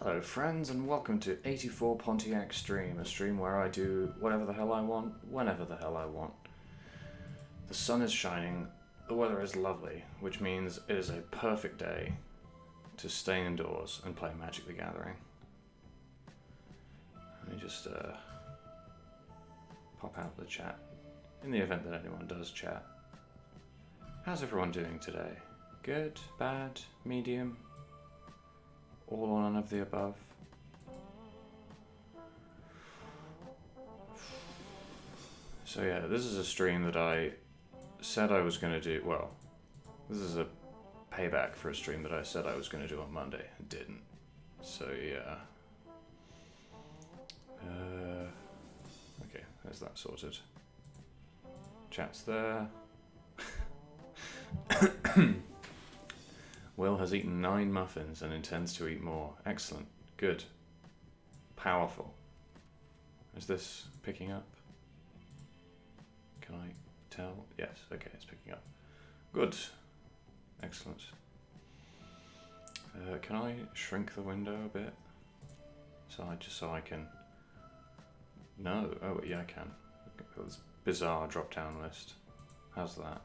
Hello friends and welcome to 84 Pontiac stream, a stream where I do whatever the hell I want, whenever the hell I want. The sun is shining, the weather is lovely, which means it is a perfect day to stay indoors and play Magic the Gathering. Let me just pop out the chat, in the event that anyone does chat. How's everyone doing today? Good? Bad? Medium? All or none of the above? So yeah, this is a stream that I said I was going to do, well, this is a payback for a stream that I said I was going to do on Monday and didn't. So yeah. Okay, there's that sorted. Chat's there. Will has eaten 9 muffins and intends to eat more. Excellent. Good. Powerful. Is this picking up? Can I tell? Yes. Okay, it's picking up. Good. Excellent. Can I shrink the window a bit? So I can... No. Oh, yeah, I can. This bizarre drop-down list. How's that?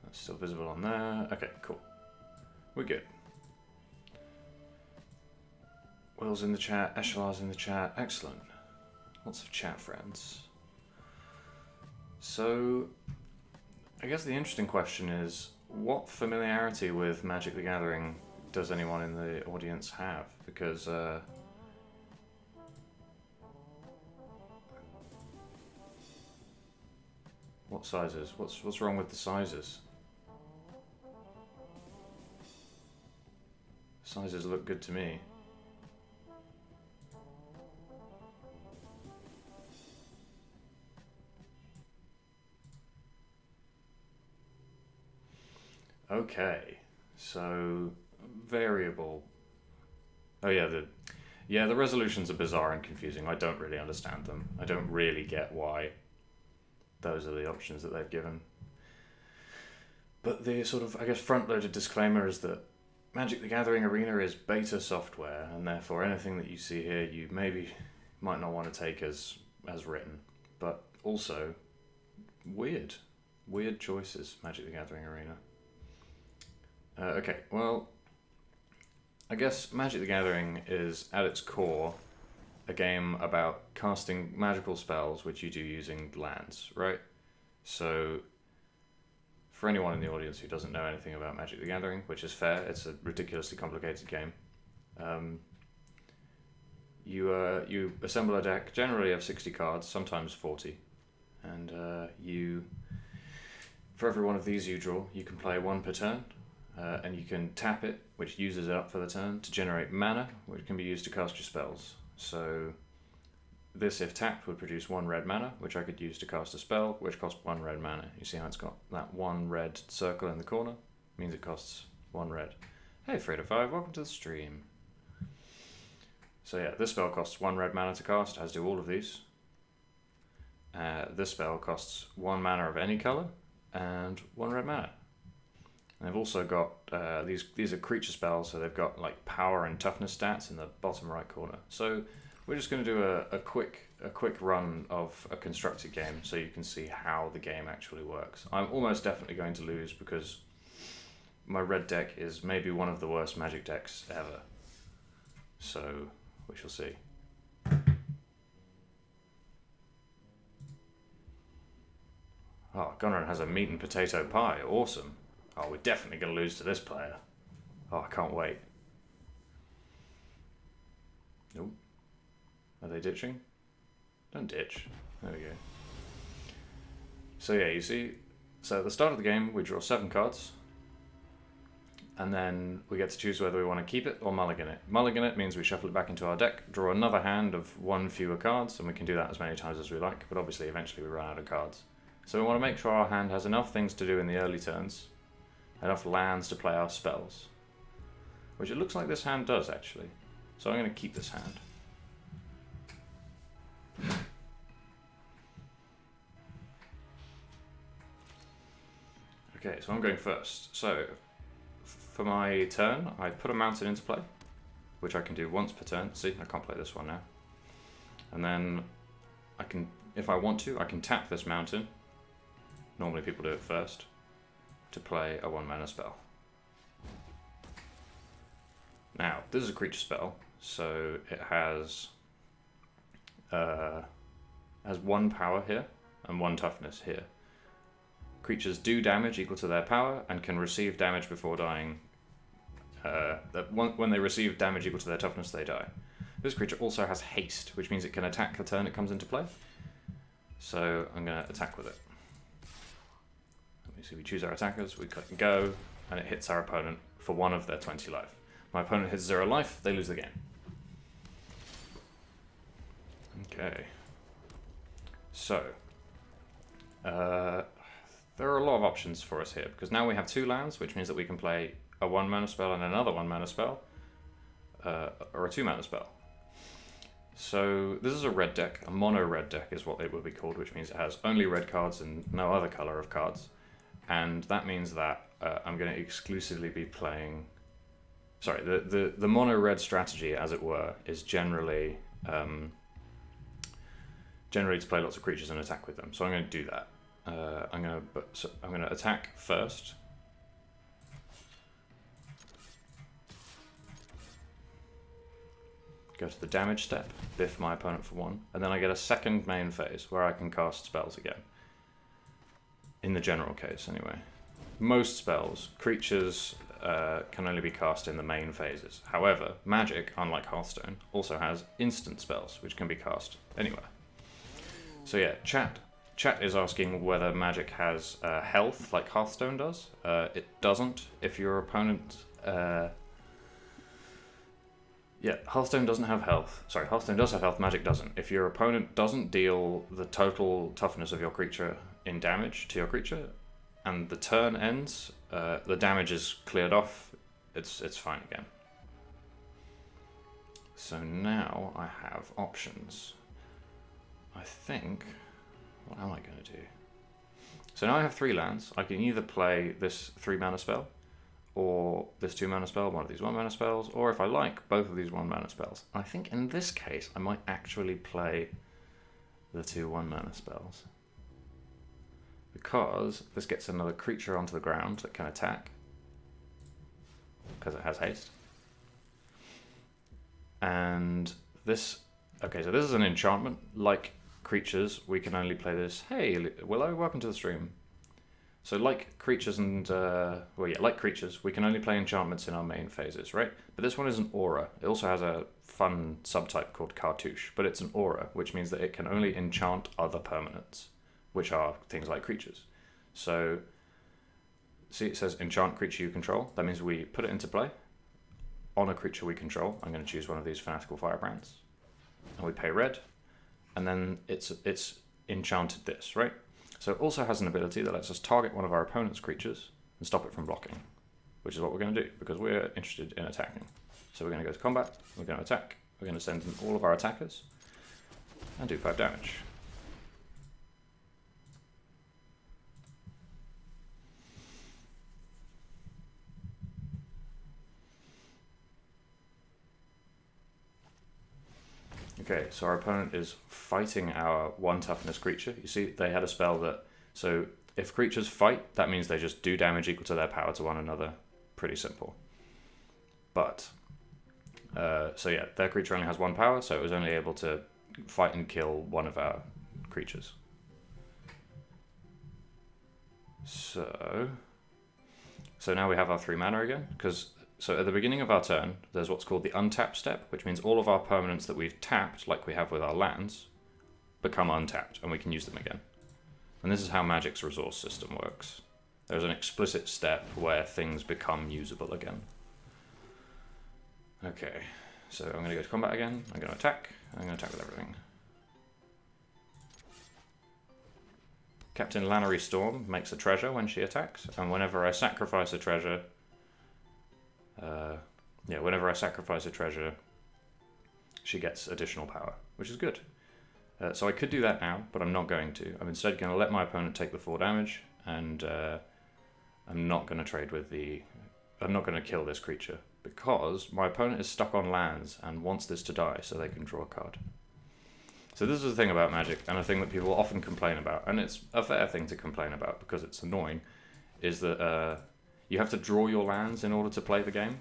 That's still visible on there. Okay, cool. We're good. Will's in the chat. Eshalar's in the chat. Excellent. Lots of chat friends. So, I guess the interesting question is, what familiarity with Magic the Gathering does anyone in the audience have? Because, what sizes? What's wrong with the sizes? Sizes look good to me. Okay, so variable. Oh yeah, the resolutions are bizarre and confusing. I don't really understand them. I don't really get why those are the options that they've given. But the sort of, I guess, front-loaded disclaimer is that Magic the Gathering Arena is beta software, and therefore anything that you see here you might not want to take as written. But also, weird choices, Magic the Gathering Arena. Okay, well, I guess Magic the Gathering is, at its core, a game about casting magical spells which you do using lands, right? So, for anyone in the audience who doesn't know anything about Magic the Gathering, which is fair, it's a ridiculously complicated game. You assemble a deck, generally of 60 cards, sometimes 40, and for every one of these you draw, you can play 1 per turn, and you can tap it, which uses it up for the turn, to generate mana, which can be used to cast your spells. So this, if tapped, would produce 1 red mana, which I could use to cast a spell, which costs 1 red mana. You see how it's got that 1 red circle in the corner? Means it costs 1 red. Hey, Fredo5, welcome to the stream. So yeah, this spell costs 1 red mana to cast, as do all of these. This spell costs 1 mana of any colour, and 1 red mana. And they've also got, these are creature spells, so they've got like power and toughness stats in the bottom right corner. So we're just going to do a quick run of a constructed game so you can see how the game actually works. I'm almost definitely going to lose because my red deck is maybe one of the worst Magic decks ever. So we shall see. Oh, Gunrun has a meat and potato pie. Awesome. Oh, we're definitely going to lose to this player. Oh, I can't wait. Nope. Are they ditching? Don't ditch. There we go. So yeah, you see, so at the start of the game, we draw 7 cards. And then we get to choose whether we want to keep it or mulligan it. Mulligan it means we shuffle it back into our deck, draw another hand of 1 fewer cards, and we can do that as many times as we like, but obviously eventually we run out of cards. So we want to make sure our hand has enough things to do in the early turns, enough lands to play our spells. Which it looks like this hand does, actually. So I'm going to keep this hand. Okay, so I'm going first. So, for my turn, I put a mountain into play. which I can do once per turn. See, I can't play this one now. And then I can, if I want to, I can tap this mountain. Normally people do it first to play a 1-mana spell. Now, this is a creature spell, so it has 1 power here and 1 toughness here. Creatures do damage equal to their power and can receive damage before dying. When they receive damage equal to their toughness, they die. This creature also has haste, which means it can attack the turn it comes into play. So I'm going to attack with it. Let me see, we choose our attackers, we click and go, and it hits our opponent for 1 of their 20 life. My opponent hits 0 life, they lose the game. Okay. So, there are a lot of options for us here, because now we have 2 lands, which means that we can play a 1-mana spell and another 1-mana spell, or a 2-mana spell. So this is a red deck. A mono red deck is what it would be called, which means it has only red cards and no other color of cards. And that means that I'm going to exclusively be playing... Sorry, the mono red strategy, as it were, is generally to play lots of creatures and attack with them. So I'm going to do that. I'm going to attack first. Go to the damage step, biff my opponent for 1, and then I get a second main phase where I can cast spells again. In the general case, anyway. Most spells, creatures can only be cast in the main phases. However, Magic, unlike Hearthstone, also has instant spells, which can be cast anywhere. So yeah, chat is asking whether Magic has health like Hearthstone does. It doesn't. If your opponent... Yeah, Hearthstone doesn't have health. Sorry, Hearthstone does have health, Magic doesn't. If your opponent doesn't deal the total toughness of your creature in damage to your creature, and the turn ends, the damage is cleared off, it's fine again. So now I have options. I think... What am I going to do? So now I have 3 lands. I can either play this 3-mana spell, or this 2-mana spell, one of these 1-mana spells, or if I like, both of these 1-mana spells. I think in this case, I might actually play the 2 1-mana spells. Because this gets another creature onto the ground that can attack, because it has haste. And this... Okay, so this is an enchantment. Like creatures, we can only play this... Hey, Willow, welcome to the stream. So like creatures and, like creatures, we can only play enchantments in our main phases, right? But this one is an aura. It also has a fun subtype called cartouche, but it's an aura, which means that it can only enchant other permanents, which are things like creatures. So, see it says enchant creature you control. That means we put it into play on a creature we control. I'm going to choose one of these Fanatical Firebrands, and we pay red, and then it's enchanted this, right? So it also has an ability that lets us target one of our opponent's creatures and stop it from blocking, which is what we're going to do, because we're interested in attacking. So we're going to go to combat, we're going to attack, we're going to send in all of our attackers, and do 5 damage. Okay, so our opponent is fighting our 1 toughness creature. You see, they had a spell that... So, if creatures fight, that means they just do damage equal to their power to one another. Pretty simple. But, so yeah, their creature only has 1 power, so it was only able to fight and kill one of our creatures. So now we have our 3 mana again, because... So at the beginning of our turn, there's what's called the untap step, which means all of our permanents that we've tapped, like we have with our lands, become untapped, and we can use them again. And this is how Magic's resource system works. There's an explicit step where things become usable again. Okay, so I'm going to go to combat again, I'm going to attack with everything. Captain Lannery Storm makes a treasure when she attacks, and whenever I sacrifice a treasure... whenever I sacrifice a treasure, she gets additional power, which is good. So I could do that now, but I'm not going to. I'm instead going to let my opponent take the 4 damage, and I'm not going to trade with the... I'm not going to kill this creature, because my opponent is stuck on lands and wants this to die so they can draw a card. So this is the thing about Magic, and a thing that people often complain about, and it's a fair thing to complain about because it's annoying, is that you have to draw your lands in order to play the game.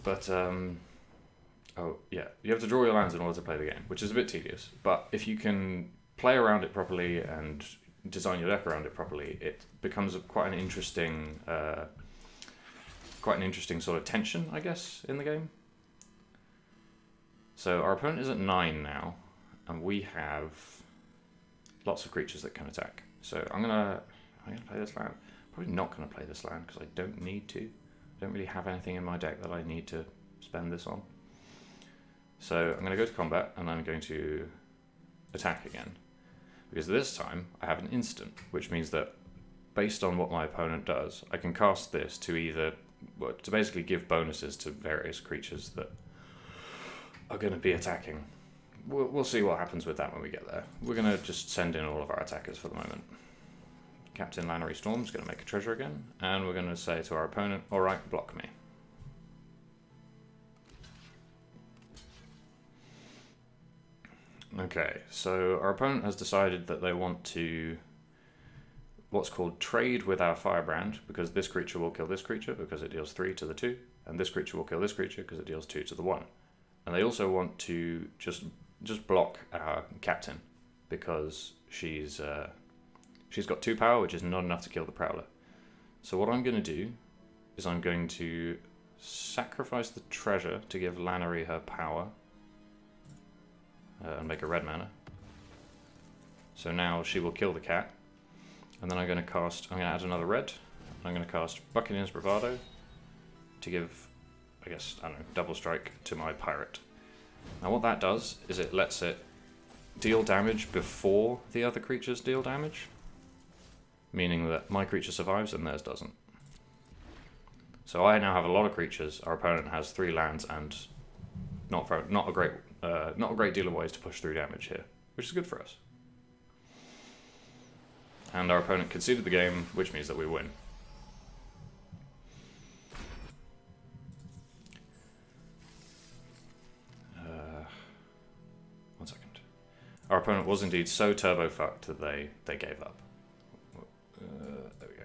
But, oh yeah, you have to draw your lands in order to play the game, which is a bit tedious. But if you can play around it properly and design your deck around it properly, it becomes quite an interesting sort of tension, I guess, in the game. So our opponent is at 9 now, and we have lots of creatures that can attack. So I'm gonna play this land. Probably not gonna play this land because I don't need to. I don't really have anything in my deck that I need to spend this on. So I'm gonna go to combat and I'm going to attack again. Because this time I have an instant, which means that based on what my opponent does, I can cast this to to basically give bonuses to various creatures that are going to be attacking. We'll see what happens with that when we get there. We're going to just send in all of our attackers for the moment. Captain Lannery Storm's going to make a treasure again, and we're going to say to our opponent, alright, block me. Okay, so our opponent has decided that they want to what's called trade with our Firebrand, because this creature will kill this creature because it deals 3 to the 2, and this creature will kill this creature because it deals 2 to the 1. And they also want to just block our captain because she's got 2 power, which is not enough to kill the Prowler. So what I'm going to do is I'm going to sacrifice the treasure to give Lannery her power and make a red mana. So now she will kill the cat, and then I'm going to add another red. I'm going to cast Buccaneer's Bravado to give, I guess, I don't know, double strike to my pirate. Now what that does is it lets it deal damage before the other creatures deal damage, meaning that my creature survives and theirs doesn't. So I now have a lot of creatures. Our opponent has 3 lands and not a great deal of ways to push through damage here, which is good for us. And our opponent conceded the game, which means that we win. One second. Our opponent was indeed so turbo fucked that they gave up. There we go.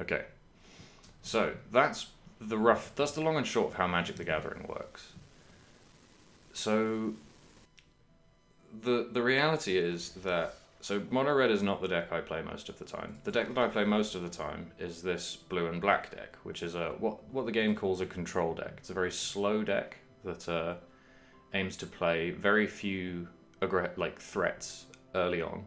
Okay. So that's the long and short of how Magic the Gathering works. So the reality is that mono red is not the deck I play most of the time. The deck that I play most of the time is this blue and black deck, which is what the game calls a control deck. It's a very slow deck that aims to play very few threats early on,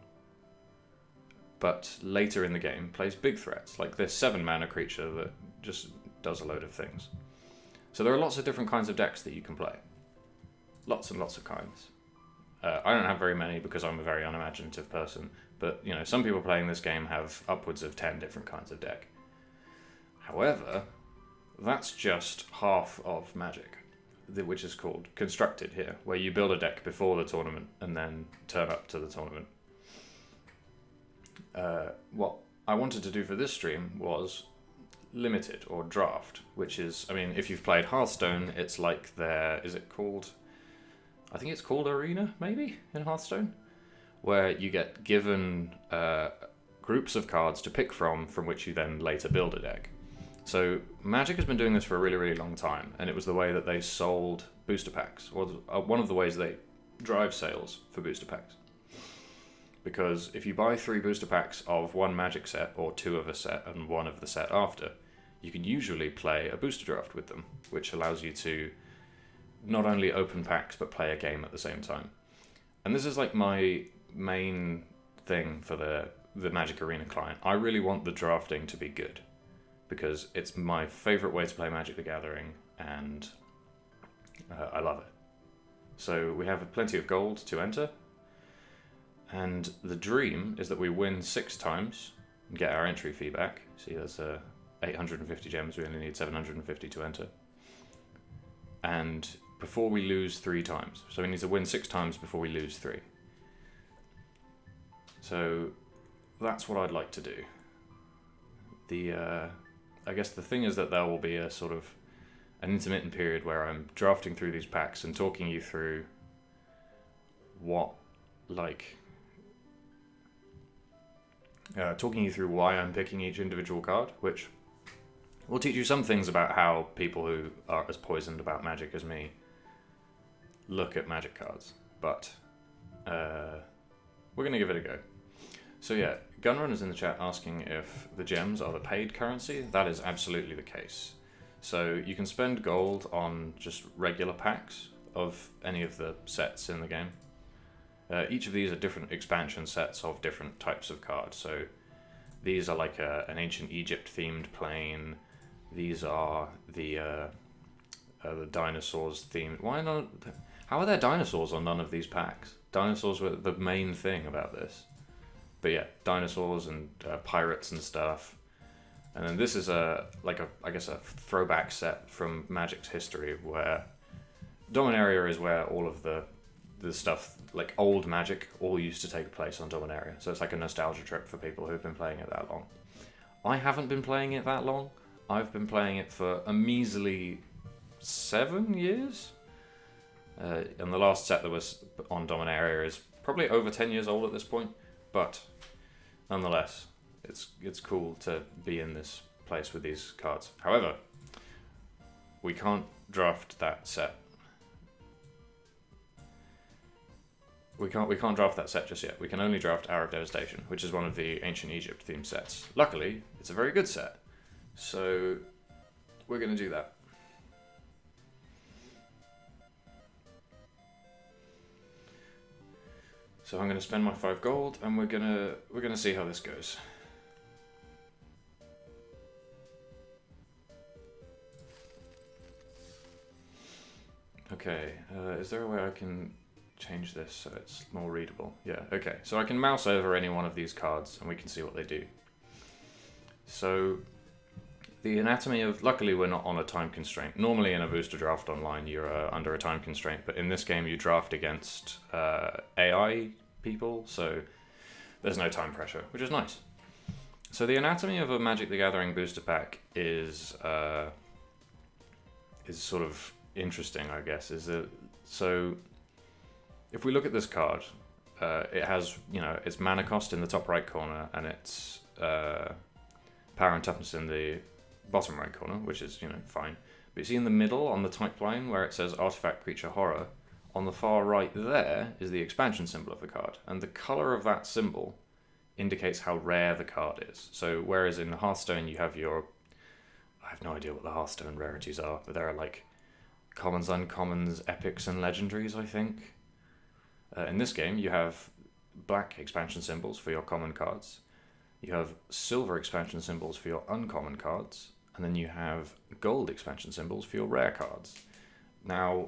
but later in the game plays big threats, like this 7 mana creature that just does a load of things. So there are lots of different kinds of decks that you can play. Lots and lots of kinds. I don't have very many because I'm a very unimaginative person, but some people playing this game have upwards of 10 different kinds of deck. However, that's just half of Magic, which is called constructed here, where you build a deck before the tournament and then turn up to the tournament. What I wanted to do for this stream was limited or draft, which is, if you've played Hearthstone, it's like I think it's called Arena, maybe, in Hearthstone, where you get given groups of cards to pick from which you then later build a deck. So Magic has been doing this for a really, really long time, and it was the way that they sold booster packs, or one of the ways they drive sales for booster packs. Because if you buy 3 booster packs of one Magic set, or 2 of a set and 1 of the set after, you can usually play a booster draft with them, which allows you to not only open packs but play a game at the same time. And this is like my main thing for the Magic Arena client. I really want the drafting to be good because it's my favorite way to play Magic the Gathering, and I love it. So we have plenty of gold to enter, and the dream is that we win 6 times and get our entry fee back. See, there's 850 gems, we only need 750 to enter. And before we lose 3 times. So we need to win 6 times before we lose 3. So that's what I'd like to do. I guess the thing is that there will be a sort of an intermittent period where I'm drafting through these packs and talking you through talking you through why I'm picking each individual card, which will teach you some things about how people who are as poisoned about Magic as me look at Magic cards. But we're going to give it a go. So yeah, Gunrunner's in the chat asking if the gems are the paid currency. That is absolutely the case. So you can spend gold on just regular packs of any of the sets in the game. Each of these are different expansion sets of different types of cards. So these are like an ancient Egypt themed plane. These are the dinosaurs themed. Why not? How are there dinosaurs on none of these packs? Dinosaurs were the main thing about this. But yeah, dinosaurs and pirates and stuff. And then this is I guess a throwback set from Magic's history, where Dominaria is where all of the stuff, like old Magic, all used to take place on Dominaria. So it's like a nostalgia trip for people who've been playing it that long. I haven't been playing it that long. I've been playing it for a measly 7 years. And the last set that was on Dominaria is probably over 10 years old at this point. But nonetheless, it's cool to be in this place with these cards. However, we can't draft that set. We can't draft that set just yet. We can only draft Hour of Devastation, which is one of the Ancient Egypt themed sets. Luckily, it's a very good set. So we're going to do that. So I'm going to spend my 5 gold, and we're gonna see how this goes. Okay, is there a way I can change this so it's more readable? Yeah, okay. So I can mouse over any one of these cards, and we can see what they do. So the anatomy of... Luckily, we're not on a time constraint. Normally in a booster draft online, you're under a time constraint, but in this game, you draft against AI people, so there's no time pressure, which is nice. So the anatomy of a Magic the Gathering booster pack is sort of interesting, I guess. So if we look at this card, it has, its mana cost in the top right corner, and its power and toughness in the bottom right corner, which is, fine. But you see in the middle on the type line where it says Artifact Creature Horror, on the far right there is the expansion symbol of the card. And the colour of that symbol indicates how rare the card is. So whereas in Hearthstone you have I have no idea what the Hearthstone rarities are, but there are like commons, uncommons, epics, and legendaries, I think. In this game you have black expansion symbols for your common cards. You have silver expansion symbols for your uncommon cards. And then you have gold expansion symbols for your rare cards. Now,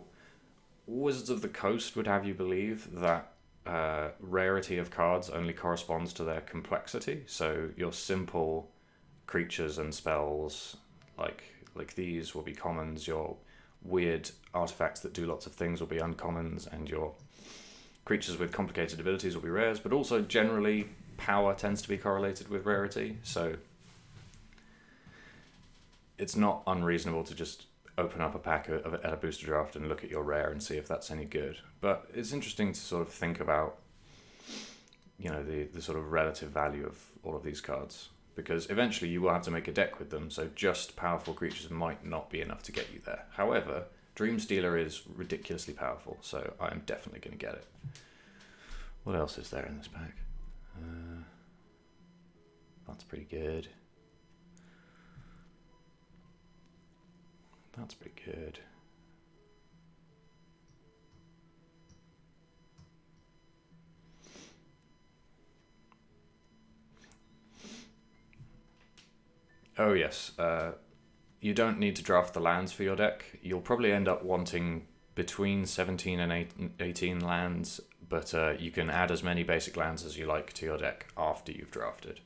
Wizards of the Coast would have you believe that rarity of cards only corresponds to their complexity. So your simple creatures and spells, like these, will be commons. Your weird artifacts that do lots of things will be uncommons, and your creatures with complicated abilities will be rares. But also, generally, power tends to be correlated with rarity. So it's not unreasonable to just open up a pack at a booster draft and look at your rare and see if that's any good. But it's interesting to sort of think about, the sort of relative value of all of these cards, because eventually you will have to make a deck with them, so just powerful creatures might not be enough to get you there. However, Dreamstealer is ridiculously powerful, so I'm definitely going to get it. What else is there in this pack? That's pretty good. That's pretty good. Oh yes, you don't need to draft the lands for your deck. You'll probably end up wanting between 17 and 18 lands, but you can add as many basic lands as you like to your deck after you've drafted.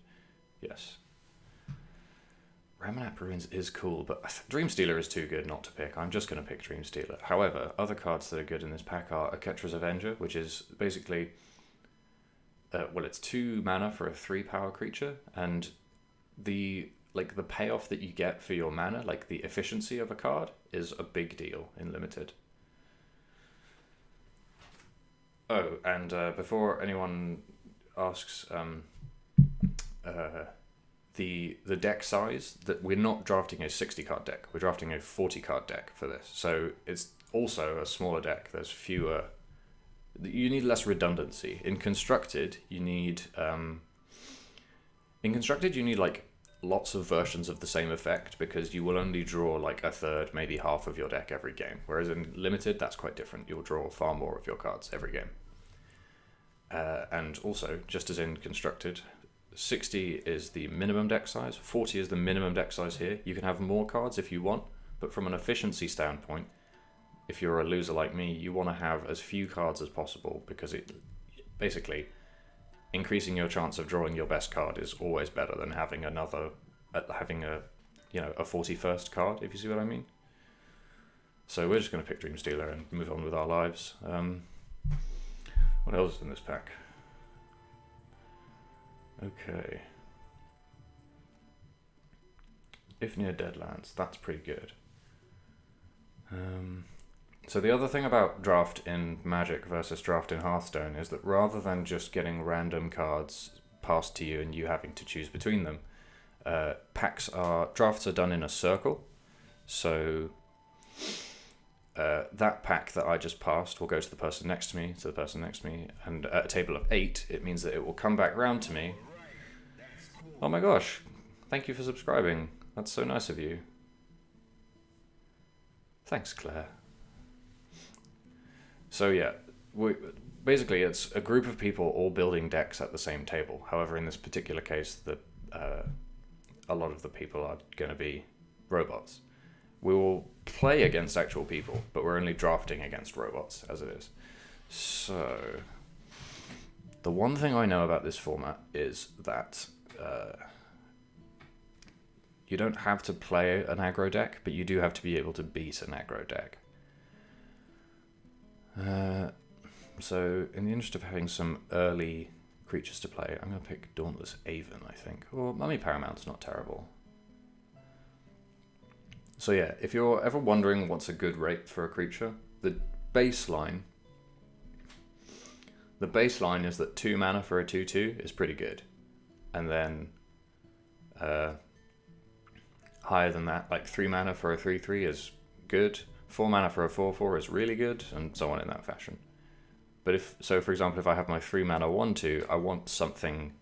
Yes. Ramanap Ruins is cool, but Dreamstealer is too good not to pick. I'm just going to pick Dreamstealer. However, other cards that are good in this pack are Aketra's Avenger, which is basically... it's 2 mana for a 3 power creature, and the like the payoff that you get for your mana, like the efficiency of a card, is a big deal in Limited. Oh, and before anyone asks, the deck size, that we're not drafting a 60 card deck, we're drafting a 40 card deck for this. So it's also a smaller deck. There's fewer. You need less redundancy. In constructed, you need like lots of versions of the same effect, because you will only draw like a third, maybe half of your deck every game. Whereas in Limited, that's quite different. You'll draw far more of your cards every game. And also, just as in constructed, 60 is the minimum deck size, 40 is the minimum deck size here. You can have more cards if you want, but from an efficiency standpoint, if you're a loser like me, you want to have as few cards as possible, because it basically increasing your chance of drawing your best card is always better than having a 41st card, if you see what I mean. So we're just going to pick Dream Stealer and move on with our lives. What else is in this pack? Okay. If near Deadlands, that's pretty good. So the other thing about draft in Magic versus draft in Hearthstone is that rather than just getting random cards passed to you and you having to choose between them, drafts are done in a circle. So that pack that I just passed will go to the person next to me, and at a table of 8, it means that it will come back round to me. Oh my gosh, thank you for subscribing. That's so nice of you. Thanks, Claire. So yeah, basically it's a group of people all building decks at the same table. However, in this particular case, a lot of the people are going to be robots. We will play against actual people, but we're only drafting against robots as it is. So the one thing I know about this format is that you don't have to play an aggro deck, but you do have to be able to beat an aggro deck. So in the interest of having some early creatures to play, I'm going to pick Dauntless Aven, I think. Or Mummy Paramount's not terrible. So yeah, if you're ever wondering what's a good rate for a creature, the baseline is that 2 mana for a 2/2 is pretty good. And then higher than that, like 3 mana for a 3/3 is good. 4 mana for a 4/4 is really good, and so on in that fashion. But for example, if I have my 3 mana 1/2, I want something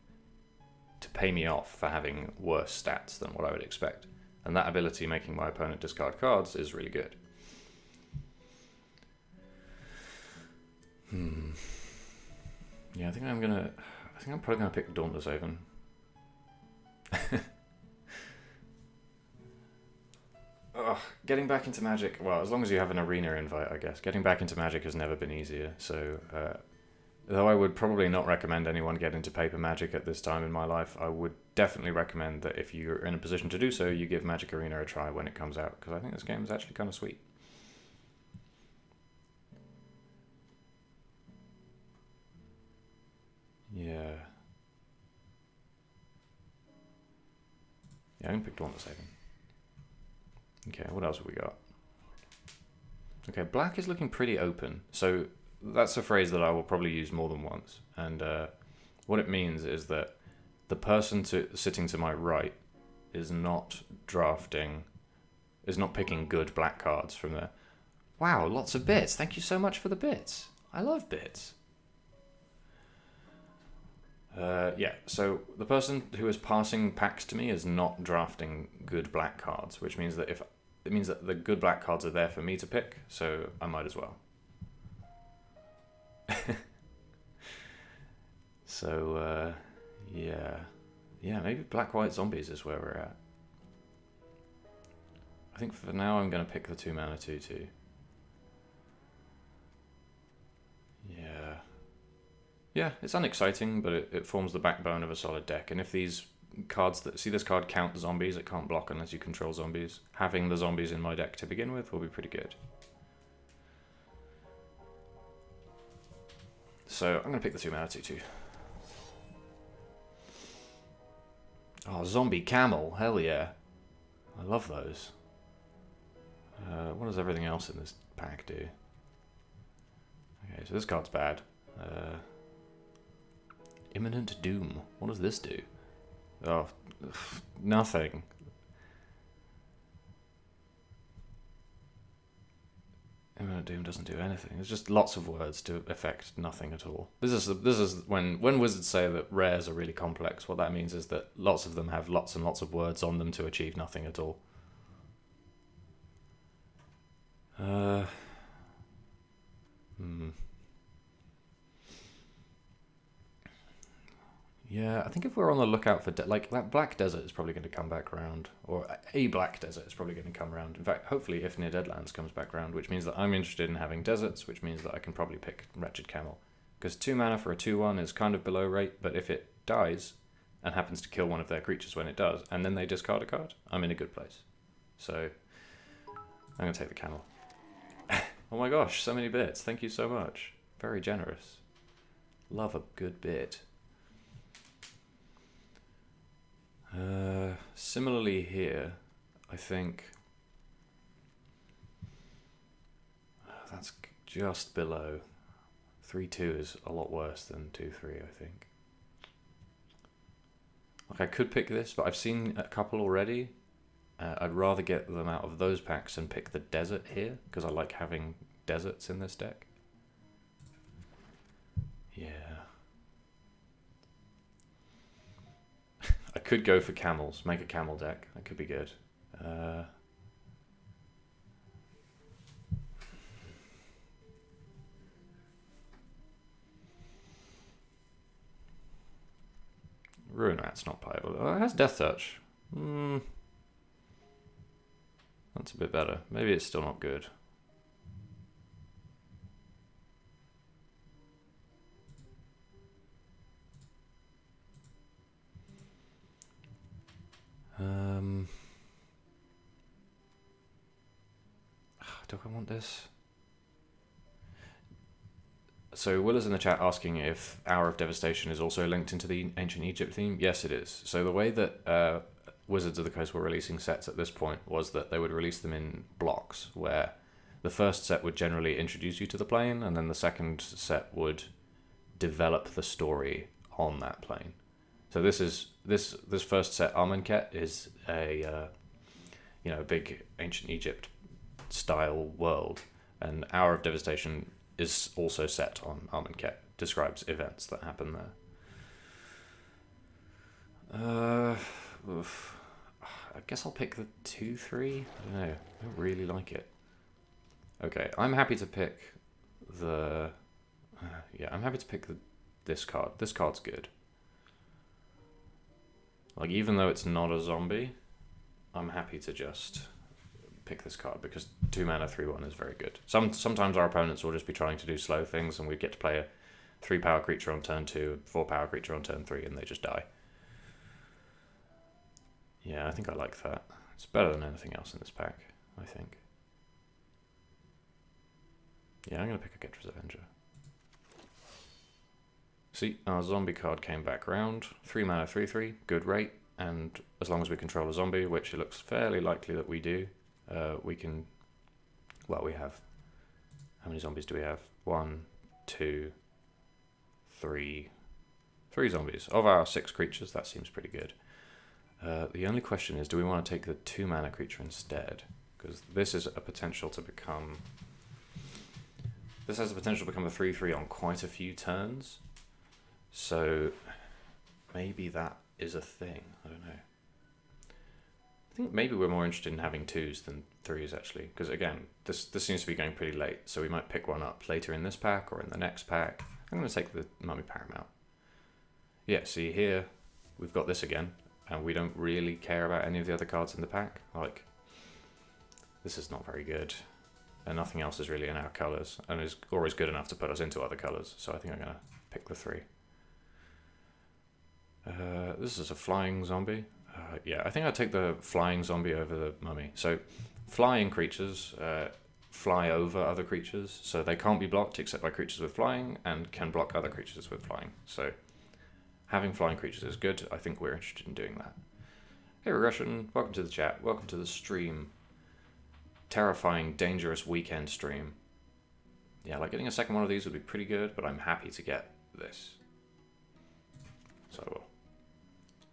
to pay me off for having worse stats than what I would expect. And that ability, making my opponent discard cards, is really good. Yeah, I think I'm probably gonna pick Dauntless Aven. Getting back into Magic, well, as long as you have an arena invite, I guess. Getting back into Magic has never been easier, so though I would probably not recommend anyone get into paper Magic at this time in my life, I would definitely recommend that if you're in a position to do so, you give Magic Arena a try when it comes out, because I think this game is actually kind of sweet. Yeah, I'm going to pick Dauntless Haven. Okay, what else have we got? Okay, black is looking pretty open. So that's a phrase that I will probably use more than once. And what it means is that the person sitting to my right is not picking good black cards from there. Wow, lots of bits. Thank you so much for the bits. I love bits. Yeah, so the person who is passing packs to me is not drafting good black cards, which means that the good black cards are there for me to pick, so I might as well. So, yeah, maybe black-white zombies is where we're at. I think for now I'm going to pick the 2 mana 2/2. Yeah, it's unexciting, but it forms the backbone of a solid deck. And if these cards this card count zombies, it can't block unless you control zombies. Having the zombies in my deck to begin with will be pretty good. So I'm going to pick the 2 mana 2/2. Oh, zombie camel. Hell yeah. I love those. What does everything else in this pack do? Okay, so this card's bad. Imminent Doom. What does this do? Oh, nothing. Imminent Doom doesn't do anything. It's just lots of words to affect nothing at all. This is when wizards say that rares are really complex. What that means is that lots of them have lots and lots of words on them to achieve nothing at all. Yeah, I think if we're on the lookout for like that black desert is probably going to come back round, or a black desert is probably going to come around. In fact, hopefully, if Near Deadlands comes back round, which means that I'm interested in having deserts, which means that I can probably pick Wretched Camel, because 2 mana for a 2/1 is kind of below rate. But if it dies and happens to kill one of their creatures when it does, and then they discard a card, I'm in a good place. So I'm going to take the camel. Oh my gosh, so many bits! Thank you so much. Very generous. Love a good bit. Similarly here, I think that's just below. 3/2 is a lot worse than 2/3, I think. Like, I could pick this, but I've seen a couple already. I'd rather get them out of those packs and pick the desert here, because I like having deserts in this deck. Yeah. I could go for camels, make a camel deck. That could be good. Ruin Rat's not playable. Oh, it has Death Touch. That's a bit better. Maybe it's still not good. Do I want this? So Will is in the chat asking if Hour of Devastation is also linked into the Ancient Egypt theme. Yes, it is. So the way that Wizards of the Coast were releasing sets at this point was that they would release them in blocks, where the first set would generally introduce you to the plane, and then the second set would develop the story on that plane. So this first set, Amonkhet, is a big Ancient Egypt style world, and Hour of Devastation is also set on Amonkhet, describes events that happen there. I guess I'll pick the 2/3. I don't know. I don't really like it. Okay, I'm happy to pick the. I'm happy to pick this card. This card's good. Like, even though it's not a zombie, I'm happy to just pick this card, because 2 mana 3/1 is very good. Sometimes our opponents will just be trying to do slow things, and we get to play a 3-power creature on turn 2, 4-power creature on turn 3, and they just die. Yeah, I think I like that. It's better than anything else in this pack, I think. Yeah, I'm going to pick a Getra's Avenger. See, our zombie card came back round. 3 mana 3/3, good rate, and as long as we control a zombie, which it looks fairly likely that we do, we can. Well, we have. How many zombies do we have? 1, 2, 3. 3 zombies. Of our 6 creatures, that seems pretty good. The only question is, do we want to take the 2 mana creature instead? Because this is a potential to become. This has the potential to become a 3/3 on quite a few turns. So maybe that is a thing. I don't know. I think maybe we're more interested in having 2s than 3s, actually, because again, this seems to be going pretty late, so we might pick one up later in this pack or in the next pack. I'm going to take the Mummy Paramount. Yeah, see here, we've got this again, and we don't really care about any of the other cards in the pack. Like, this is not very good, and nothing else is really in our colours, and is always good enough to put us into other colours, so I think I'm going to pick the 3. This is a flying zombie. Yeah, I think I'd take the flying zombie over the mummy. So flying creatures fly over other creatures, so they can't be blocked except by creatures with flying, and can block other creatures with flying. So having flying creatures is good. I think we're interested in doing that. Hey Regression, welcome to the chat, welcome to the stream. Terrifying, dangerous weekend stream. Yeah, like getting a second one of these would be pretty good, but I'm happy to get this. So,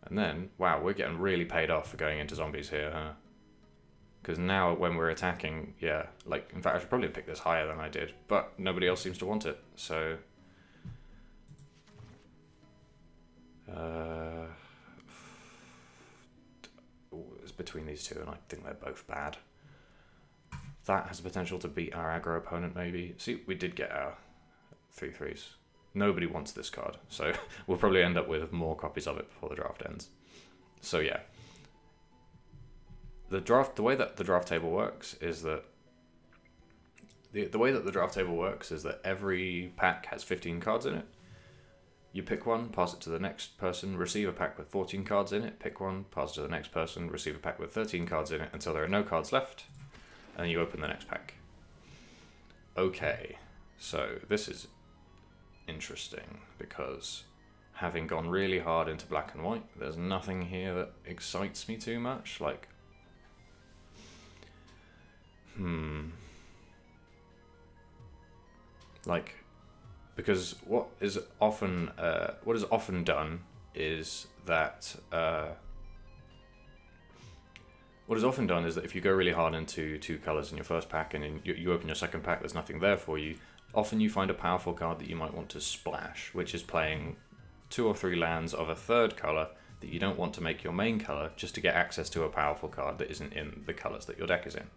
and then, wow, we're getting really paid off for going into zombies here, huh? Because now when we're attacking, yeah, like, in fact, I should probably pick this higher than I did, but nobody else seems to want it, so... it's between these two, and I think they're both bad. That has the potential to beat our aggro opponent, maybe. See, we did get our 3/3s. Nobody wants this card, so we'll probably end up with more copies of it before the draft ends. So yeah. The way that the draft table works is that every pack has 15 cards in it. You pick one, pass it to the next person, receive a pack with 14 cards in it, pick one, pass it to the next person, receive a pack with 13 cards in it until there are no cards left, and then you open the next pack. Okay, so this is interesting because having gone really hard into black and white, there's nothing here that excites me too much, like... Like... Because what is often done is that if you go really hard into two colors in your first pack and then you open your second pack, there's nothing there for you. Often you find a powerful card that you might want to splash, which is playing 2 or 3 lands of a third color that you don't want to make your main color, just to get access to a powerful card that isn't in the colors that your deck is in.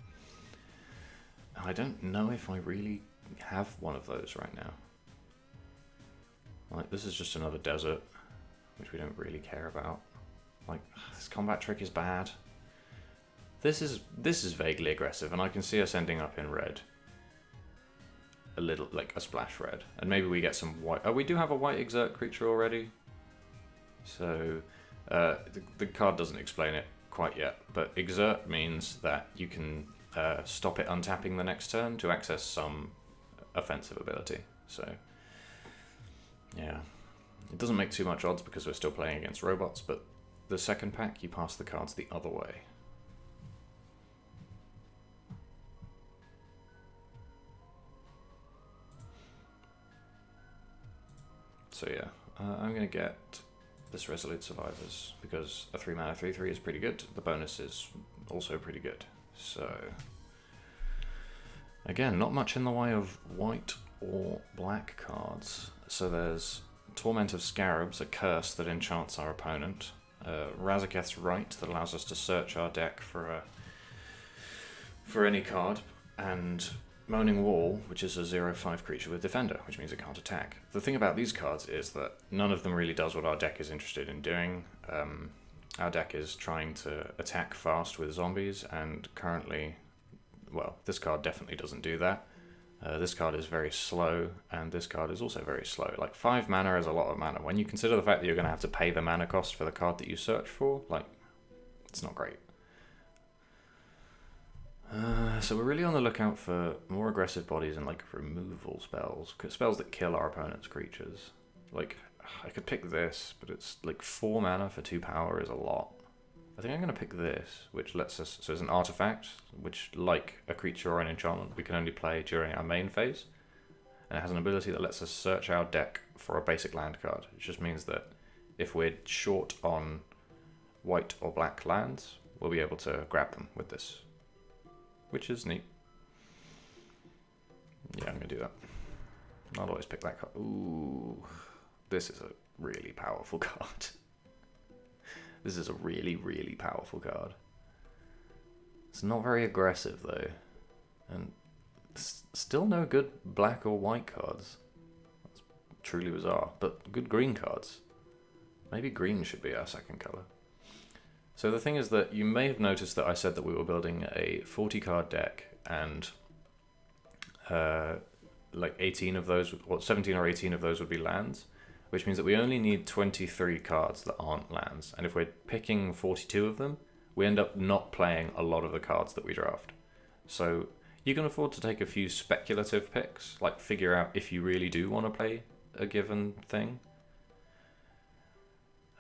And I don't know if I really have one of those right now. Like, this is just another desert, which we don't really care about. Like, this combat trick is bad. This is vaguely aggressive, and I can see us ending up in red. A little, like a splash red. And maybe we get some white. Oh, we do have a white exert creature already. So, the card doesn't explain it quite yet, but exert means that you can stop it untapping the next turn to access some offensive ability. So... yeah, it doesn't make too much odds because we're still playing against robots, but the second pack, you pass the cards the other way. So yeah, I'm going to get this Resolute Survivors because a 3-mana 3/3 is pretty good. The bonus is also pretty good. So, again, not much in the way of white or black cards. So there's Torment of Scarabs, a curse that enchants our opponent. Razaketh's Right, that allows us to search our deck for any card. And Moaning Wall, which is a 0/5 creature with Defender, which means it can't attack. The thing about these cards is that none of them really does what our deck is interested in doing. Our deck is trying to attack fast with zombies, and currently, well, this card definitely doesn't do that. This card is very slow, and this card is also very slow. Like, 5 mana is a lot of mana. When you consider the fact that you're going to have to pay the mana cost for the card that you search for, like, it's not great. So we're really on the lookout for more aggressive bodies and, like, removal spells. Spells that kill our opponent's creatures. Like, I could pick this, but it's, like, 4 mana for 2 power is a lot. I think I'm going to pick this, which lets us... So it's an artifact, which, like a creature or an enchantment, we can only play during our main phase. And it has an ability that lets us search our deck for a basic land card. It just means that if we're short on white or black lands, we'll be able to grab them with this. Which is neat. Yeah, I'm going to do that. I'll always pick that card. Ooh, this is a really powerful card. This is a really, really powerful card. It's not very aggressive, though. And still no good black or white cards. That's truly bizarre. But good green cards. Maybe green should be our second colour. So the thing is that you may have noticed that I said that we were building a 40-card deck, and like 18 of those, or 17 or 18 of those would be lands. Which means that we only need 23 cards that aren't lands. And if we're picking 42 of them, we end up not playing a lot of the cards that we draft. So you can afford to take a few speculative picks, like figure out if you really do want to play a given thing.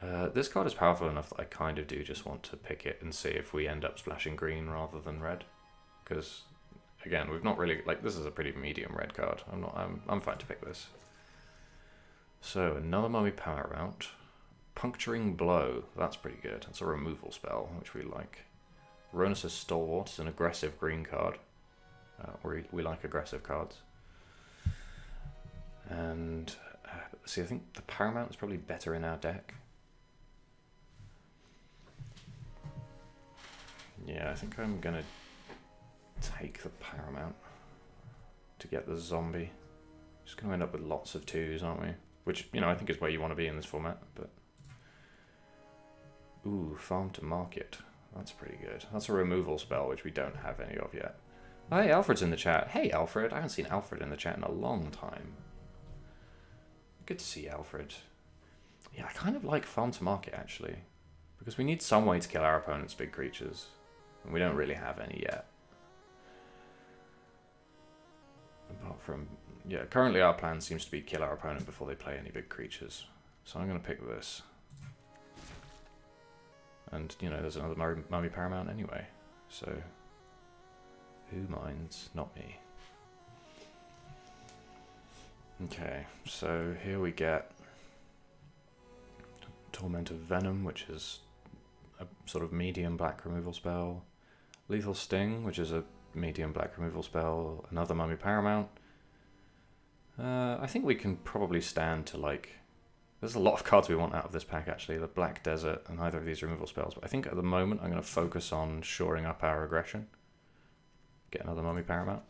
This card is powerful enough that I kind of do just want to pick it and see if we end up splashing green rather than red. Because, again, we've not really... Like, this is a pretty medium red card. I'm fine to pick this. So, another Mummy Paramount. Puncturing Blow. That's pretty good. That's a removal spell, which we like. Ronus' Stalwart is an aggressive green card. We like aggressive cards. And, see, I think the Paramount is probably better in our deck. Yeah, I think I'm going to take the Paramount to get the zombie. Just going to end up with lots of 2s, aren't we? Which, you know, I think is where you want to be in this format, but... Ooh, Farm to Market. That's pretty good. That's a removal spell, which we don't have any of yet. Oh, hey, Alfred's in the chat. Hey, Alfred. I haven't seen Alfred in the chat in a long time. Good to see Alfred. Yeah, I kind of like Farm to Market, actually. Because we need some way to kill our opponent's big creatures. And we don't really have any yet. Apart from... Yeah, currently our plan seems to be kill our opponent before they play any big creatures. So I'm going to pick this. And, you know, there's another Mummy Paramount anyway. So, who minds? Not me. Okay, so here we get Torment of Venom, which is a sort of medium black removal spell. Lethal Sting, which is a medium black removal spell. Another Mummy Paramount. I think we can probably stand to, like... There's a lot of cards we want out of this pack, actually. The Black Desert and either of these removal spells. But I think at the moment I'm going to focus on shoring up our aggression. Get another Mummy Paramount.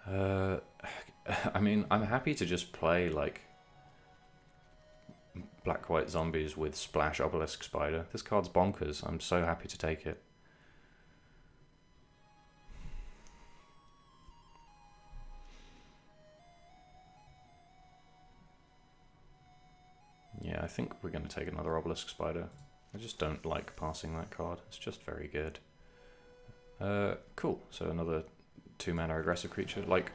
I mean, I'm happy to just play, like, black-white zombies with Splash Obelisk Spider. This card's bonkers. I'm so happy to take it. Yeah, I think we're going to take another Obelisk Spider. I just don't like passing that card. It's just very good. Cool. So another 2-mana aggressive creature. Like,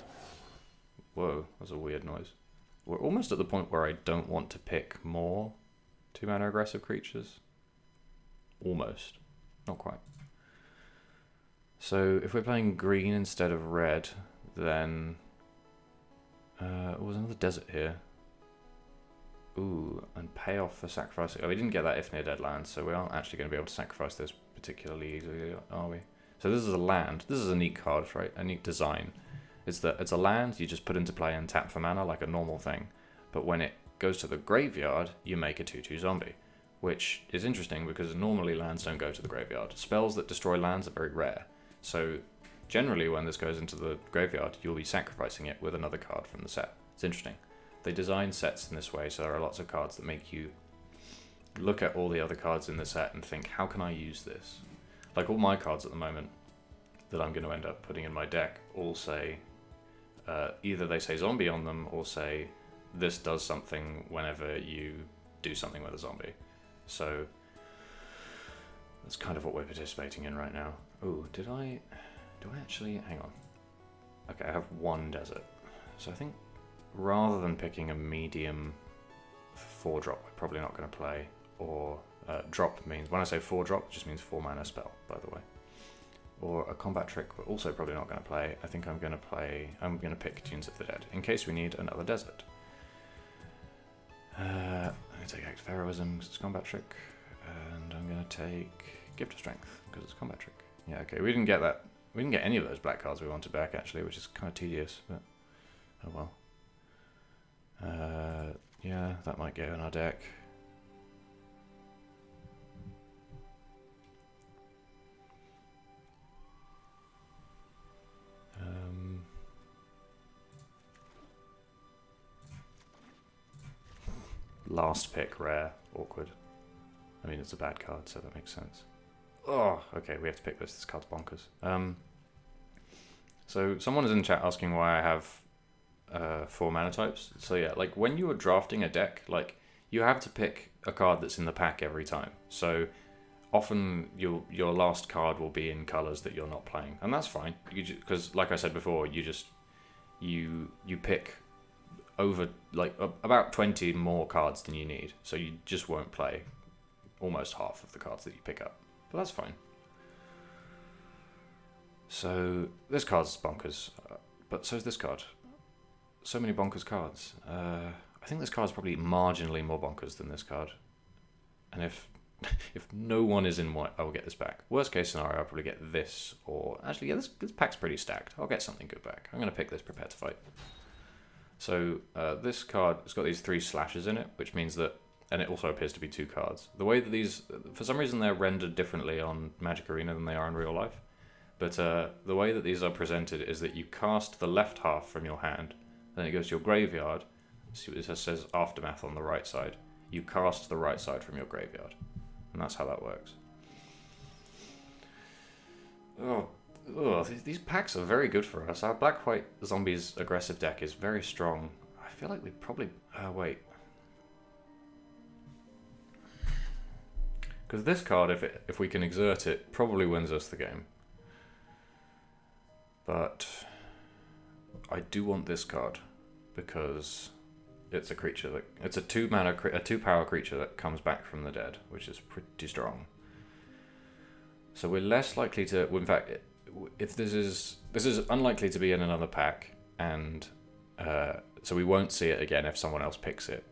whoa, that was a weird noise. We're almost at the point where I don't want to pick more 2-mana aggressive creatures. Almost. Not quite. So if we're playing green instead of red, then... there's another desert here. Ooh, and payoff for sacrificing... Oh, we didn't get that if near dead land, so we aren't actually going to be able to sacrifice this particularly easily, are we? So this is a land. This is a neat card, right? A neat design. It's a land you just put into play and tap for mana like a normal thing. But when it goes to the graveyard, you make a 2/2 zombie. Which is interesting because normally lands don't go to the graveyard. Spells that destroy lands are very rare. So generally when this goes into the graveyard, you'll be sacrificing it with another card from the set. It's interesting. They design sets in this way, so there are lots of cards that make you look at all the other cards in the set and think, how can I use this? Like all my cards at the moment that I'm going to end up putting in my deck all say, either they say zombie on them or say, this does something whenever you do something with a zombie. So that's kind of what we're participating in right now. Oh, do I actually, hang on. Okay, I have one desert. So I think rather than picking a medium 4-drop, we're probably not going to play, or drop means, when I say 4-drop, it just means 4-mana spell, by the way. Or a combat trick, we're also probably not going to play. I think I'm going to pick Tunes of the Dead, in case we need another desert. I'm going to take Act of Heroism because it's combat trick, and I'm going to take Gift of Strength because it's combat trick. Yeah, okay, we didn't get that. We didn't get any of those black cards we wanted back, actually, which is kind of tedious, but oh well. Yeah, that might go in our deck. Last pick, rare, awkward. I mean, it's a bad card, so that makes sense. Oh, okay, we have to pick this. This card's bonkers. So someone is in chat asking why I have 4 mana types. So yeah, like when you are drafting a deck, like you have to pick a card that's in the pack every time. So often your last card will be in colors that you're not playing, and that's fine. Because like I said before, you pick about 20 more cards than you need, so you just won't play almost half of the cards that you pick up. But that's fine. So this card's bonkers, but so's this card. So many bonkers cards. I think this card's probably marginally more bonkers than this card. And if no one is in white, I will get this back. Worst case scenario, I'll probably get this, or actually, yeah, this pack's pretty stacked. I'll get something good back. I'm going to pick this Prepare to Fight. So this card has got these 3 slashes in it, which means that, and it also appears to be 2 cards. The way that these, for some reason, they're rendered differently on Magic Arena than they are in real life. But the way that these are presented is that you cast the left half from your hand, then it goes to your graveyard. See what it says Aftermath on the right side. You cast the right side from your graveyard. And that's how that works. Oh, these packs are very good for us. Our Black-White Zombies aggressive deck is very strong. I feel like we probably... wait. Because this card, if we can exert it, probably wins us the game. But I do want this card because it's a creature that it's a 2-power creature that comes back from the dead, which is pretty strong. So we're less likely to. In fact, if this is unlikely to be in another pack, and so we won't see it again if someone else picks it.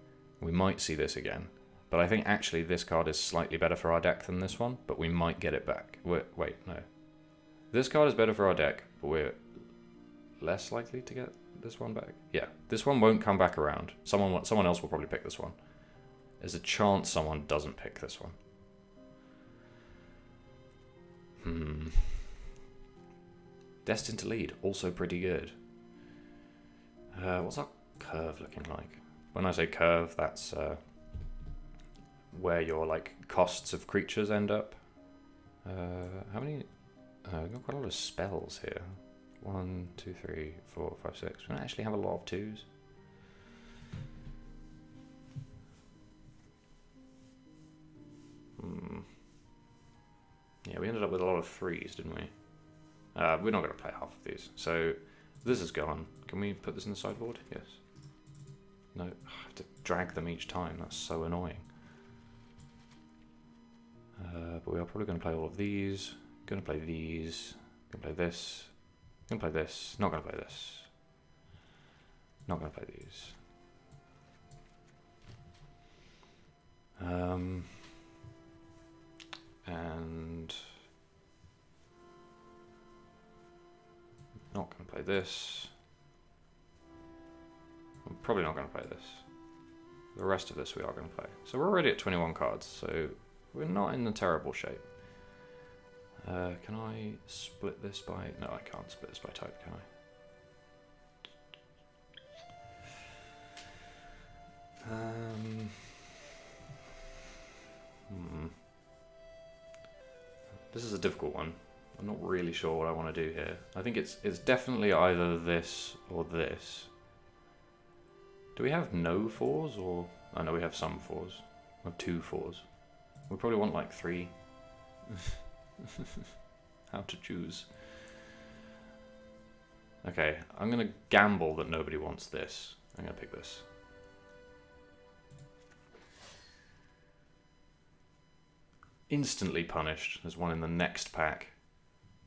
We might see this again, but I think actually this card is slightly better for our deck than this one. But we might get it back. Wait, no. This card is better for our deck, but we're less likely to get this one back. Yeah, this one won't come back around. Someone else will probably pick this one. There's a chance someone doesn't pick this one. Destined to Lead, also pretty good. What's our curve looking like? When I say curve, that's where your costs of creatures end up. How many? We've got quite a lot of spells here. 1, 2, 3, 4, 5, 6. We don't actually have a lot of 2s. Yeah, we ended up with a lot of 3s, didn't we? We're not going to play half of these. So this is gone. Can we put this in the sideboard? Yes. No, I have to drag them each time. That's so annoying. But we are probably going to play all of these. Going to play these. Going to play this. Going to play this. Not going to play this. Not going to play these. And not going to play this. I'm probably not going to play this. The rest of this we are going to play. So we're already at 21 cards, so we're not in a terrible shape. Can I split this by... No, I can't split this by type, can I? This is a difficult one. I'm not really sure what I want to do here. I think it's definitely either this or this. Do we have no 4s or... Oh no, we have some 4s. We have 2 4s. We probably want like 3. How to choose. Okay, I'm going to gamble that nobody wants this. I'm going to pick this. Instantly punished. There's one in the next pack.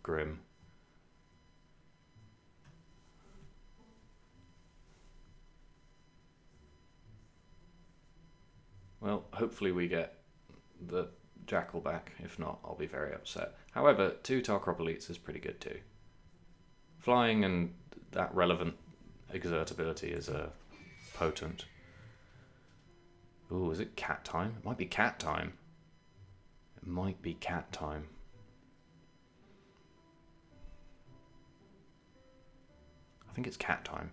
Grim. Well, hopefully we get the Jackal back. If not, I'll be very upset. However, 2 Tarkrop Elites is pretty good too. Flying and that relevant exertability is potent. Ooh, is it cat time? It might be cat time. It might be cat time. I think it's cat time.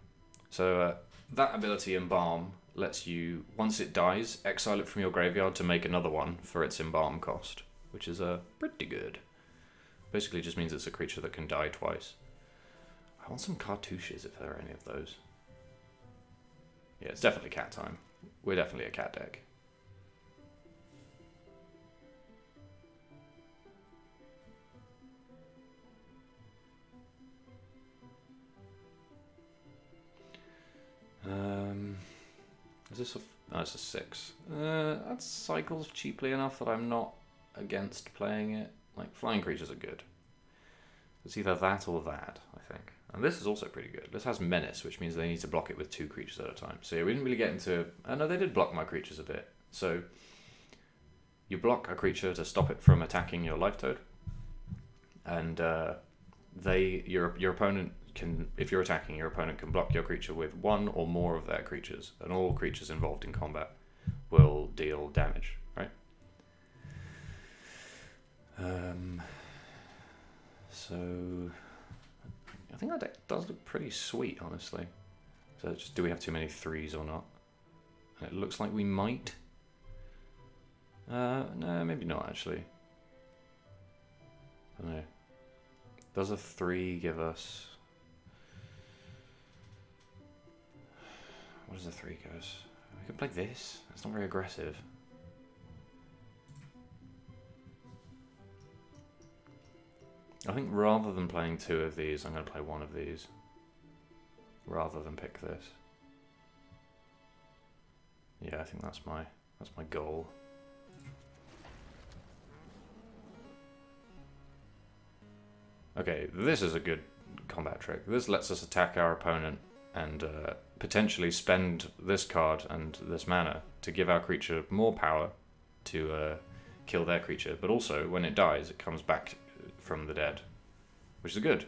So that ability, Embalm, lets you, once it dies, exile it from your graveyard to make another one for its Embalm cost, which is pretty good. Basically just means it's a creature that can die twice. I want some cartouches if there are any of those. Yeah, it's definitely cat time. We're definitely a cat deck. Is this a... Oh, it's a 6. That cycles cheaply enough that I'm not against playing it. Like, flying creatures are good. It's either that or that, I think. And this is also pretty good. This has Menace, which means they need to block it with 2 creatures at a time. So yeah, we didn't really get into... Oh, no, they did block my creatures a bit. So you block a creature to stop it from attacking your life toad. And your opponent can... If you're attacking, your opponent can block your creature with 1 or more of their creatures. And all creatures involved in combat will deal damage, right? So... I think that deck does look pretty sweet, honestly. So just, do we have too many 3s or not? It looks like we might. No, maybe not, actually. I don't know. Does a 3 give us... What does a 3 give us? We can play this. It's not very aggressive. I think rather than playing 2 of these, I'm going to play 1 of these. Rather than pick this. Yeah, I think that's my goal. Okay, this is a good combat trick. This lets us attack our opponent and potentially spend this card and this mana to give our creature more power to kill their creature. But also, when it dies, it comes back from the dead, which is good.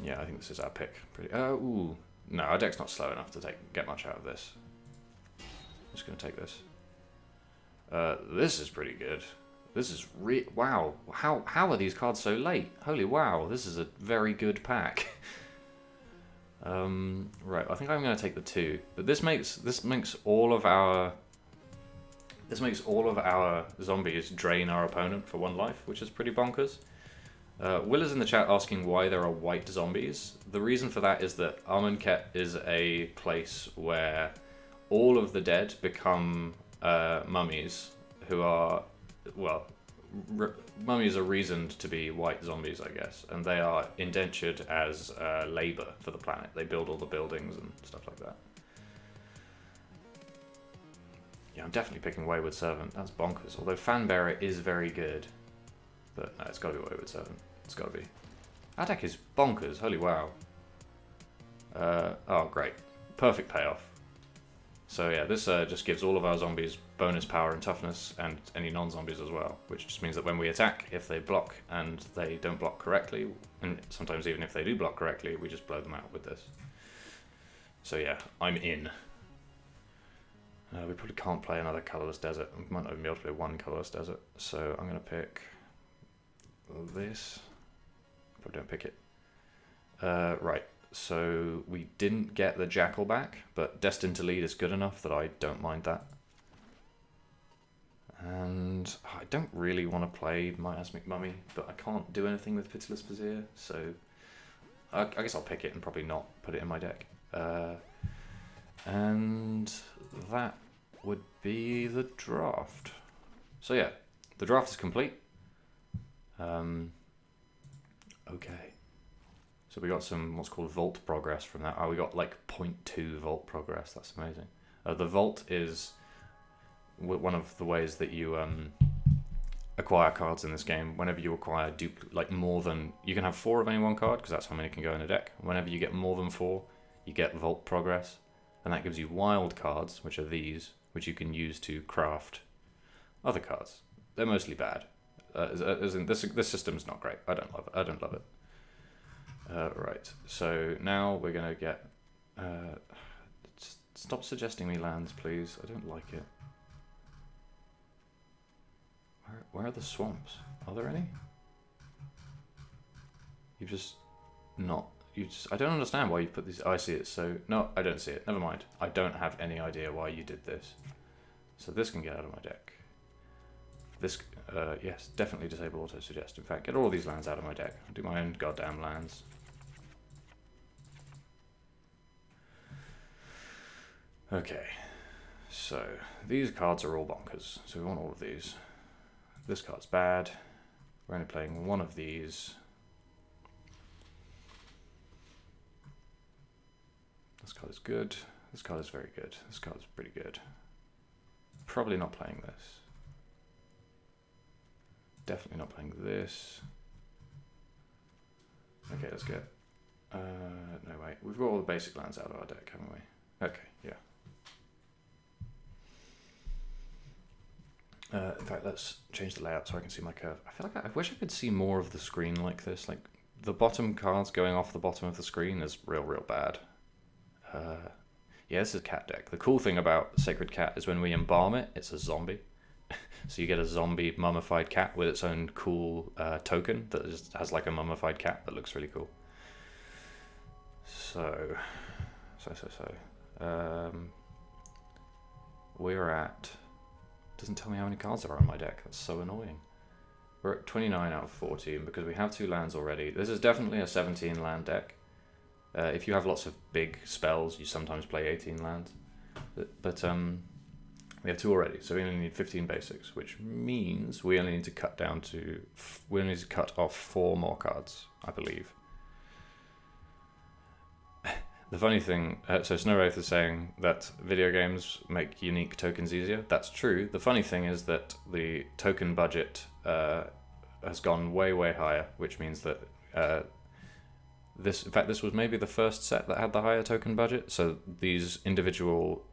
Yeah, I think this is our pick. Ooh. No, our deck's not slow enough to get much out of this. I'm just going to take this. This is pretty good. This is wow. How are these cards so late? Holy wow, this is a very good pack. Right, I think I'm going to take the 2, but this makes all of our zombies drain our opponent for 1 life, which is pretty bonkers. Will is in the chat asking why there are white zombies. The reason for that is that Amonkhet is a place where all of the dead become mummies, who are, well, mummies are reasoned to be white zombies, I guess, and they are indentured as labor for the planet. They build all the buildings and stuff like that. Yeah, I'm definitely picking Wayward Servant. That's bonkers. Although Fanbearer is very good. But no, it's got to be Wayward Servant. It's got to be. Our deck is bonkers. Holy wow. Oh, great. Perfect payoff. So yeah, this just gives all of our zombies bonus power and toughness, and any non-zombies as well. Which just means that when we attack, if they block and they don't block correctly, and sometimes even if they do block correctly, we just blow them out with this. So yeah, I'm in. We probably can't play another colourless desert. We might not even be able to play 1 colourless desert. So I'm going to pick this. Probably don't pick it. Right, so we didn't get the Jackal back, but Destined to Lead is good enough that I don't mind that. And I don't really want to play Miasmic Mummy, but I can't do anything with Pitiless Vizier, so I guess I'll pick it and probably not put it in my deck. And that would be the draft. So yeah, the draft is complete. Okay. So we got some what's called vault progress from that. Oh, we got like 0.2 vault progress. That's amazing. The vault is one of the ways that you acquire cards in this game. Whenever you acquire like more than, you can have 4 of any one card because that's how many can go in a deck. Whenever you get more than 4, you get vault progress. And that gives you wild cards, which are these, which you can use to craft other cards. They're mostly bad. As in, this system's not great. I don't love it. I don't love it. Right. So now we're gonna get. Stop suggesting me lands, please. I don't like it. Where are the swamps? Are there any? You've just not. I don't understand why you put these. Oh, I see it. So no, I don't see it. Never mind. I don't have any idea why you did this. So this can get out of my deck. This, yes, definitely disable auto suggest. In fact, get all these lands out of my deck. I'll do my own goddamn lands. Okay, so these cards are all bonkers. So we want all of these. This card's bad. We're only playing 1 of these. This card is good. This card is very good. This card is pretty good. Probably not playing this. Definitely not playing this. Okay, let's get... no, wait. We've got all the basic lands out of our deck, haven't we? Okay, yeah. In fact, let's change the layout so I can see my curve. I feel like I wish I could see more of the screen like this. Like, the bottom cards going off the bottom of the screen is real bad. Yeah, this is a cat deck. The cool thing about Sacred Cat is when we embalm it, it's a zombie. So you get a zombie mummified cat with its own cool token that just has like a mummified cat that looks really cool. So. We're at... Doesn't tell me how many cards are on my deck. That's so annoying. We're at 29 out of 40, and because we have 2 lands already, this is definitely a 17 land deck. If you have lots of big spells, you sometimes play 18 lands. But we have 2 already, so we only need 15 basics, which means we only need to cut down to... We only need to cut off 4 more cards, I believe. The funny thing, so Snow Wraith is saying that video games make unique tokens easier. That's true. The funny thing is that the token budget has gone way higher, which means that in fact, this was maybe the first set that had the higher token budget. So these individual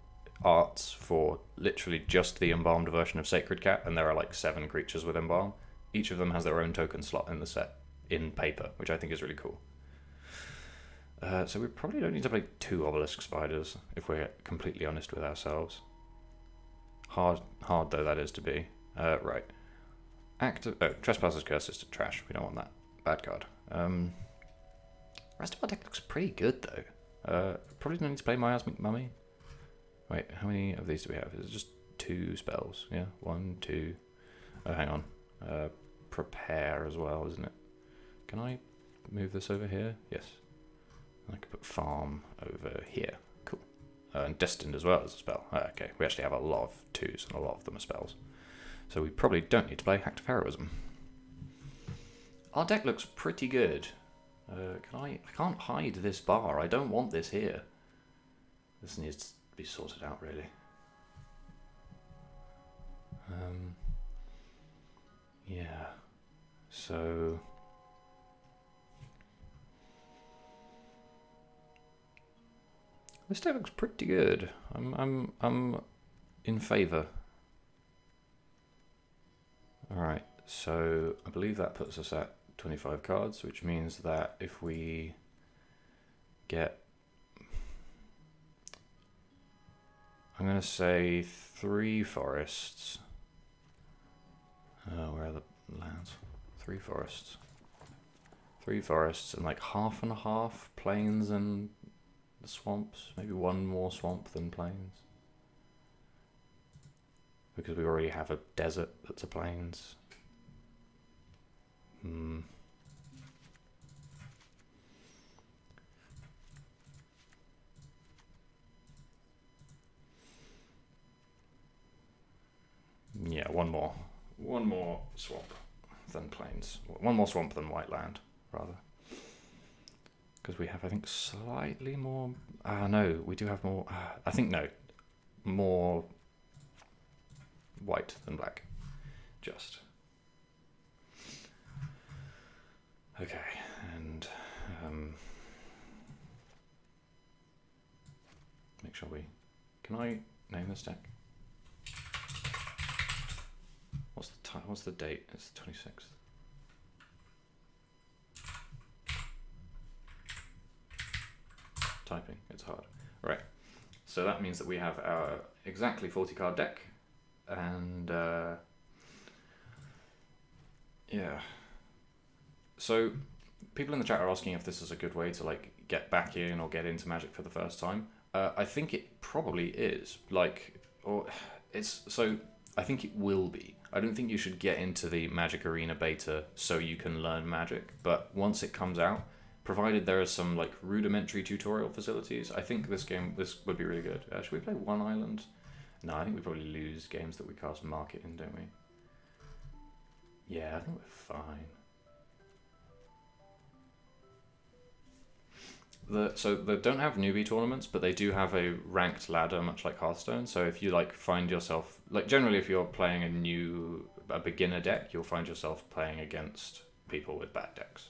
arts for literally just the embalmed version of Sacred Cat, and there are like 7 creatures with embalm. Each of them has their own token slot in the set in paper, which I think is really cool. So we probably don't need to play 2 obelisk spiders, if we're completely honest with ourselves. Hard though that is to be. Right. Trespasser's Curse is trash. We don't want that. Bad card. Rest of our deck looks pretty good though. Probably don't need to play Miasmic Mummy. Wait, how many of these do we have? Is it just 2 spells? Yeah, 1, 2. Oh, hang on. Prepare as well, isn't it? Can I move this over here? Yes. I could put Farm over here. Cool. And Destined as well as a spell. Okay, we actually have a lot of 2s and a lot of them are spells. So we probably don't need to play Act of Heroism. Our deck looks pretty good. I can't hide this bar. I don't want this here. This needs to be sorted out, really. Yeah. So... This deck looks pretty good. I'm in favour. Alright, so I believe that puts us at 25 cards, which means that if we get... I'm going to say 3 forests. Where are the lands? 3 forests. 3 forests and like half and half plains and the swamps. Maybe 1 more swamp than plains. Because we already have a desert that's a plains. Yeah, one more swamp than plains. 1 more swamp than white land, rather. Because we have, I think, slightly more... no, we do have more... I think, no. More white than black. Just. Okay, and... make sure we... Can I name this deck? What's the date? It's the 26th. Typing, it's hard. Right, so that means that we have our exactly 40 card deck, and yeah. So people in the chat are asking if this is a good way to like get back in or get into Magic for the first time. I think it probably is. I think it will be. I don't think you should get into the Magic Arena beta so you can learn Magic, but once it comes out, provided there are some like rudimentary tutorial facilities, I think this would be really good. Should we play 1 island? No, I think we probably lose games that we cast Market in, don't we? Yeah, I think we're fine. So they don't have newbie tournaments, but they do have a ranked ladder, much like Hearthstone. So if you like find yourself like generally if you're playing a beginner deck, you'll find yourself playing against people with bad decks.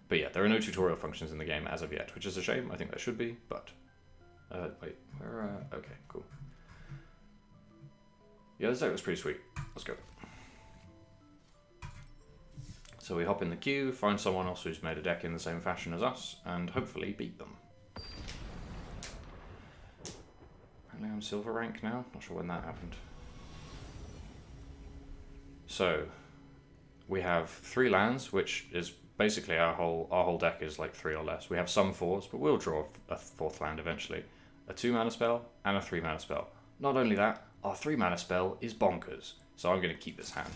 But yeah, there are no tutorial functions in the game as of yet, which is a shame. I think there should be, but wait, where? Okay, cool. Yeah, this deck was pretty sweet. Let's go. So we hop in the queue, find someone else who's made a deck in the same fashion as us, and hopefully beat them. Apparently I'm silver rank now, not sure when that happened. So, we have 3 lands, which is basically our whole deck is like 3 or less. We have some 4s, but we'll draw a 4th land eventually. A 2 mana spell, and a 3 mana spell. Not only that, our 3 mana spell is bonkers, so I'm going to keep this hand.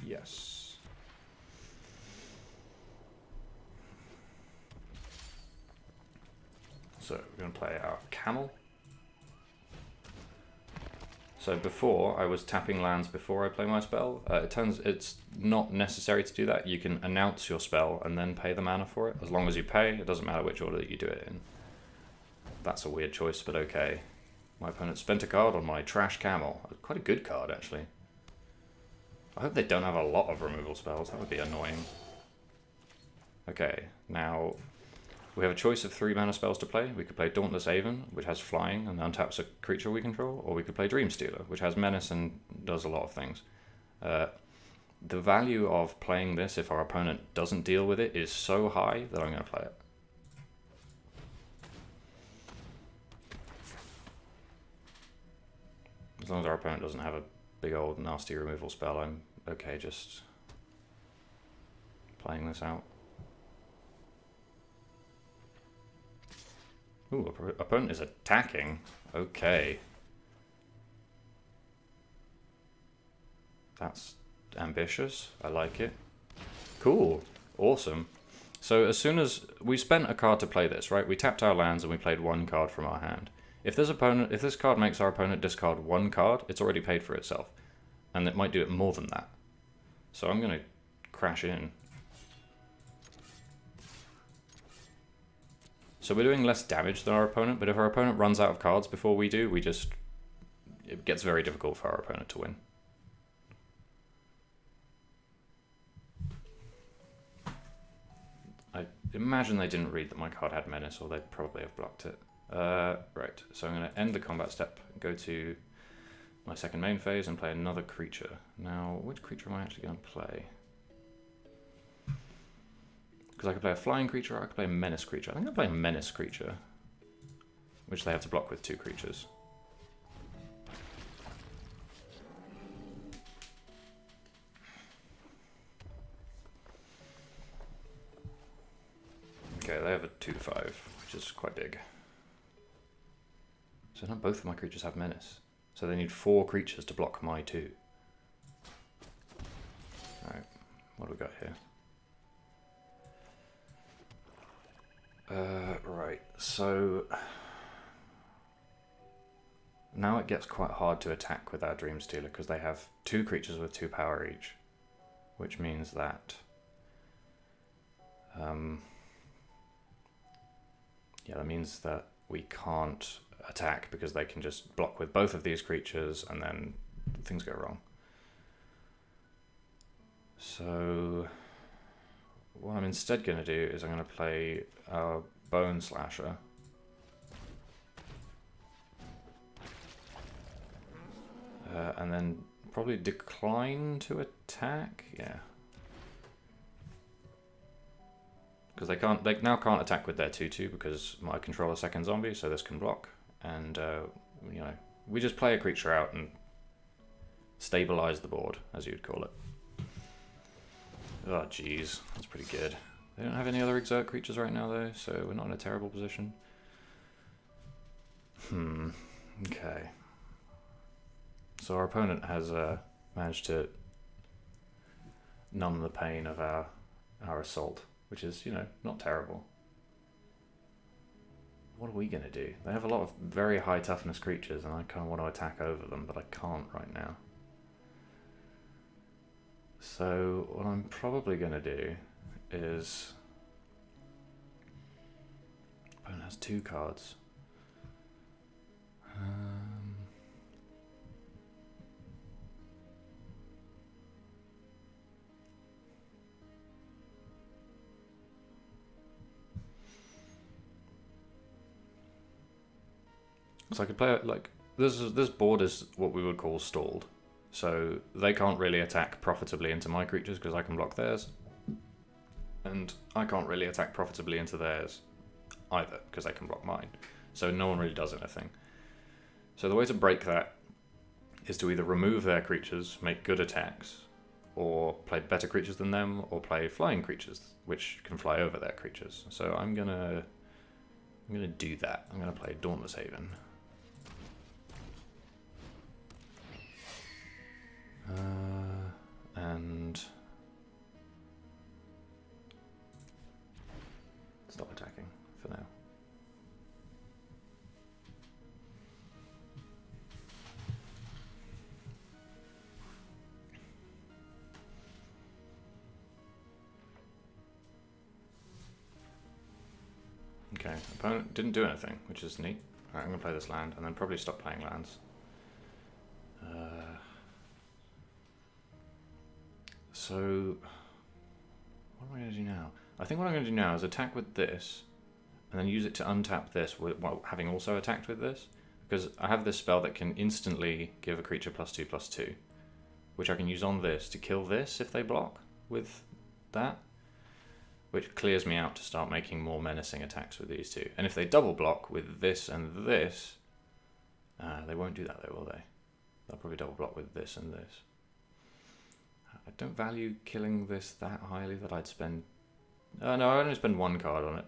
Yes. So we're going to play our camel. So before, I was tapping lands before I play my spell. It's not necessary to do that. You can announce your spell and then pay the mana for it. As long as you pay, it doesn't matter which order that you do it in. That's a weird choice, but okay. My opponent spent a card on my trash camel. Quite a good card, actually. I hope they don't have a lot of removal spells. That would be annoying. Okay, now we have a choice of 3 mana spells to play. We could play Dauntless Aven, which has flying and untaps a creature we control, or we could play Dreamstealer, which has menace and does a lot of things. The value of playing this if our opponent doesn't deal with it is so high that I'm going to play it. As long as our opponent doesn't have a big old nasty removal spell, I'm okay just playing this out. Ooh, opponent is attacking. Okay. That's ambitious. I like it. Cool. Awesome. So as soon as we spent a card to play this, right? We tapped our lands and we played 1 card from our hand. If this card makes our opponent discard 1 card, it's already paid for itself. And it might do it more than that. So I'm going to crash in. So we're doing less damage than our opponent, but if our opponent runs out of cards before we do, it gets very difficult for our opponent to win. I imagine they didn't read that my card had menace, or they'd probably have blocked it. Right, so I'm going to end the combat step, go to my second main phase and play another creature. Now, which creature am I actually going to play? Because I could play a flying creature or I could play a menace creature. I think I'll play a menace creature, which they have to block with 2 creatures. Okay, they have a 2/5, which is quite big. So now both of my creatures have menace. So they need 4 creatures to block my 2. Alright, what do we got here? Right, so now it gets quite hard to attack with our Dreamstealer because they have 2 creatures with 2 power each, which means that yeah, that means that we can't attack because they can just block with both of these creatures and then things go wrong. So what I'm instead going to do is I'm going to play our Bone Slasher. And then probably decline to attack. Yeah. Because they now can't attack with their 2/2 because I control a second zombie, so this can block. And you know, we just play a creature out and stabilize the board, as you'd call it. Oh, jeez, that's pretty good. They don't have any other exert creatures right now, though, so we're not in a terrible position. Okay. So our opponent has managed to numb the pain of our assault, which is, you know, not terrible. What are we going to do? They have a lot of very high toughness creatures, and I kind of want to attack over them, but I can't right now. So what I'm probably going to do is... Opponent has 2 cards. So I could play it like this board is what we would call stalled, so they can't really attack profitably into my creatures because I can block theirs, and I can't really attack profitably into theirs either because they can block mine. So no one really does anything. So the way to break that is to either remove their creatures, make good attacks, or play better creatures than them, or play flying creatures which can fly over their creatures. So I'm gonna do that. I'm gonna play Dauntless Haven. And stop attacking for now. Okay, opponent didn't do anything, which is neat. Alright, I'm gonna play this land and then probably stop playing lands. So, what am I going to do now? I think what I'm going to do now is attack with this, and then use it to untap this while having also attacked with this, because I have this spell that can instantly give a creature +2/+2, which I can use on this to kill this if they block with that, which clears me out to start making more menacing attacks with these two. And if they double block with this and this, they won't do that though, will they? They'll probably double block with this and this. I don't value killing this that highly that I'd spend... no, I only spend 1 card on it.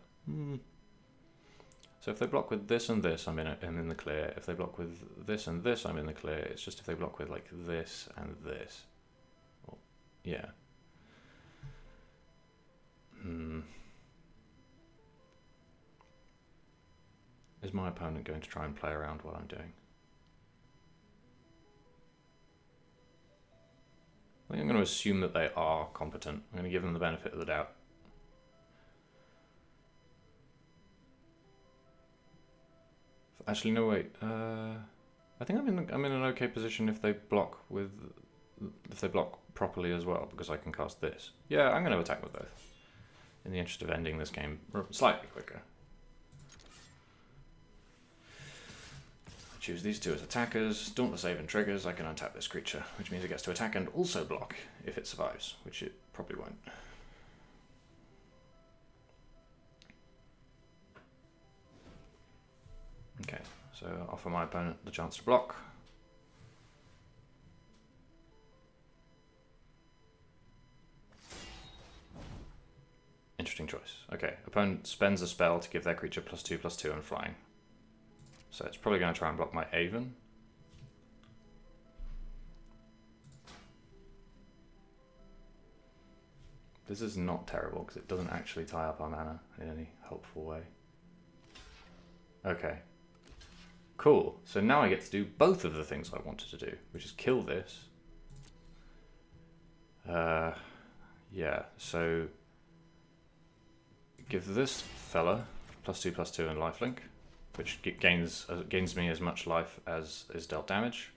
So if they block with this and this, I'm in the clear. If they block with this and this, I'm in the clear. It's just if they block with like this and this. Well, yeah. Is my opponent going to try and play around what I'm doing? I think I'm going to assume that they are competent. I'm going to give them the benefit of the doubt. Actually, no, wait. I think I'm in an okay position if they block properly as well, because I can cast this. Yeah, I'm going to attack with both, in the interest of ending this game slightly quicker. Choose these two as attackers. Dauntless Haven triggers. I can untap this creature, which means it gets to attack and also block if it survives, which it probably won't. Okay, so offer my opponent the chance to block. Interesting choice. Okay, opponent spends a spell to give their creature +2/+2 and flying. So it's probably going to try and block my Haven. This is not terrible because it doesn't actually tie up our mana in any helpful way. Okay. Cool. So now I get to do both of the things I wanted to do, which is kill this. Yeah, so give this fella +2/+2 and lifelink, which gains me as much life as is dealt damage.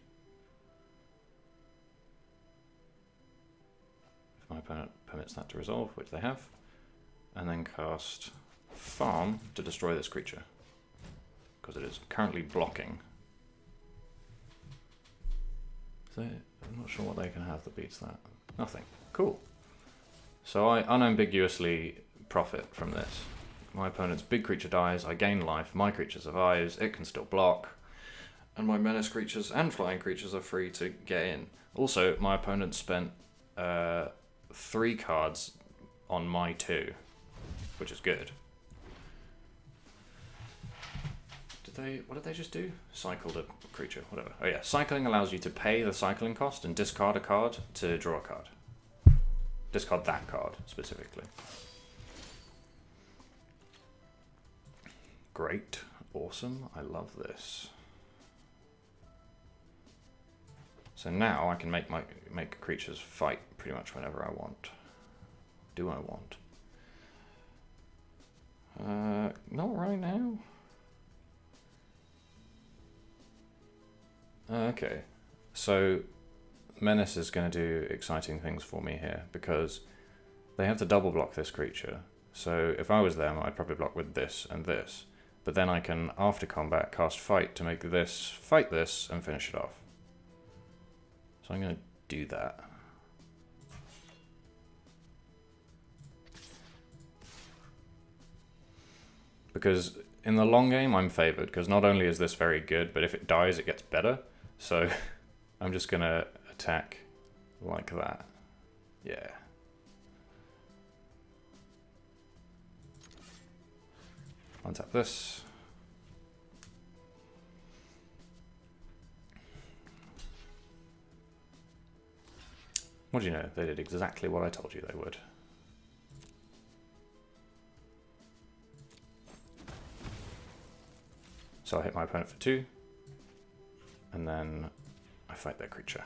If my opponent permits that to resolve, which they have. And then cast Farm to destroy this creature, because it is currently blocking. So I'm not sure what they can have that beats that. Nothing. Cool. So I unambiguously profit from this. My opponent's big creature dies, I gain life, my creature survives, it can still block, and my menace creatures and flying creatures are free to get in. Also, my opponent spent 3 cards on my 2, which is good. What did they just do? Cycled a creature, whatever. Oh yeah, cycling allows you to pay the cycling cost and discard a card to draw a card. Discard that card, specifically. Great. Awesome. I love this. So now I can make creatures fight pretty much whenever I want. Do I want? Not right now. Okay, so Menace is going to do exciting things for me here because they have to double block this creature. So if I was them, I'd probably block with this and this. But then I can, after combat, cast Fight to make this fight this and finish it off. So I'm going to do that. Because in the long game, I'm favored, because not only is this very good, but if it dies, it gets better. So I'm just going to attack like that. Yeah. Untap this. What do you know? They did exactly what I told you they would. So I hit my opponent for 2, and then I fight their creature.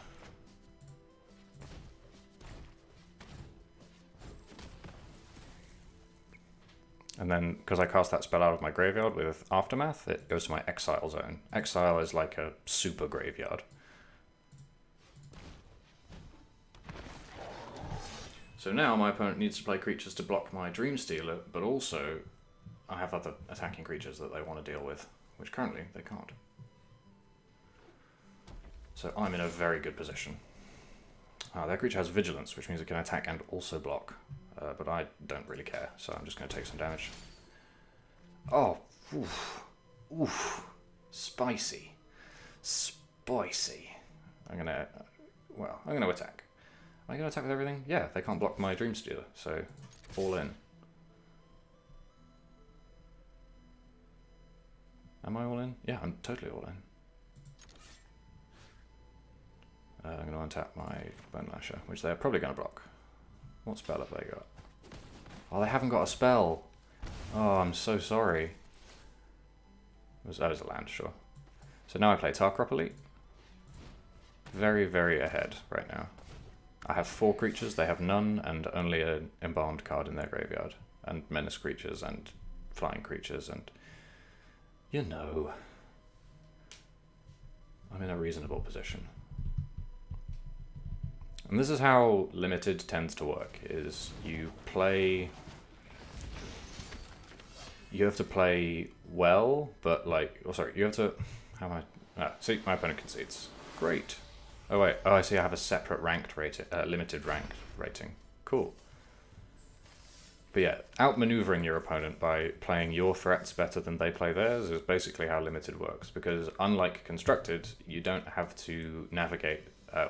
And then, because I cast that spell out of my graveyard with Aftermath, it goes to my exile zone. Exile is like a super graveyard. So now my opponent needs to play creatures to block my Dreamstealer, but also I have other attacking creatures that they want to deal with, which currently they can't. So I'm in a very good position. Their creature has Vigilance, which means it can attack and also block. But I don't really care, so I'm just going to take some damage. Oh, oof, oof, spicy, spicy. I'm going to attack. Am I going to attack with everything? Yeah, they can't block my Dreamstealer, so all in. Am I all in? Yeah, I'm totally all in. I'm going to untap my Bone Lasher, which they're probably going to block. What spell have they got? Oh, they haven't got a spell. Oh, I'm so sorry. That was a land, sure. So now I play Tarkrop Elite. Very, very ahead right now. I have 4 creatures, they have none, and only an Embalmed card in their graveyard. And Menace creatures, and Flying creatures, and... you know... I'm in a reasonable position. And this is how Limited tends to work, is you have to play well, but like, you have to, see, my opponent concedes. Great. Oh wait, I see I have a separate ranked rating, limited ranked rating. Cool. But yeah, outmaneuvering your opponent by playing your threats better than they play theirs is basically how Limited works, because unlike Constructed, you don't have to navigate.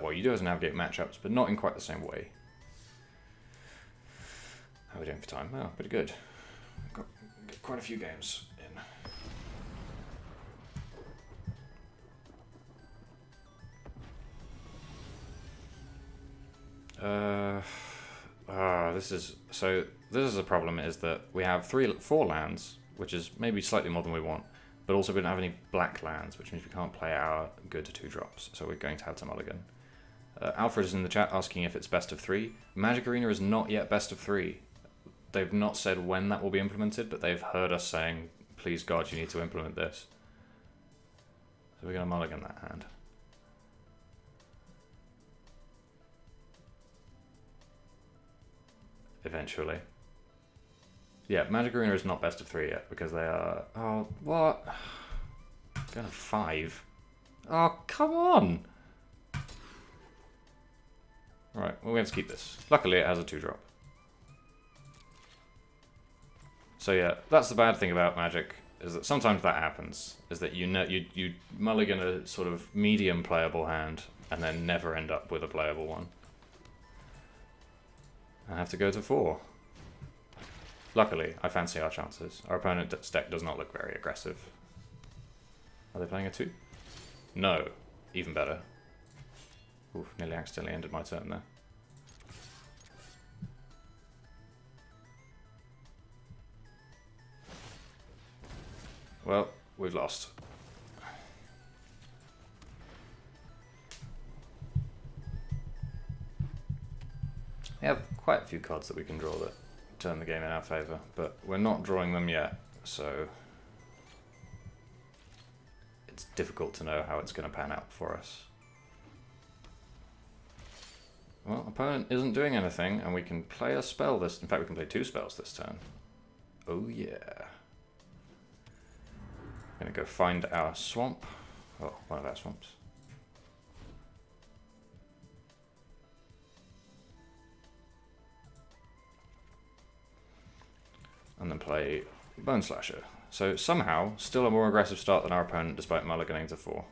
Well, you do have to navigate matchups, but not in quite the same way. How are we doing for time? Oh, pretty good. Got quite a few games in. This is a problem, is that we have 4 lands, which is maybe slightly more than we want, but also we don't have any black lands, which means we can't play our good 2-drops, so we're going to have to mulligan. Alfred is in the chat asking if it's best of 3. Magic Arena is not yet best of 3. They've not said when that will be implemented, but they've heard us saying, please God, you need to implement this. So we're going to mulligan that hand. Eventually. Yeah, Magic Arena is not best of 3 yet, because they are... oh, what? Going to 5. Oh, come on! Right, well, we have to keep this. Luckily, it has a 2-drop. So yeah, that's the bad thing about Magic, is that sometimes that happens. Is that you mulligan a sort of medium playable hand, and then never end up with a playable one. I have to go to 4. Luckily, I fancy our chances. Our opponent's deck does not look very aggressive. Are they playing a 2? No. Even better. Oof, nearly accidentally ended my turn there. Well, we've lost. We have quite a few cards that we can draw that turn the game in our favour, but we're not drawing them yet, so it's difficult to know how it's going to pan out for us. Well, opponent isn't doing anything, and we can play a spell this... In fact, we can play 2 spells this turn. Oh yeah. Gonna go find our swamp. Oh, one of our swamps. And then play Bone Slasher. So somehow, still a more aggressive start than our opponent despite mulliganing to 4.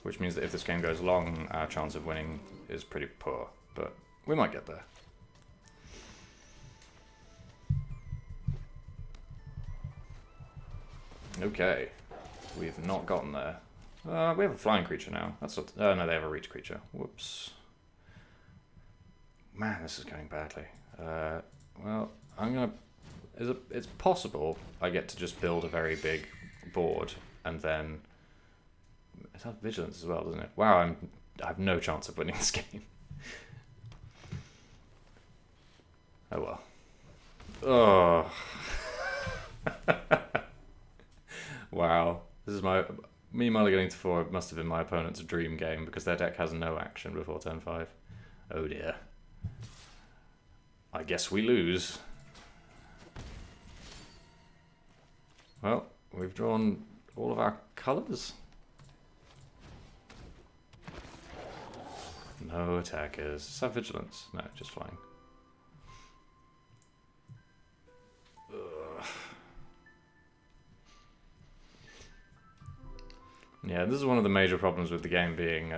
Which means that if this game goes long, our chance of winning is pretty poor. But we might get there. Okay. We've not gotten there. We have a flying creature now. That's not... Oh, no, they have a reach creature. Whoops. Man, this is going badly. Well, I'm gonna... It's possible I get to just build a very big board and then... It has vigilance as well, doesn't it? Wow, I have no chance of winning this game. Oh well. Oh. Wow. This is my... Me mulliganing to 4 must have been my opponent's dream game because their deck has no action before turn 5. Oh dear. I guess we lose. Well, we've drawn all of our colours. No attackers. Is that vigilance? No, just flying. Ugh. Yeah, this is one of the major problems with the game being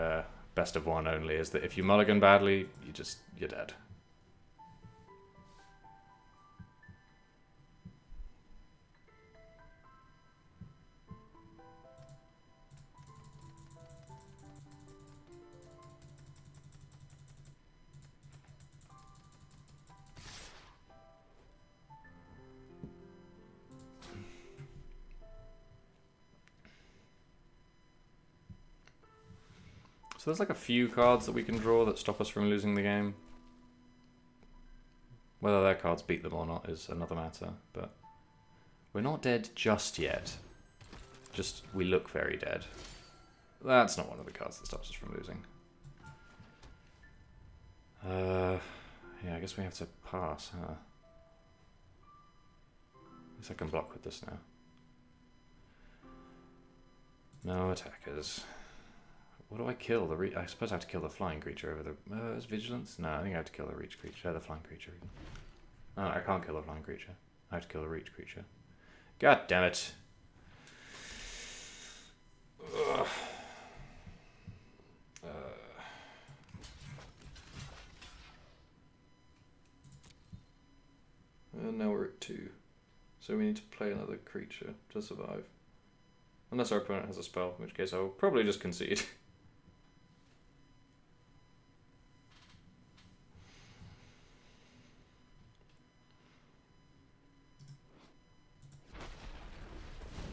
best of 1 only, is that if you mulligan badly, you're dead. So there's like a few cards that we can draw that stop us from losing the game. Whether their cards beat them or not is another matter, but we're not dead just yet. Just, we look very dead. That's not one of the cards that stops us from losing. Yeah, I guess we have to pass, huh? I guess I can block with this now. No attackers. What do I kill? I suppose I have to kill the flying creature over the... is vigilance? No, I think I have to kill the reach creature. The flying creature. Oh, I can't kill the flying creature. I have to kill the reach creature. God damn it. Ugh. And now we're at 2. So we need to play another creature to survive. Unless our opponent has a spell, in which case I will probably just concede.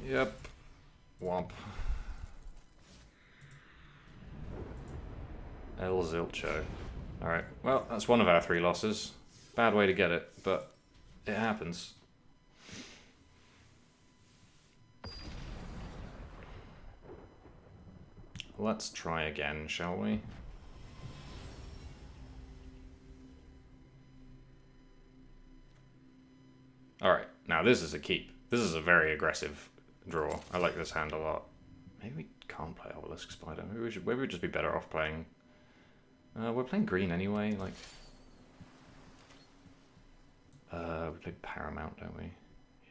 Yep. Womp. El Zilcho. Alright, well, that's one of our 3 losses. Bad way to get it, but it happens. Let's try again, shall we? Alright, now this is a keep. This is a very aggressive draw. I like this hand a lot. Maybe we can't play Obelisk Spider. Maybe we'd just be better off playing... we're playing green anyway, like... we play Paramount, don't we?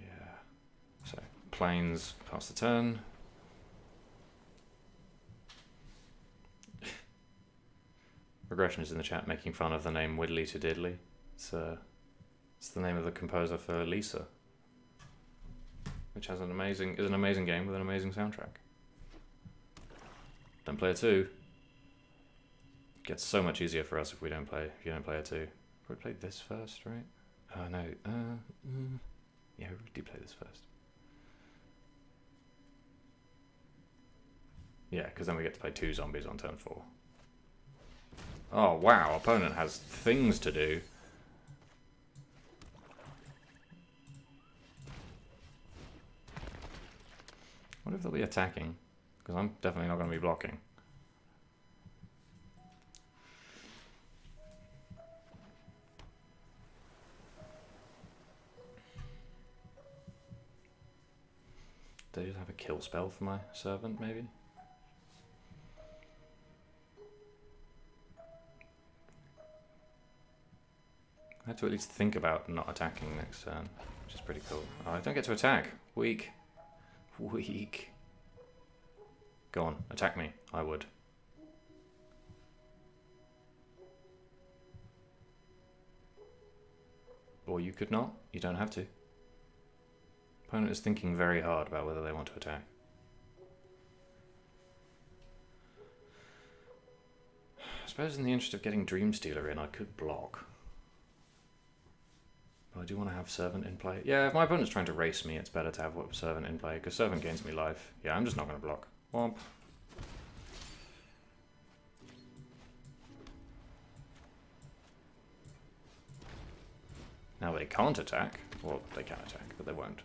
Yeah. So, planes, pass the turn. Regression is in the chat making fun of the name Widdly to Diddly. It's the name of the composer for Lisa, which has an amazing game with an amazing soundtrack. Don't play a 2. It gets so much easier for us if you don't play a 2. We played this first, right? Oh no. Yeah, we did play this first. Yeah, because then we get to play 2 zombies on turn 4. Oh, wow. Opponent has things to do. What if they'll be attacking? Because I'm definitely not going to be blocking. Do I just have a kill spell for my servant, maybe? I have to at least think about not attacking next turn, which is pretty cool. Oh, I don't get to attack. Weak. Weak. Go on, attack me. I would. Or you could not. You don't have to. Opponent is thinking very hard about whether they want to attack. I suppose in the interest of getting Dreamstealer in, I could block. But I do want to have Servant in play. Yeah, if my opponent's trying to race me, it's better to have Servant in play, because Servant gains me life. Yeah, I'm just not going to block. Womp. Now they can't attack. Well, they can attack, but they won't.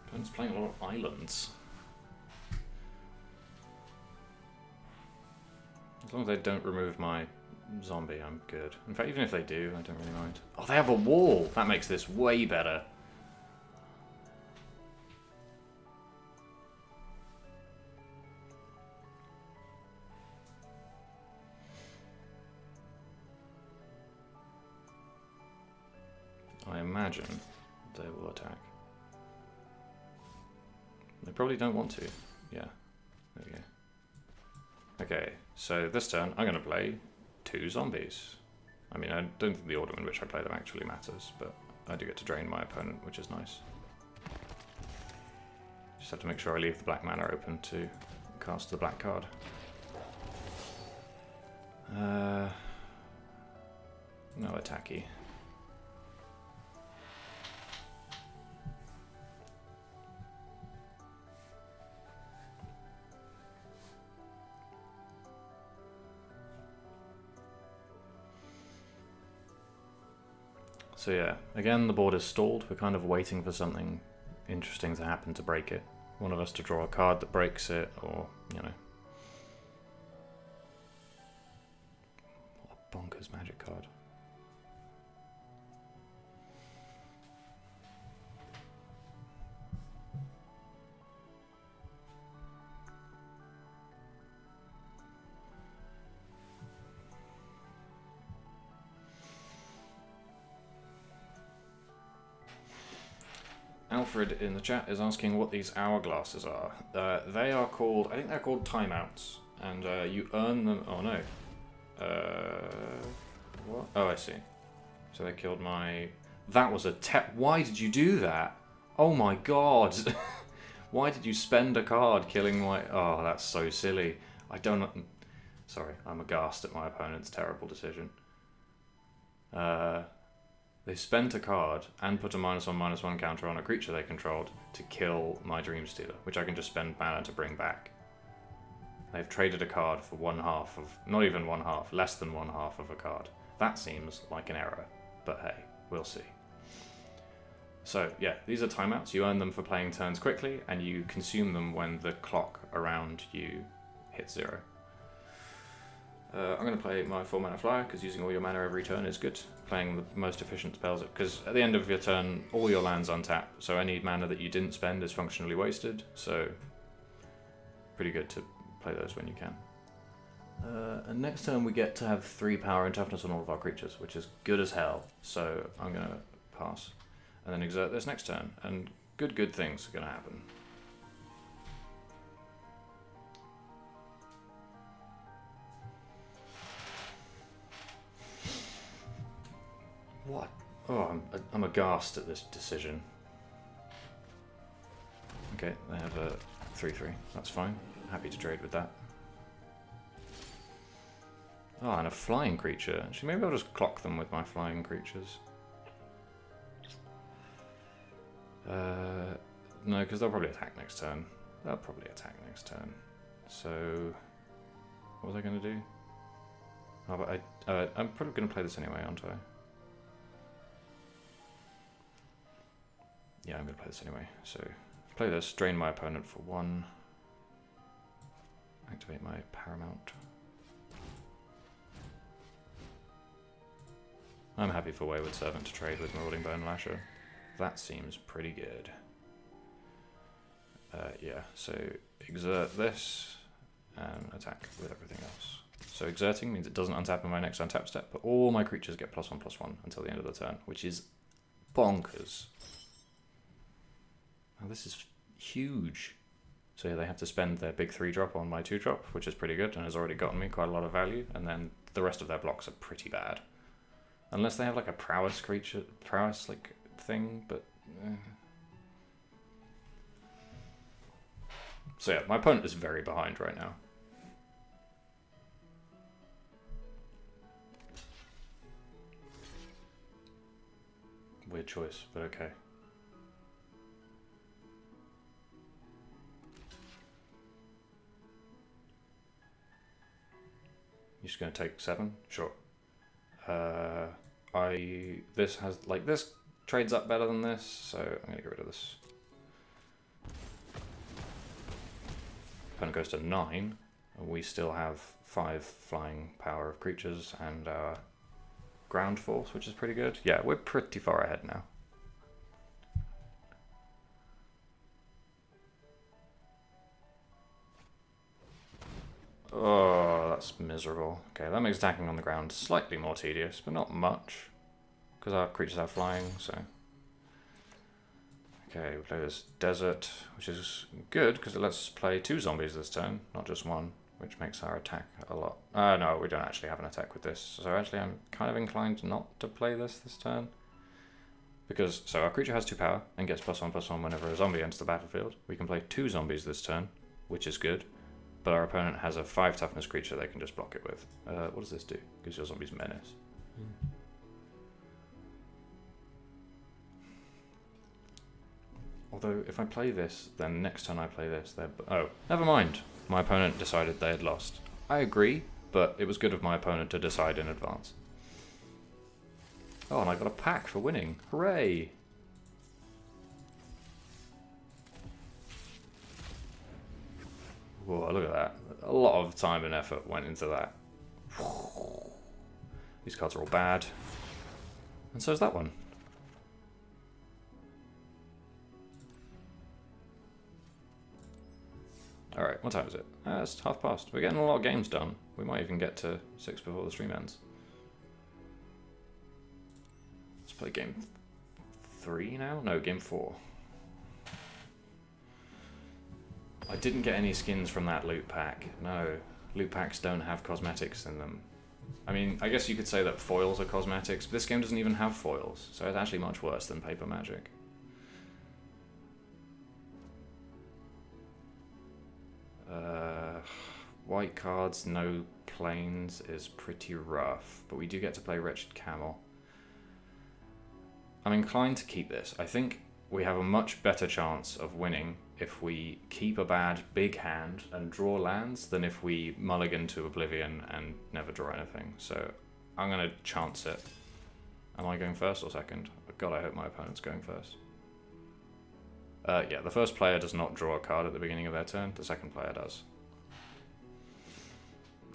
Opponent's playing a lot of islands. As long as they don't remove my zombie, I'm good. In fact, even if they do, I don't really mind. Oh, they have a wall! That makes this way better. I imagine they will attack. They probably don't want to. Yeah, there we go. Okay, so this turn I'm going to play 2 zombies. I mean, I don't think the order in which I play them actually matters, but I do get to drain my opponent, which is nice. Just have to make sure I leave the black mana open to cast the black card. No attacky. So yeah, again the board is stalled. We're kind of waiting for something interesting to happen to break it. One of us to draw a card that breaks it, or, you know. What a bonkers magic card. Alfred in the chat is asking what these hourglasses are. They are called, I think they're called timeouts, and you earn them. Oh no. What? Oh, I see. So they killed my. That was a Why did you do that? Oh my god. Why did you spend a card killing my. Oh, that's so silly. I don't. Sorry, I'm aghast at my opponent's terrible decision. They spent a card and put a -1/-1 counter on a creature they controlled to kill my Dreamstealer, which I can just spend mana to bring back. They've traded a card for 1/2 of, not even 1/2, less than 1/2 of a card. That seems like an error, but hey, we'll see. So yeah, these are timeouts. You earn them for playing turns quickly, and you consume them when the clock around you hits 0. I'm going to play my 4-mana flyer, because using all your mana every turn is good. Playing the most efficient spells, because at the end of your turn, all your lands untap, so any mana that you didn't spend is functionally wasted, so pretty good to play those when you can. And next turn we get to have 3 power and toughness on all of our creatures, which is good as hell, so I'm going to pass. And then exert this next turn, and good things are going to happen. What? Oh, I'm aghast at this decision. Okay, they have a 3/3. That's fine. Happy to trade with that. Oh, and a flying creature. Actually, maybe I'll just clock them with my flying creatures. No, because they'll probably attack next turn. So, what was I going to do? Oh, but I'm probably going to play this anyway, aren't I? Yeah, I'm going to play this anyway. So, play this, drain my opponent for 1. Activate my Paramount. I'm happy for Wayward Servant to trade with Marauding Bone Lasher. That seems pretty good. Yeah, so exert this and attack with everything else. So exerting means it doesn't untap in my next untap step, but all my creatures get +1/+1 until the end of the turn, which is bonkers. Now this is huge. So yeah, they have to spend their big 3-drop on my 2-drop, which is pretty good and has already gotten me quite a lot of value, and then the rest of their blocks are pretty bad. Unless they have like a prowess creature, prowess like thing, but... So yeah, my opponent is very behind right now. Weird choice, but okay. You're just gonna take 7? Sure. This has, like, this trades up better than this, so I'm gonna get rid of this. Opponent goes to 9, and we still have 5 flying power of creatures and our ground force, which is pretty good. Yeah, we're pretty far ahead now. Oh, that's miserable. Okay, that makes attacking on the ground slightly more tedious, but not much, because our creatures have flying, so... Okay, we play this desert, which is good, because it lets us play 2 zombies this turn, not just 1, which makes our attack a lot... no, we don't actually have an attack with this, so actually I'm kind of inclined not to play this turn. Because, so our creature has 2 power, and gets +1/+1 whenever a zombie enters the battlefield. We can play 2 zombies this turn, which is good. But our opponent has a 5 toughness creature they can just block it with. What does this do? Gives your zombies menace. Although, if I play this, then next turn I play this, they're... Oh, never mind. My opponent decided they had lost. I agree, but it was good of my opponent to decide in advance. Oh, and I got a pack for winning. Hooray! Whoa, look at that. A lot of time and effort went into that. These cards are all bad. And so is that one. Alright, what time is it? It's past. We're getting a lot of games done. We might even get to 6 before the stream ends. Let's play game 3 now? No, game 4. I didn't get any skins from that loot pack. No, loot packs don't have cosmetics in them. I mean, I guess you could say that foils are cosmetics, but this game doesn't even have foils, so it's actually much worse than Paper Magic. White cards, no planes is pretty rough, but we do get to play Wretched Camel. I'm inclined to keep this. I think we have a much better chance of winning if we keep a bad big hand and draw lands than if we mulligan to Oblivion and never draw anything. So I'm going to chance it. Am I going first or second? God, I hope my opponent's going first. Yeah, the first player does not draw a card at the beginning of their turn. The second player does.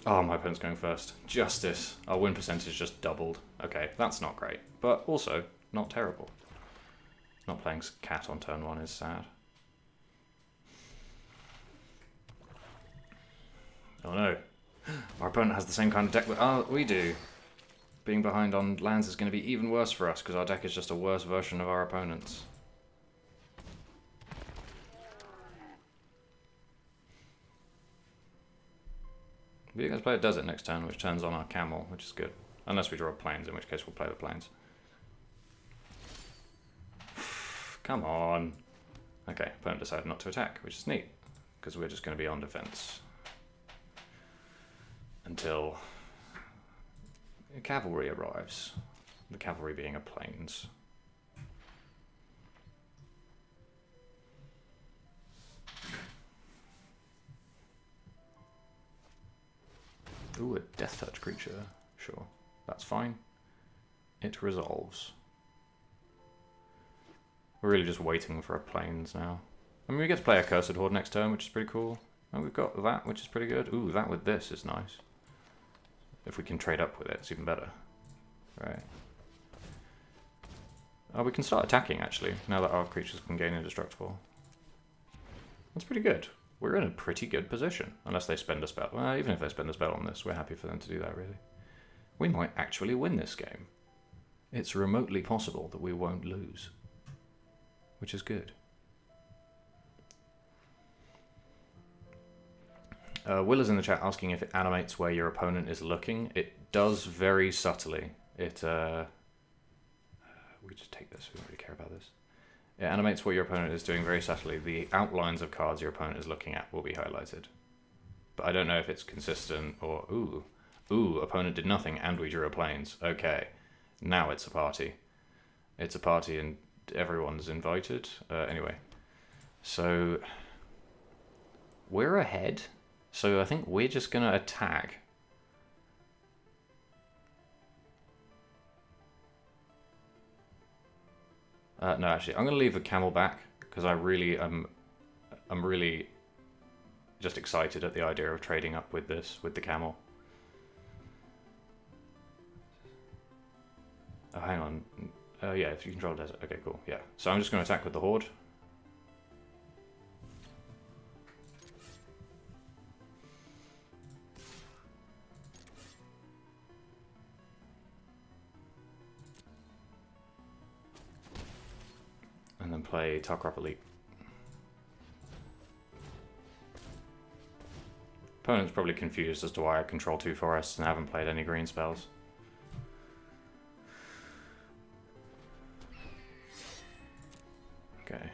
Oh, my opponent's going first. Justice. Our win percentage just doubled. Okay, that's not great, but also not terrible. Not playing cat on turn 1 is sad. Oh no. Our opponent has the same kind of deck that we do. Being behind on lands is going to be even worse for us because our deck is just a worse version of our opponent's. We're going to play a desert next turn, which turns on our camel, which is good. Unless we draw planes, in which case we'll play the planes. Come on. Okay, opponent decided not to attack, which is neat. because we're just going to be on defense until cavalry arrives. The cavalry being a plains. Ooh, a death touch creature. Sure, that's fine. It resolves. We're really just waiting for a plains now. I mean, we get to play a Cursed Horde next turn, which is pretty cool. And we've got that, which is pretty good. Ooh, that with this is nice. If we can trade up with it, it's even better. Right. Oh, we can start attacking, actually, now that our creatures can gain indestructible. That's pretty good. We're in a pretty good position, unless they spend a spell. Well, even if they spend a spell on this, we're happy for them to do that, really. We might actually win this game. It's remotely possible that we won't lose, which is good. Will is in the chat asking if it animates where your opponent is looking. It does very subtly. It we just take this, we don't really care about this. It animates what your opponent is doing very subtly. The outlines of cards your opponent is looking at will be highlighted. But I don't know if it's consistent or... Ooh, opponent did nothing and we drew a plains. Okay, now it's a party. It's a party and everyone's invited. Anyway, so we're ahead. So I think we're just going to attack. No, actually, I'm going to leave the camel back because I'm really just excited at the idea of trading up with the camel. Oh, hang on. Yeah, if you control desert. Okay, cool. Yeah. So I'm just going to attack with the horde. And then play Tarkrop Elite. Opponent's probably confused as to why I control 2 forests and haven't played any green spells. Okay.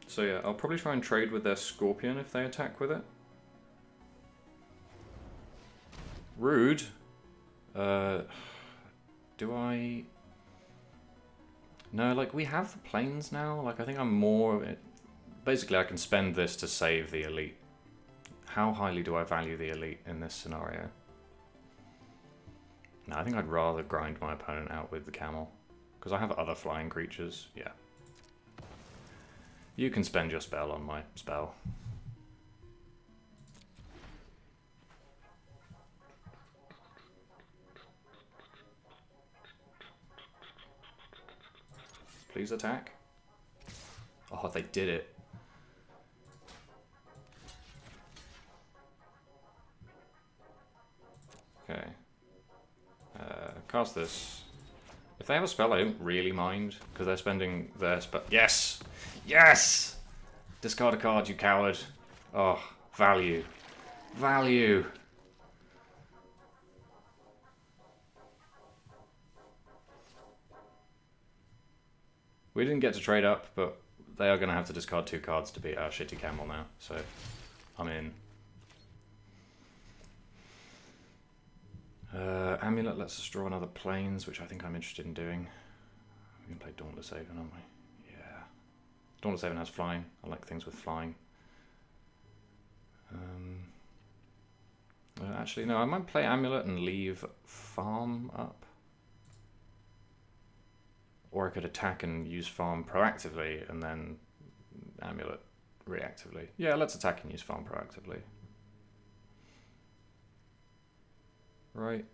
So yeah, I'll probably try and trade with their Scorpion if they attack with it. Rude. Do I... No, like, we have the plains now. Like, I think I'm more... Basically, I can spend this to save the elite. How highly do I value the elite in this scenario? No, I think I'd rather grind my opponent out with the camel. Because I have other flying creatures. Yeah. You can spend your spell on my spell. Please attack. Oh, they did it. Okay. Cast this. If they have a spell, I don't really mind, because they're spending their spell. Yes! Yes! Discard a card, you coward. Oh, value. Value! We didn't get to trade up, but they are going to have to discard 2 cards to beat our shitty camel now, so I'm in. Amulet lets us draw another plains, which I think I'm interested in doing. We can play Dauntless Haven, aren't we? Yeah. Dauntless Haven has flying. I like things with flying. Actually, no, I might play Amulet and leave farm up. Or I could attack and use farm proactively and then Amulet reactively. Yeah, let's attack and use farm proactively. Right.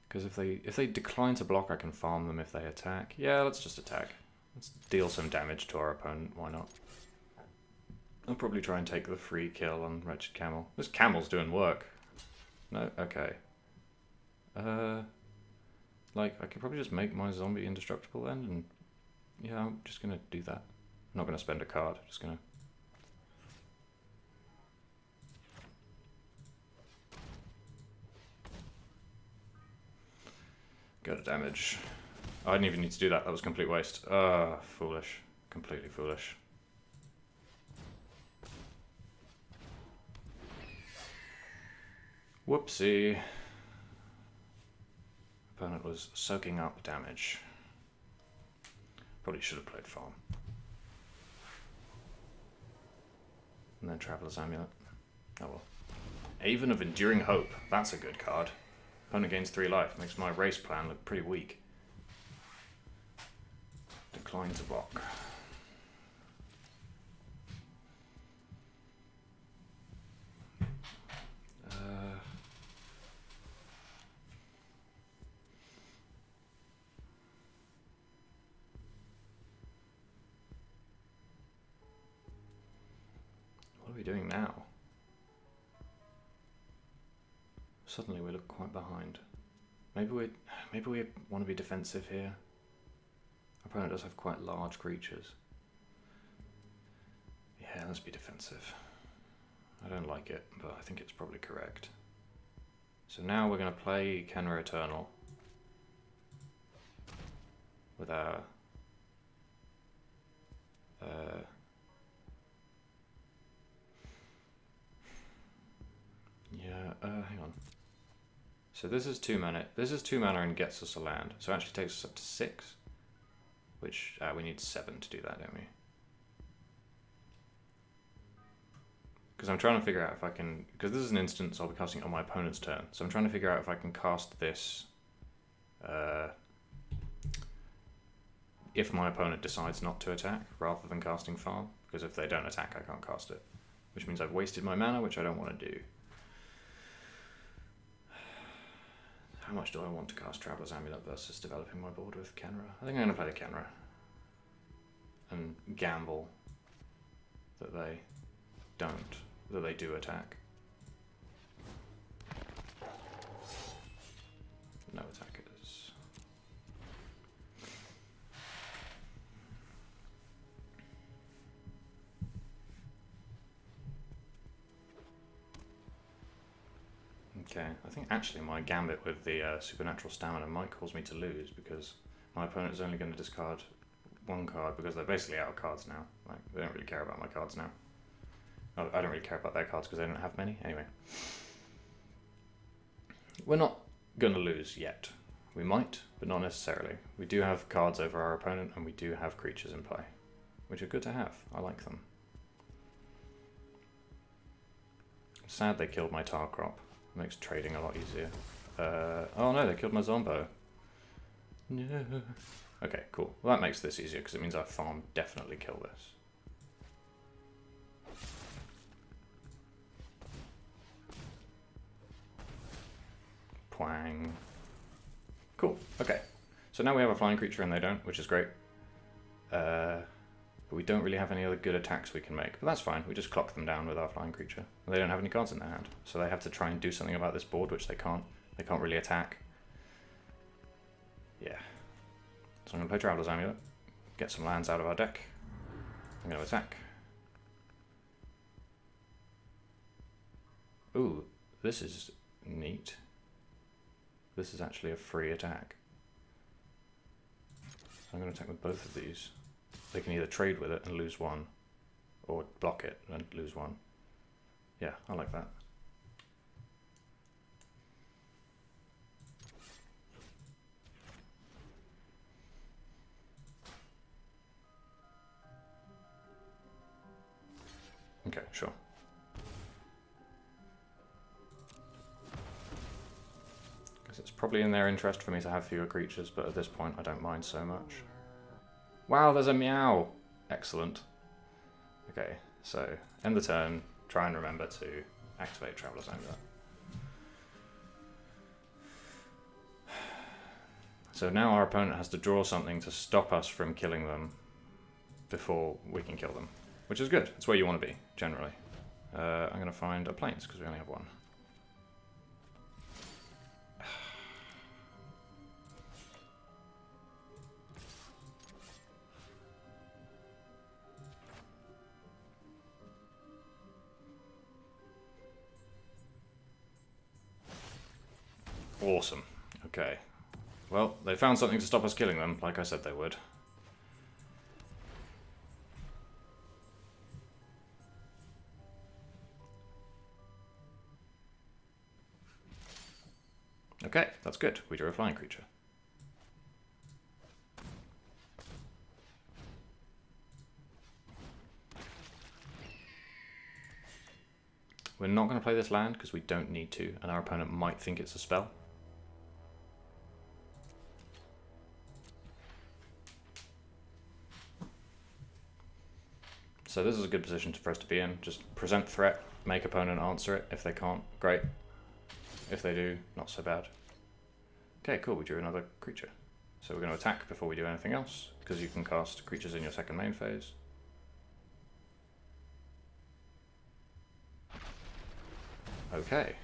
Because if they decline to block, I can farm them if they attack. Yeah, let's just attack. Let's deal some damage to our opponent. Why not? I'll probably try and take the free kill on Wretched Camel. This camel's doing work. No? Okay. Like, I could probably just make my zombie indestructible then, and yeah, I'm just gonna do that. I'm not gonna spend a card, just gonna... Go to damage. I didn't even need to do that. That was complete waste. Foolish. Completely foolish. Whoopsie. Opponent was soaking up damage. Probably should have played farm. And then Traveler's Amulet. Oh well. Haven of Enduring Hope. That's a good card. Opponent gains 3 life. Makes my race plan look pretty weak. Decline to block. What are we doing now? Suddenly we look quite behind. Maybe we want to be defensive here. Our opponent does have quite large creatures. Yeah, let's be defensive. I don't like it, but I think it's probably correct. So now we're going to play Kenra Eternal with our hang on. So this is 2 mana. This is 2 mana and gets us a land. So it actually takes us up to 6. Which, we need 7 to do that, don't we? Because I'm trying to figure out if I can... Because this is an instance I'll be casting on my opponent's turn. So I'm trying to figure out if I can cast this... if my opponent decides not to attack, rather than casting farm. Because if they don't attack, I can't cast it. Which means I've wasted my mana, which I don't want to do. How much do I want to cast Traveler's Amulet versus developing my board with Kenra? I think I'm going to play the Kenra. And gamble that they do attack. No attackers. Okay, I think actually my gambit with the supernatural stamina might cause me to lose because my opponent is only going to discard 1 card because they're basically out of cards now. Like, they don't really care about my cards now. I don't really care about their cards because they don't have many. Anyway. We're not going to lose yet. We might, but not necessarily. We do have cards over our opponent and we do have creatures in play, which are good to have. I like them. I'm sad they killed my tar crop. It makes trading a lot easier. Oh no, they killed my Zombo. No. Okay, cool. Well, that makes this easier because it means our farm definitely kill this. Twang. Cool. Okay. So now we have a flying creature and they don't, which is great. But we don't really have any other good attacks we can make. But that's fine. We just clock them down with our flying creature. And they don't have any cards in their hand. So they have to try and do something about this board, which they can't. They can't really attack. Yeah. So I'm going to play Traveler's Amulet. Get some lands out of our deck. I'm going to attack. Ooh, this is neat. This is actually a free attack. So I'm going to attack with both of these. They can either trade with it and lose 1, or block it and lose 1. Yeah, I like that. Okay, sure. Guess it's probably in their interest for me to have fewer creatures, but at this point I don't mind so much. Wow, there's a meow! Excellent. Okay, so end the turn, try and remember to activate Traveler's Amulet. So now our opponent has to draw something to stop us from killing them before we can kill them. Which is good. It's where you want to be, generally. I'm going to find a plains, because we only have 1. Awesome. Okay. Well, they found something to stop us killing them, like I said they would. Okay, that's good. We drew a flying creature. We're not going to play this land because we don't need to, and our opponent might think it's a spell. So this is a good position for us to be in. Just present threat, make opponent answer it. If they can't, great. If they do, not so bad. Okay, cool, we drew another creature. So we're going to attack before we do anything else, because you can cast creatures in your second main phase. Okay.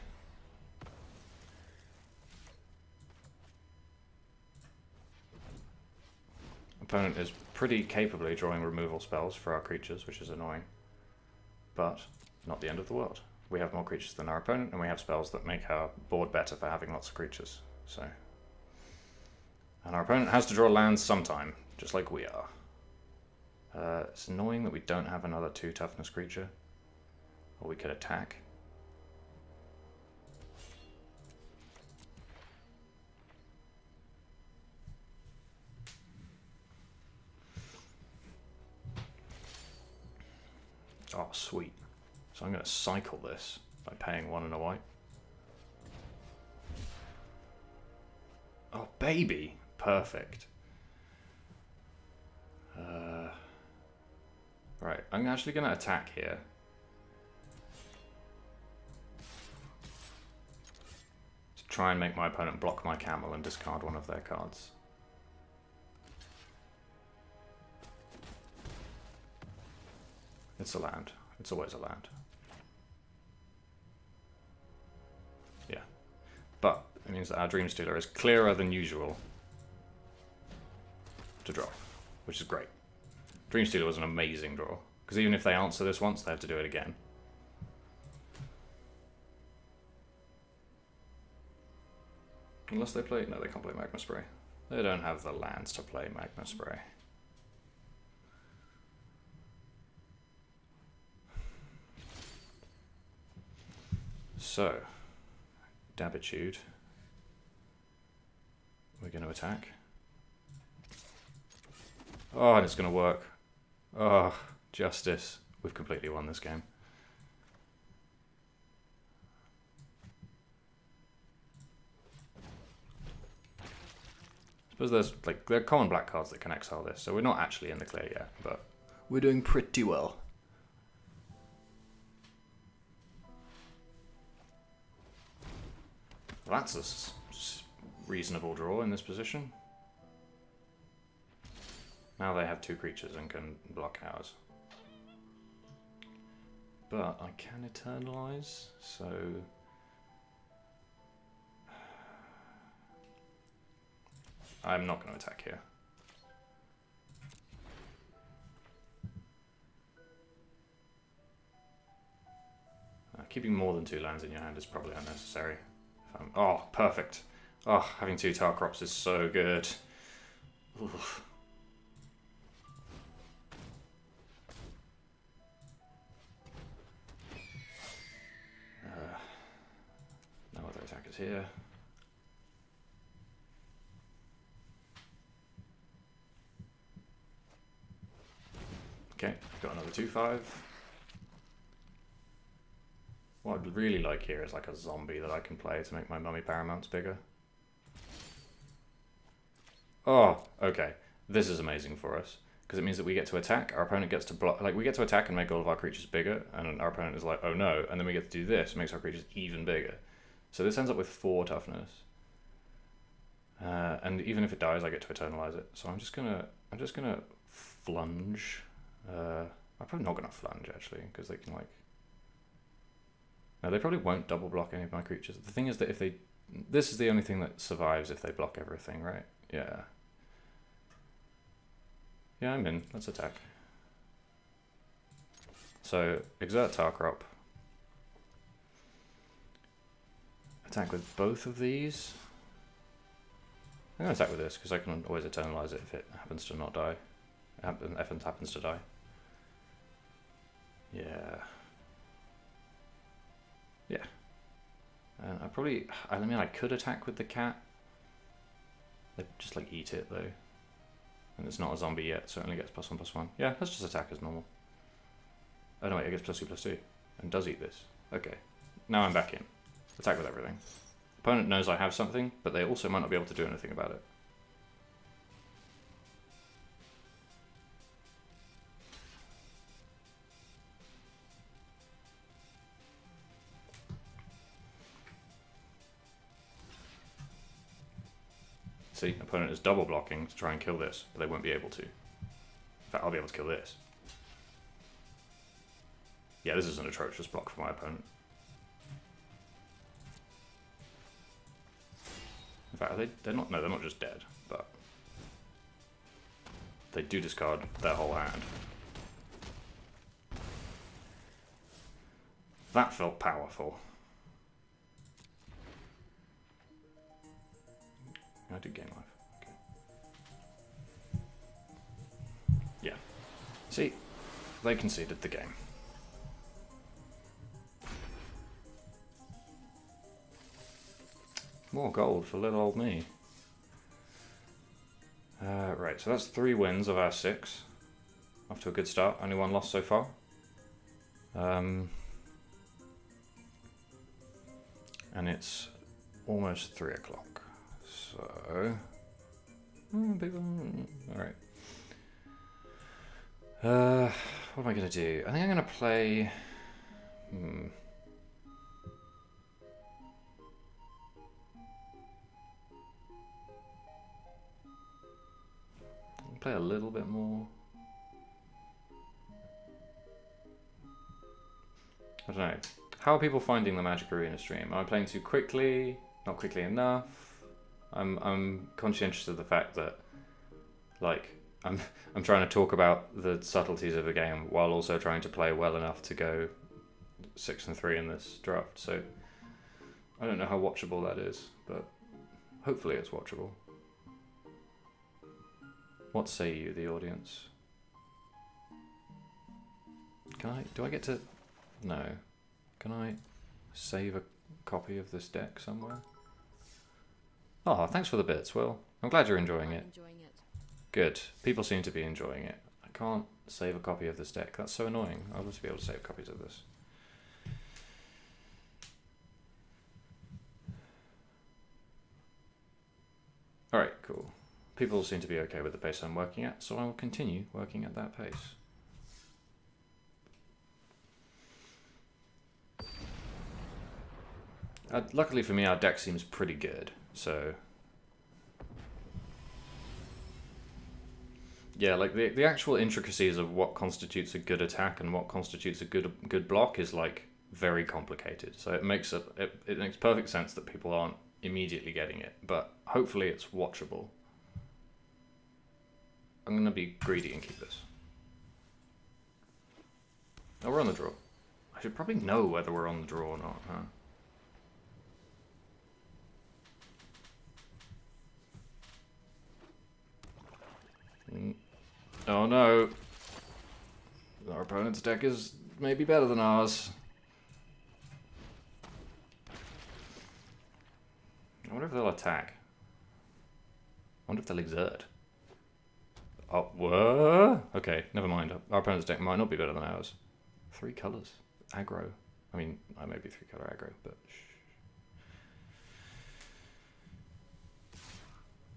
Opponent is pretty capably drawing removal spells for our creatures, which is annoying. But not the end of the world. We have more creatures than our opponent, and we have spells that make our board better for having lots of creatures. So, and our opponent has to draw lands sometime, just like we are. It's annoying that we don't have another 2 toughness creature. Or we could attack. Oh, sweet. So I'm going to cycle this by paying 1 and a white. Oh, baby! Perfect. Right, I'm actually going to attack here. To try and make my opponent block my camel and discard one of their cards. It's a land. It's always a land. Yeah. But it means that our Dream Stealer is clearer than usual to draw, which is great. Dream Stealer was an amazing draw, because even if they answer this once, they have to do it again. Unless they play... No, they can't play Magma Spray. They don't have the lands to play Magma Spray. So, Dabitude. We're going to attack. Oh, and it's going to work. Oh, justice. We've completely won this game. I suppose there's, like, there are common black cards that can exile this, so we're not actually in the clear yet, but we're doing pretty well. That's a reasonable draw in this position. Now they have 2 creatures and can block ours. But I can eternalize, so... I'm not going to attack here. Keeping more than 2 lands in your hand is probably unnecessary. Oh, perfect. Oh, having 2 Tar Crops is so good. Oof. No other attackers here. Okay, got another 2/5. What I'd really like here is like a zombie that I can play to make my mummy paramounts bigger. Oh, okay. This is amazing for us, because it means that we get to attack, our opponent gets to block, like we get to attack and make all of our creatures bigger, and our opponent is like, oh no, and then we get to do this, makes our creatures even bigger. So this ends up with 4 toughness. And even if it dies, I get to eternalize it. So I'm just gonna flunge. I'm probably not gonna flunge actually, because they can like... No, they probably won't double block any of my creatures. The thing is that if they... This is the only thing that survives if they block everything, right? Yeah. Yeah, I'm in. Let's attack. So, exert Tarkrop. Attack with both of these. I'm going to attack with this, because I can always eternalize it if it happens to not die. If it happens to die. Yeah. Yeah. And I mean, I could attack with the cat. They'd just, like, eat it, though. And it's not a zombie yet, so it only gets +1/+1. Yeah, let's just attack as normal. Oh, no, wait, it gets +2/+2. And does eat this. Okay. Now I'm back in. Attack with everything. Opponent knows I have something, but they also might not be able to do anything about it. See, opponent is double blocking to try and kill this, but they won't be able to. In fact, I'll be able to kill this. Yeah, this is an atrocious block for my opponent. In fact, they're not just dead, but they do discard their whole hand. That felt powerful. I did gain life. Okay. Yeah. See, they conceded the game. More gold for little old me. Right, so that's 3 wins of our 6. Off to a good start. Only 1 loss so far. And it's almost 3 o'clock. So... Alright. What am I going to do? I think I'm going to play... Play a little bit more. I don't know. How are people finding the Magic Arena stream? Am I playing too quickly? Not quickly enough? I'm conscientious of the fact that, like, I'm trying to talk about the subtleties of the game while also trying to play well enough to go 6-3 in this draft. So I don't know how watchable that is, but hopefully it's watchable. What say you, the audience? Do I get to... No. Can I save a copy of this deck somewhere? Oh, thanks for the bits, Will. I'm glad you're enjoying it. Good. People seem to be enjoying it. I can't save a copy of this deck. That's so annoying. I'll just be able to save copies of this. Alright, cool. People seem to be okay with the pace I'm working at, so I will continue working at that pace. Luckily for me, our deck seems pretty good, so... Yeah, like the actual intricacies of what constitutes a good attack and what constitutes a good block is like very complicated. So it makes it makes perfect sense that people aren't immediately getting it, but hopefully it's watchable. I'm going to be greedy and keep this. Oh, we're on the draw. I should probably know whether we're on the draw or not, huh? Oh no. Our opponent's deck is maybe better than ours. I wonder if they'll attack. I wonder if they'll exert. Oh, whoa! Okay, never mind. Our opponent's deck might not be better than ours. 3 colours. Aggro. I mean, I may be 3 colour aggro, but...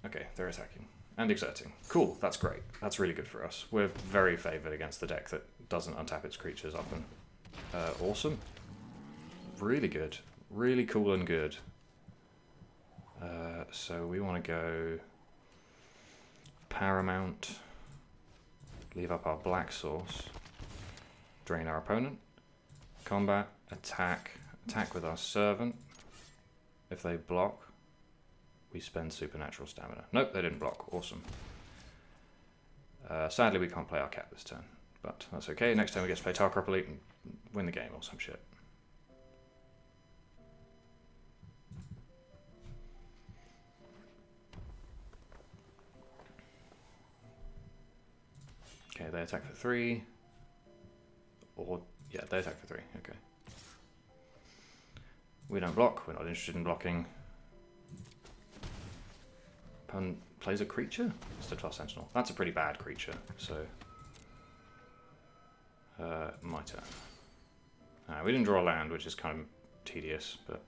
Okay, they're attacking. And exerting. Cool, that's great. That's really good for us. We're very favoured against the deck that doesn't untap its creatures often. Awesome. Really good. Really cool and good. So we want to go... Paramount. Leave up our black source. Drain our opponent. Combat. Attack. Attack with our servant. If they block, we spend supernatural stamina. Nope, they didn't block. Awesome. Sadly, we can't play our cat this turn, but that's okay. Next time we get to play Tarkar Elite and win the game or some shit. they attack for 3. Or, yeah, they attack for 3. Okay. We don't block. We're not interested in blocking. Opponent plays a creature? Steadfast Sentinel. That's a pretty bad creature, so... my turn. We didn't draw a land, which is kind of tedious, but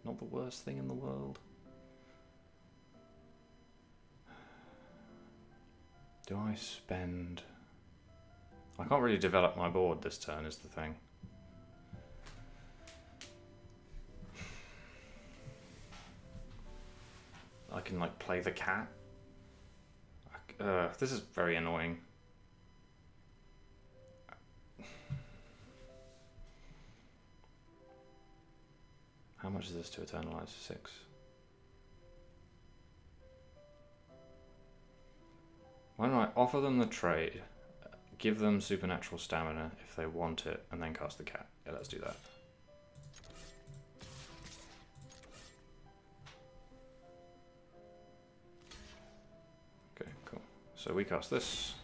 not the worst thing in the world. Do I spend... I can't really develop my board this turn, is the thing. I can, like, play the cat. This is very annoying. How much is this to eternalize? 6. Why don't I offer them the trade, give them supernatural stamina if they want it, and then cast the cat? Yeah, let's do that. Okay, cool. So we cast this.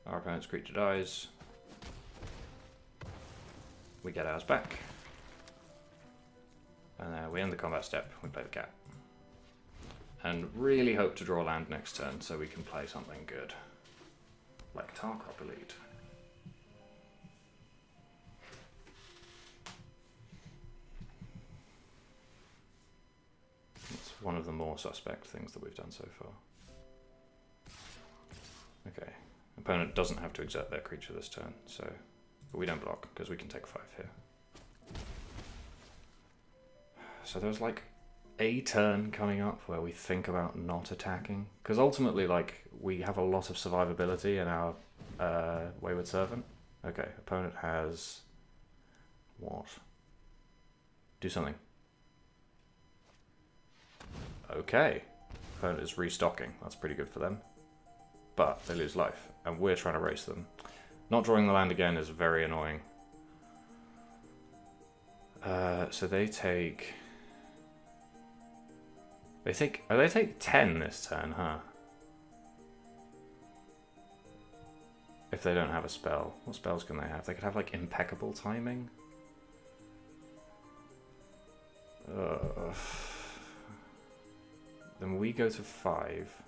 Our opponent's creature dies. We get ours back. And we end the combat step, we play the cat. And really hope to draw land next turn so we can play something good. Like Tarkrop Elite. It's one of the more suspect things that we've done so far. Okay. Opponent doesn't have to exert their creature this turn, so... But we don't block, because we can take 5 here. So there's like a turn coming up where we think about not attacking. Because ultimately, like, we have a lot of survivability in our Wayward Servant. Okay, opponent has... what? Do something. Okay. Opponent is restocking. That's pretty good for them. But they lose life, and we're trying to race them. Not drawing the land again is very annoying. So they take... They take 10 this turn, huh? If they don't have a spell. What spells can they have? They could have, like, impeccable timing. Then we go to 5.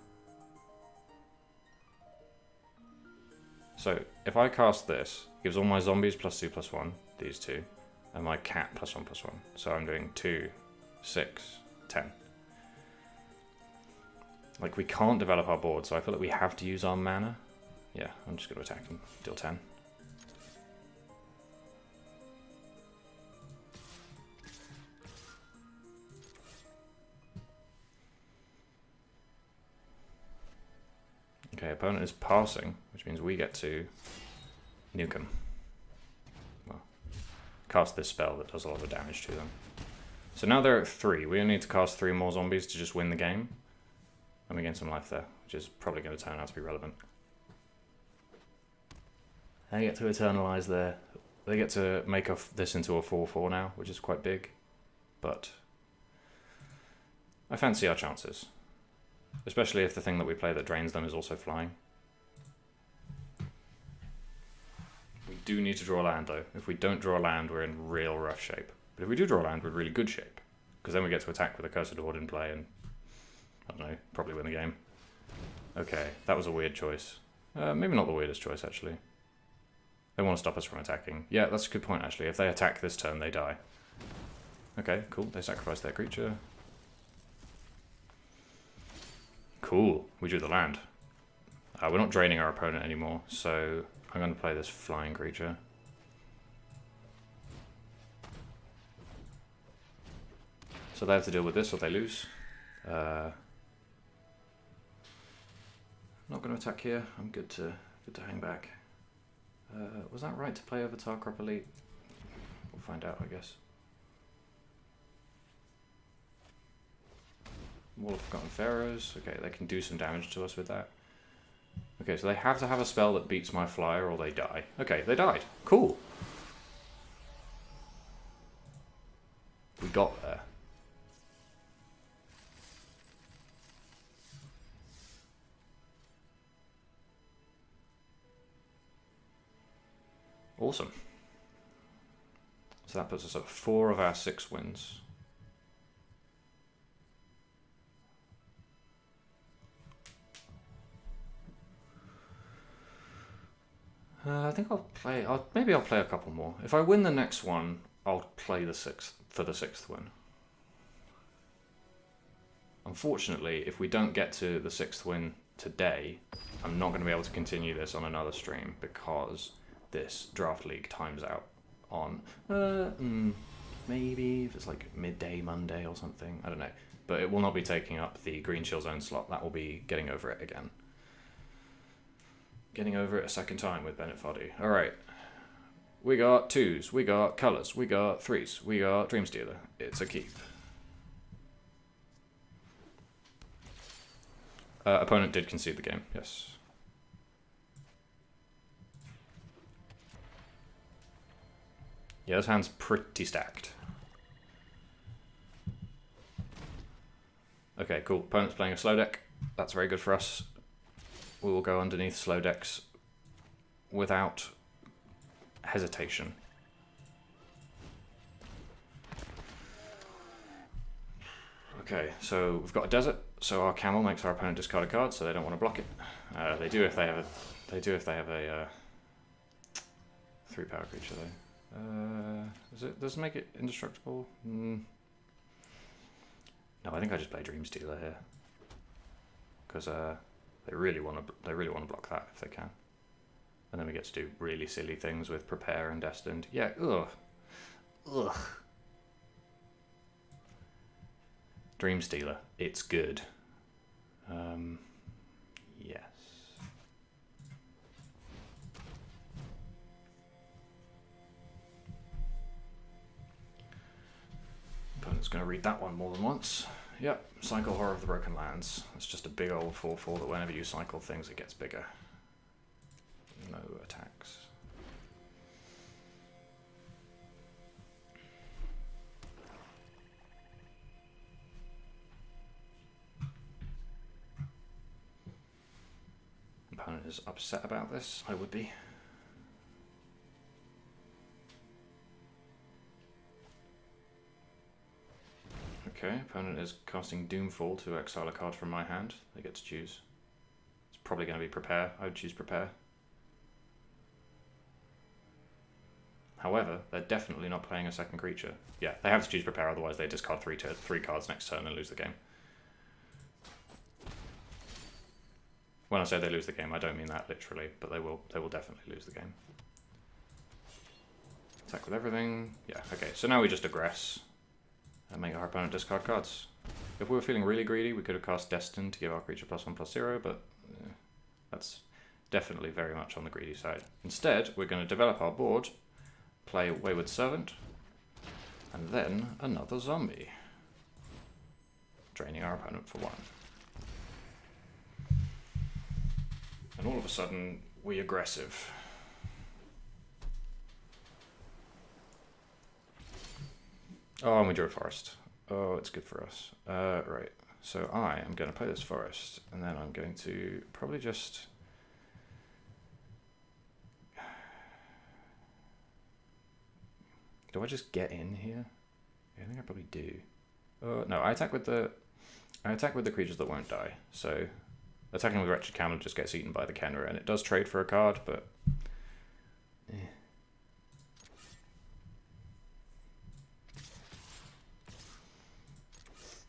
So, if I cast this, it gives all my zombies +2/+1, these two, and my cat +1/+1. So I'm doing 2, 6, 10. Like, we can't develop our board, so I feel like we have to use our mana. Yeah, I'm just going to attack and deal 10. Okay, opponent is passing, which means we get to nuke them. Well, cast this spell that does a lot of damage to them. So now they're at 3. We only need to cast 3 more zombies to just win the game. And we gain some life there, which is probably going to turn out to be relevant. They get to eternalize there. They get to make this into a 4/4 now, which is quite big. But I fancy our chances. Especially if the thing that we play that drains them is also flying. We do need to draw land though. If we don't draw land, we're in real rough shape. But if we do draw land, we're in really good shape. Because then we get to attack with a Cursed Horde in play and, I don't know, probably win the game. Okay, that was a weird choice. Maybe not the weirdest choice, actually. They want to stop us from attacking. Yeah, that's a good point, actually. If they attack this turn, they die. Okay, cool. They sacrifice their creature. Cool, we drew the land. We're not draining our opponent anymore, so I'm going to play this flying creature. So they have to deal with this or they lose. Not going to attack here. I'm good to hang back. Was that right to play over Tarkrop Elite? We'll find out, I guess. Wall of Forgotten Pharaohs. Okay, they can do some damage to us with that. Okay, so they have to have a spell that beats my flyer or they die. Okay, they died. Cool. We got there. Awesome. So that puts us at 4 of our 6 wins. I think maybe I'll play a couple more. If I win the next one, I'll play the 6th for the 6th win. Unfortunately, if we don't get to the 6th win today, I'm not going to be able to continue this on another stream because this draft league times out on maybe if it's like midday Monday or something. I don't know, but it will not be taking up the green chill zone slot. That will be getting over it again. Getting over it a second time with Bennett Foddy. All right. We got 2s, we got colours, we got 3s, we got Dream Stealer. It's a keep. Opponent did concede the game, yes. Yeah, this hand's pretty stacked. Okay, cool. Opponent's playing a slow deck. That's very good for us. We will go underneath slow decks without hesitation. Okay, so we've got a desert, so our camel makes our opponent discard a card, so they don't want to block it. They do if they have a 3-power creature though. Does it make it indestructible? No, I think I just play Dream Stealer here because they really want to block that if they can, and then we get to do really silly things with Prepare and Destined. Yeah, ugh. Dream Stealer, it's good. Yes. Opponent's going to read that one more than once. Yep, cycle Horror of the Broken Lands. It's just a big old 4/4 that whenever you cycle things, it gets bigger. No attacks. Opponent is upset about this. I would be. Okay, opponent is casting Doomfall to exile a card from my hand. They get to choose. It's probably going to be Prepare. I would choose Prepare. However, they're definitely not playing a second creature. Yeah, they have to choose Prepare, otherwise they discard 3 cards next turn and lose the game. When I say they lose the game, I don't mean that literally, but they will definitely lose the game. Attack with everything. Yeah, okay, so now we just aggress and make our opponent discard cards. If we were feeling really greedy, we could have cast Destined to give our creature +1/+0, but that's definitely very much on the greedy side. Instead, we're going to develop our board, play Wayward Servant, and then another zombie, draining our opponent for 1. And all of a sudden, we aggressive. Oh, and we drew a forest. Oh, it's good for us. Right, so I am going to play this forest, and then I'm going to probably just... Do I just get in here? Yeah, I think I probably do. No, I attack with the creatures that won't die. So attacking with Wretched Camel just gets eaten by the Kenra, and it does trade for a card, but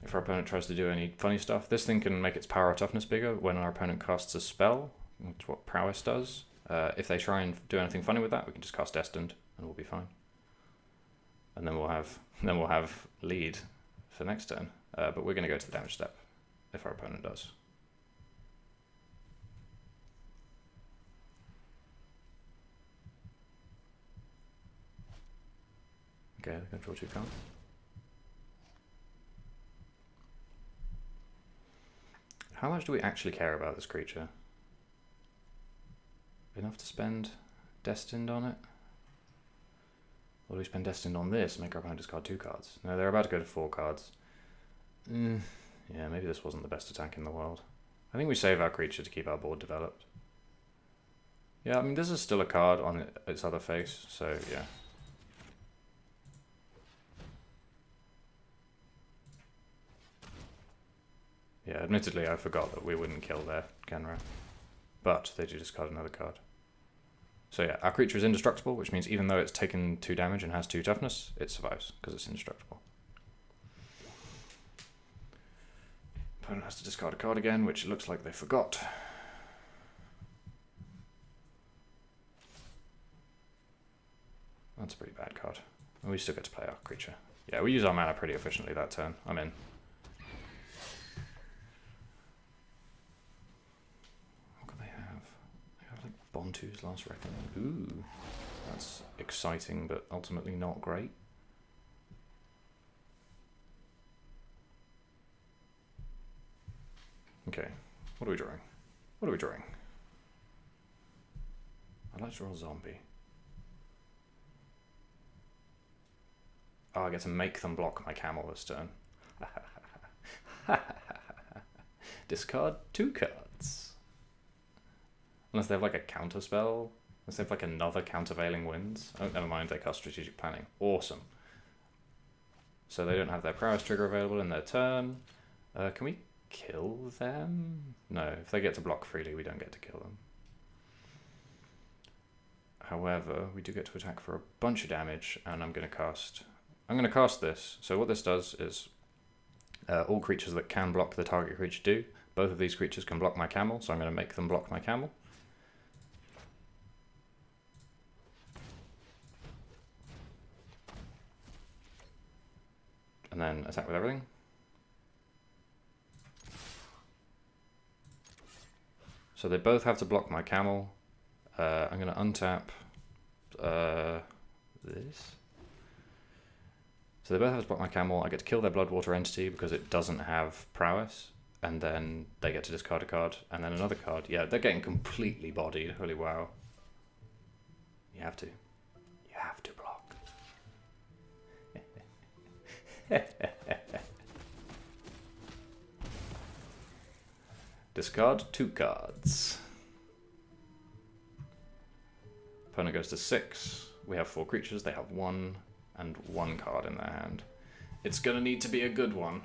if our opponent tries to do any funny stuff, this thing can make its power or toughness bigger when our opponent casts a spell, which is what Prowess does. If they try and do anything funny with that, we can just cast Destined, and we'll be fine. And then we'll have lead for next turn. But we're going to go to the damage step if our opponent does. Okay, they're going to draw 2 cards. How much do we actually care about this creature? Enough to spend Destined on it? Or do we spend Destined on this and make our opponent discard 2 cards? No, they're about to go to 4 cards. Yeah, maybe this wasn't the best attack in the world. I think we save our creature to keep our board developed. Yeah, I mean, this is still a card on its other face, so yeah. Yeah, admittedly, I forgot that we wouldn't kill their Genra. But they do discard another card. So yeah, our creature is indestructible, which means even though it's taken 2 damage and has 2 toughness, it survives, because it's indestructible. Opponent has to discard a card again, which looks like they forgot. That's a pretty bad card. And we still get to play our creature. Yeah, we use our mana pretty efficiently that turn. I'm in. What can they have? They have like Bontu's Last Reckoning. Ooh, that's exciting, but ultimately not great. Okay, what are we drawing? What are we drawing? I'd like to draw a zombie. Oh, I get to make them block my camel this turn. Discard 2 cards. Unless they have like a counter spell. Unless they have like another countervailing winds. Oh, never mind, they cast strategic planning. Awesome. So they don't have their prowess trigger available in their turn. Can we kill them? No, if they get to block freely, we don't get to kill them. However, we do get to attack for a bunch of damage, and I'm going to cast this. So what this does is all creatures that can block the target creature do. Both of these creatures can block my camel, so I'm going to make them block my camel. And then attack with everything. So they both have to block my camel. I'm going to untap this. So they both have to block my camel. I get to kill their Bloodwater entity because it doesn't have prowess. And then they get to discard a card. And then another card. Yeah, they're getting completely bodied. Holy wow. You have to. You have to block. Discard 2 cards. Opponent goes to 6. We have 4 creatures. They have 1 and 1 card in their hand. It's gonna need to be a good one.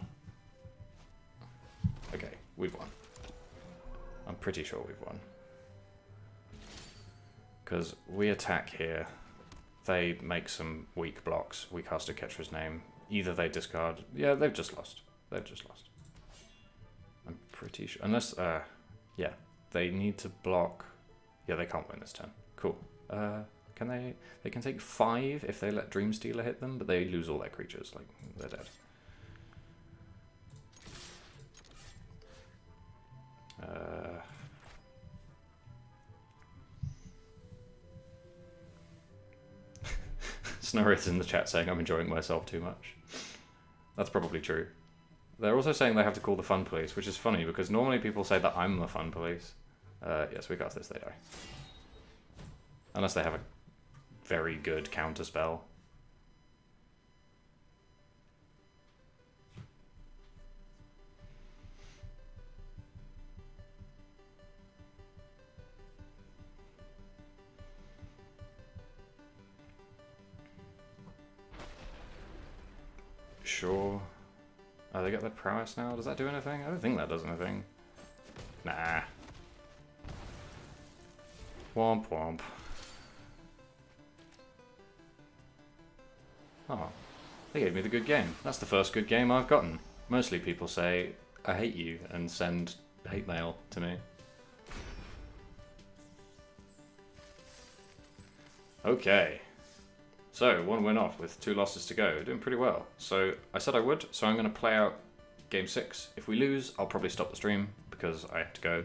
Okay, we've won. I'm pretty sure we've won. Because we attack here. They make some weak blocks. We cast a Ketra's Name. Either they discard... Yeah, they've just lost. They've just lost. I'm pretty sure... Unless... yeah. They need to block... Yeah, they can't win this turn. Cool. Can they... They can take 5 if they let Dreamstealer hit them, but they lose all their creatures. Like, they're dead. Snurrit's in the chat saying I'm enjoying myself too much. That's probably true. They're also saying they have to call the fun police, which is funny because normally people say that I'm the fun police. Yes, we cast this, they die. Unless they have a very good counter spell. Sure. Oh, they got their prowess now? Does that do anything? I don't think that does anything. Nah. Womp womp. Oh, they gave me the good game. That's the first good game I've gotten. Mostly people say, I hate you, and send hate mail to me. Okay. So, 1 win off with 2 losses to go. Doing pretty well. So, I said I would, so I'm going to play out Game 6. If we lose, I'll probably stop the stream, because I have to go.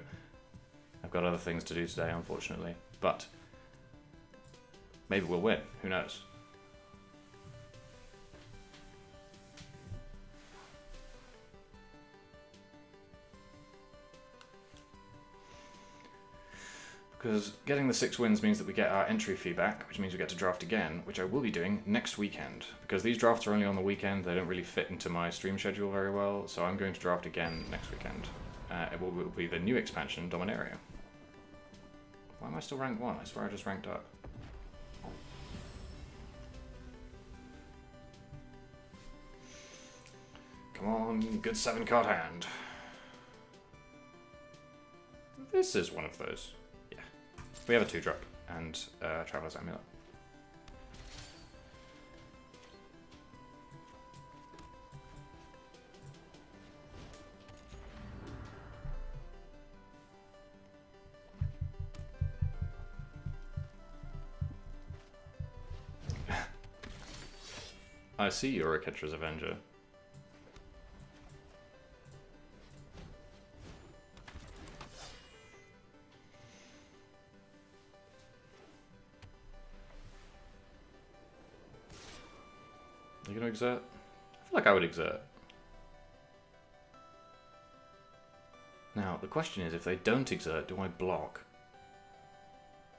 I've got other things to do today, unfortunately. But, maybe we'll win. Who knows? Because getting the 6 wins means that we get our entry fee back, which means we get to draft again, which I will be doing next weekend. Because these drafts are only on the weekend, they don't really fit into my stream schedule very well, so I'm going to draft again next weekend. It will be the new expansion, Dominaria. Why am I still rank 1? I swear I just ranked up. Come on, good 7-card hand. This is one of those. Yeah. We have a 2-drop and Traveler's Amulet. I see you're a Ketra's Avenger. Are you gonna exert? I feel like I would exert. Now, the question is, if they don't exert, do I block?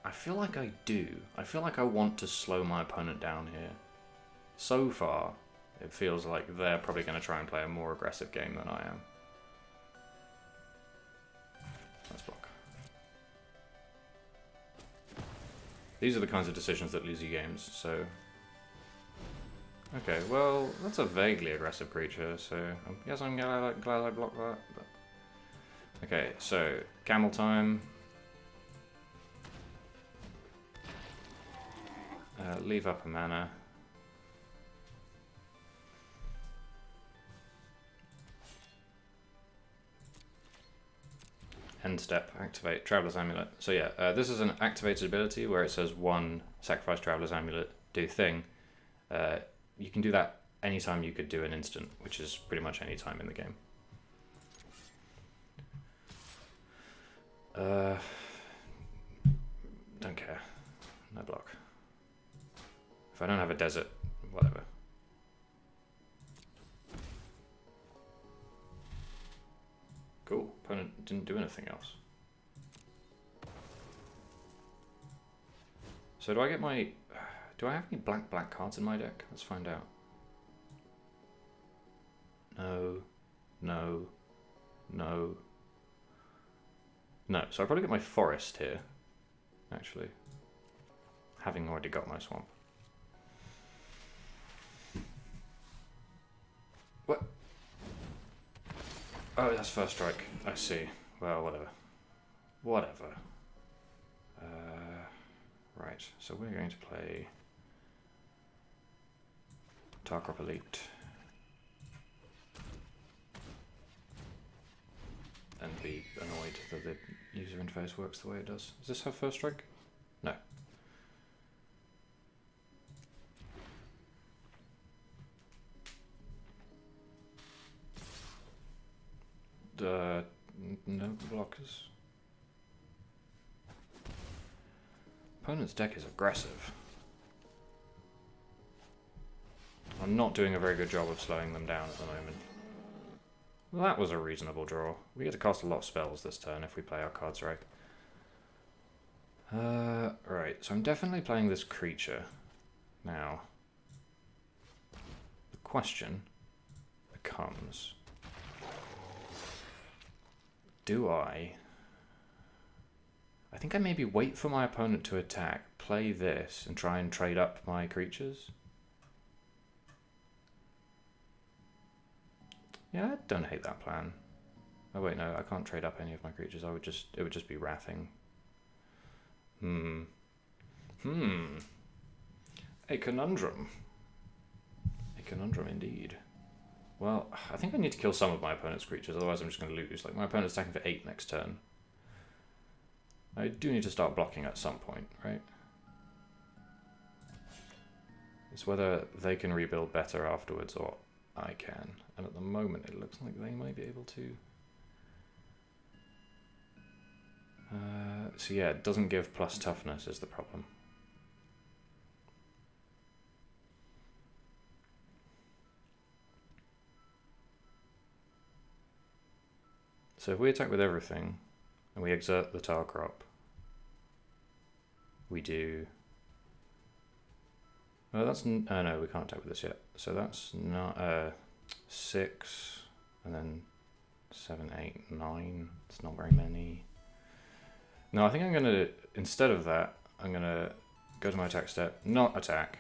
I feel like I do. I feel like I want to slow my opponent down here. So far, it feels like they're probably going to try and play a more aggressive game than I am. Let's block. These are the kinds of decisions that lose you games, so... Okay, well, that's a vaguely aggressive creature, so... Yes, I'm glad I blocked that, but... Okay, so, camel time. Leave up a mana. End step, activate Traveler's Amulet. So yeah, this is an activated ability where it says 1 sacrifice Traveler's Amulet, do thing. You can do that anytime you could do an instant, which is pretty much any time in the game. Don't care. No block. If I don't have a desert, whatever. Cool. Opponent didn't do anything else. So do I get my... Do I have any black cards in my deck? Let's find out. No. No. No. No. So I probably get my forest here, actually. Having already got my swamp. What? Oh, that's first strike. I see. Well, whatever. Whatever. Right, so we're going to play Tarkrop Elite. And be annoyed that the user interface works the way it does. Is this her first strike? No. No blockers. Opponent's deck is aggressive. I'm not doing a very good job of slowing them down at the moment. Well, that was a reasonable draw. We get to cast a lot of spells this turn if we play our cards right. Right, so I'm definitely playing this creature. Now, the question becomes... Do I think I maybe wait for my opponent to attack, play this, and try and trade up my creatures? Yeah, I don't hate that plan. Oh wait, no, I can't trade up any of my creatures. It would just be wrathing. A conundrum. A conundrum indeed. Well, I think I need to kill some of my opponent's creatures, otherwise I'm just going to lose. Like, my opponent's attacking for 8 next turn. I do need to start blocking at some point, right? It's whether they can rebuild better afterwards or I can. And at the moment, it looks like they might be able to. So yeah, it doesn't give plus toughness is the problem. So if we attack with everything, and we exert the Tarkrop, we do... Oh, that's... Oh no, we can't attack with this yet. So that's not 6, and then 7, 8, 9. It's not very many. No, I think I'm going to, instead of that, I'm going to go to my attack step, not attack,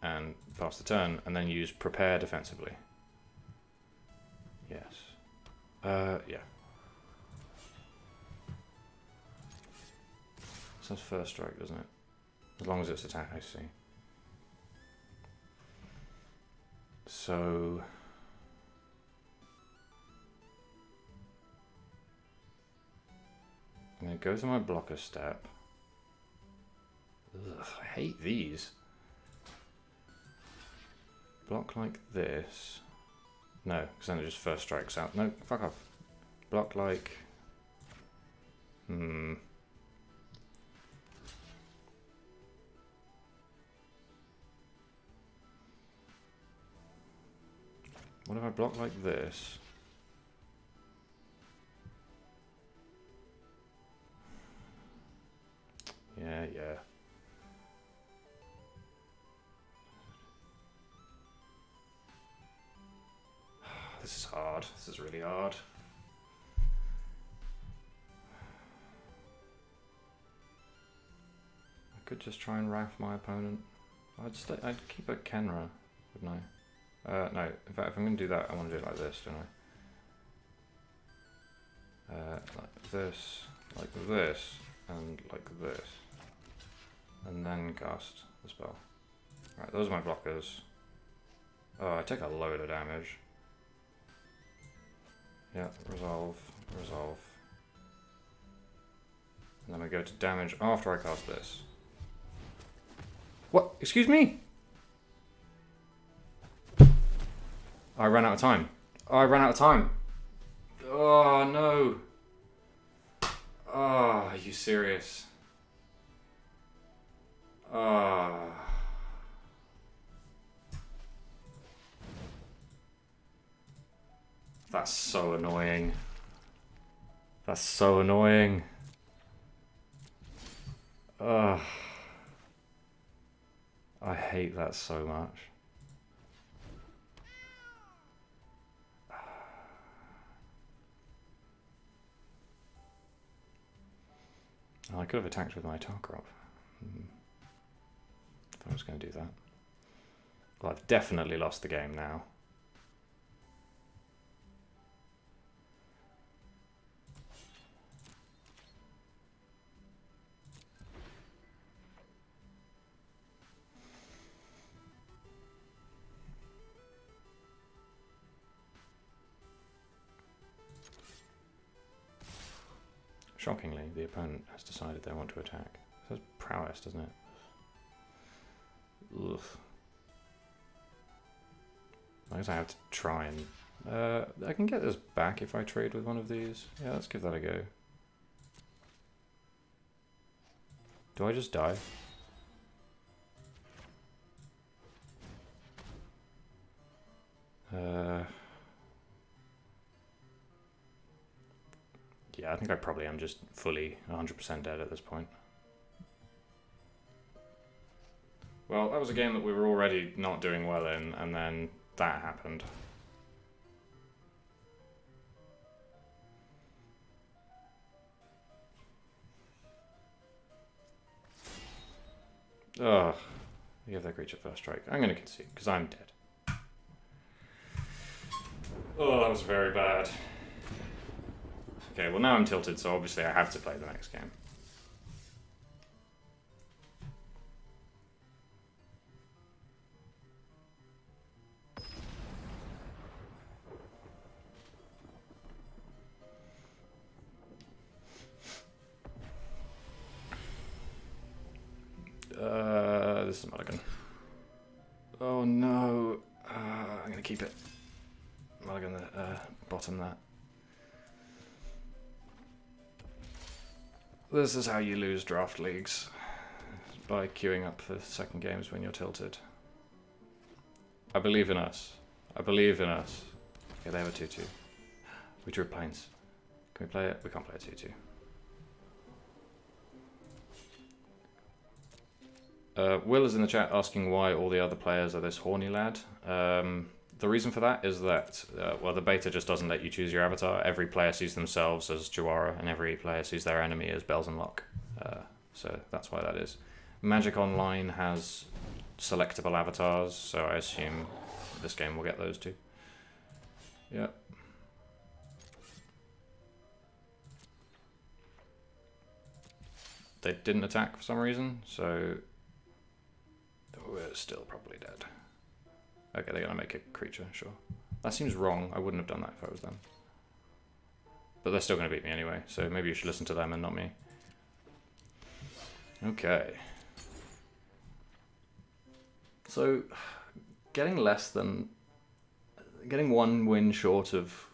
and pass the turn, and then use prepare defensively. Yes. Yeah. So that's first strike, doesn't it? As long as it's attack, I see. So... I'm going to go to my blocker step. Ugh, I hate these. Block like this. No, because then it just first strikes out. No, fuck off. Block like... What if I block like this? Yeah. This is hard. This is really hard. I could just try and Wrath my opponent. I'd keep a Kenra, wouldn't I? No, in fact, if I'm going to do that, I want to do it like this, don't I? Like this, and like this. And then cast the spell. Right, those are my blockers. Oh, I take a load of damage. Yeah, resolve. And then I go to damage after I cast this. What? Excuse me? I ran out of time. Oh, no. Oh, are you serious? That's so annoying. I hate that so much. Oh, I could have attacked with my Tarkrop. If I was going to do that. Well, I've definitely lost the game now. Shockingly, the opponent has decided they want to attack. So that's prowess, doesn't it? Ugh. I guess I have to try and... I can get this back if I trade with one of these. Yeah, let's give that a go. Do I just die? Yeah, I think I probably am just fully 100% dead at this point. Well, that was a game that we were already not doing well in, and then that happened. Ugh. You give that creature first strike. I'm going to concede, because I'm dead. Oh, that was very bad. Okay, well now I'm tilted, so obviously I have to play the next game. This is a mulligan. Oh no. I'm going to keep it. Mulligan the bottom that. This is how you lose draft leagues. By queuing up for second games when you're tilted. I believe in us. Okay, they have a 2-2. We drew planes. Can we play it? We can't play a 2-2. Will is in the chat asking why all the other players are this horny lad. The reason for that is that, well, the beta just doesn't let you choose your avatar. Every player sees themselves as Jawara, and every player sees their enemy as Bells and Locke. So that's why that is. Magic Online has selectable avatars, so I assume this game will get those too. Yep. They didn't attack for some reason, so we're still probably dead. Okay, they're gonna make a creature, sure. That seems wrong. I wouldn't have done that if I was them. But they're still gonna beat me anyway, so maybe you should listen to them and not me. Okay. So, getting one win short of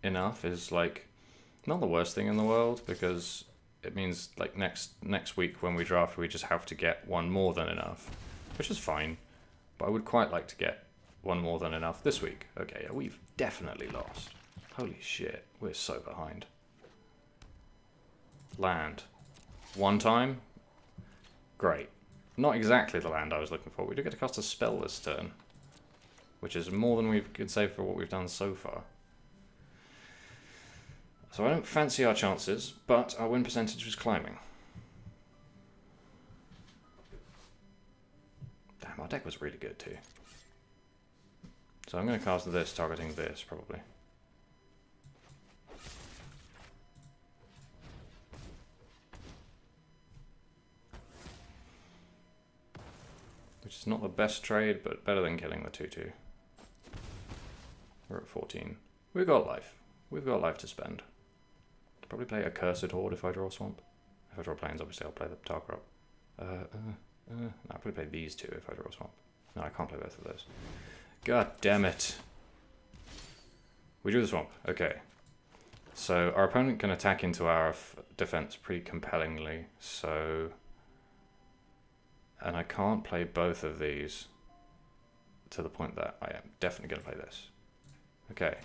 enough is like not the worst thing in the world, because it means like next week when we draft we just have to get one more than enough, which is fine. But I would quite like to get one more than enough this week. Okay, yeah, we've definitely lost. Holy shit, we're so behind. Land. One time? Great. Not exactly the land I was looking for. We do get to cast a spell this turn, which is more than we could say for what we've done so far. So I don't fancy our chances, but our win percentage is climbing. Damn, our deck was really good too. So I'm going to cast this, targeting this, probably. Which is not the best trade, but better than killing the 2/2. We're at 14. We've got life. We've got life to spend. Probably play Accursed Horde if I draw Swamp. If I draw Plains, obviously I'll play the Tarkrop. No, I'll probably play these two if I draw Swamp. No, I can't play both of those. God damn it. We drew the Swamp. Okay. So our opponent can attack into our defense pretty compellingly, so... And I can't play both of these to the point that I am definitely going to play this. Okay.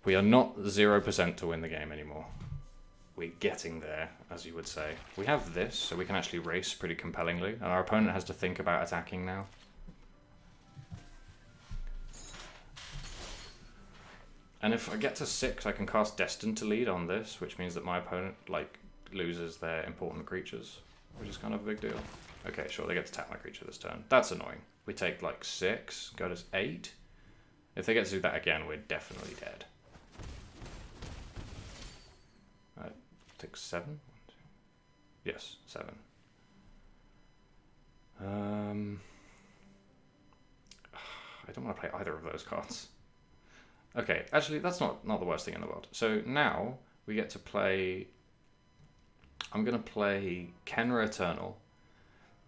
We are not 0% to win the game anymore. We're getting there, as you would say. We have this, so we can actually race pretty compellingly, and our opponent has to think about attacking now. And if I get to 6, I can cast Destined to Lead on this, which means that my opponent like loses their important creatures, which is kind of a big deal. Okay, sure, they get to tap my creature this turn. That's annoying. We take like 6, go to 8. If they get to do that again, we're definitely dead. Take 7? Yes, 7. I don't want to play either of those cards. Okay, actually, that's not the worst thing in the world. So now we get to play... I'm going to play Kenra Eternal,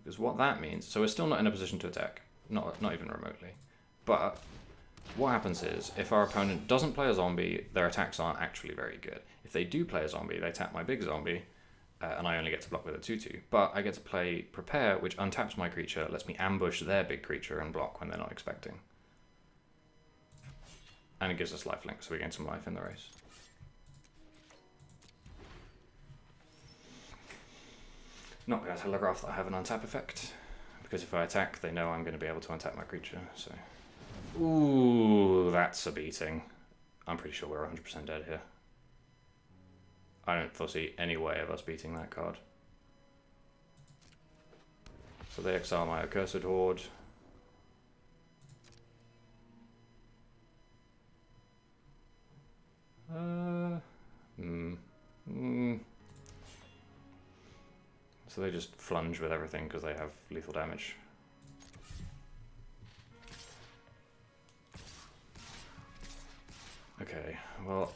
because what that means... So we're still not in a position to attack, not even remotely. But what happens is, if our opponent doesn't play a zombie, their attacks aren't actually very good. If they do play a zombie, they tap my big zombie, and I only get to block with a 2/2. But I get to play Prepare, which untaps my creature, lets me ambush their big creature and block when they're not expecting. And it gives us lifelink, so we gain some life in the race. Not going to telegraph that I have an untap effect, because if I attack, they know I'm going to be able to untap my creature, so... Ooh, that's a beating. I'm pretty sure we're 100% dead here. I don't foresee any way of us beating that card. So they exile my Accursed Horde. So they just flunge with everything because they have lethal damage. Okay, well,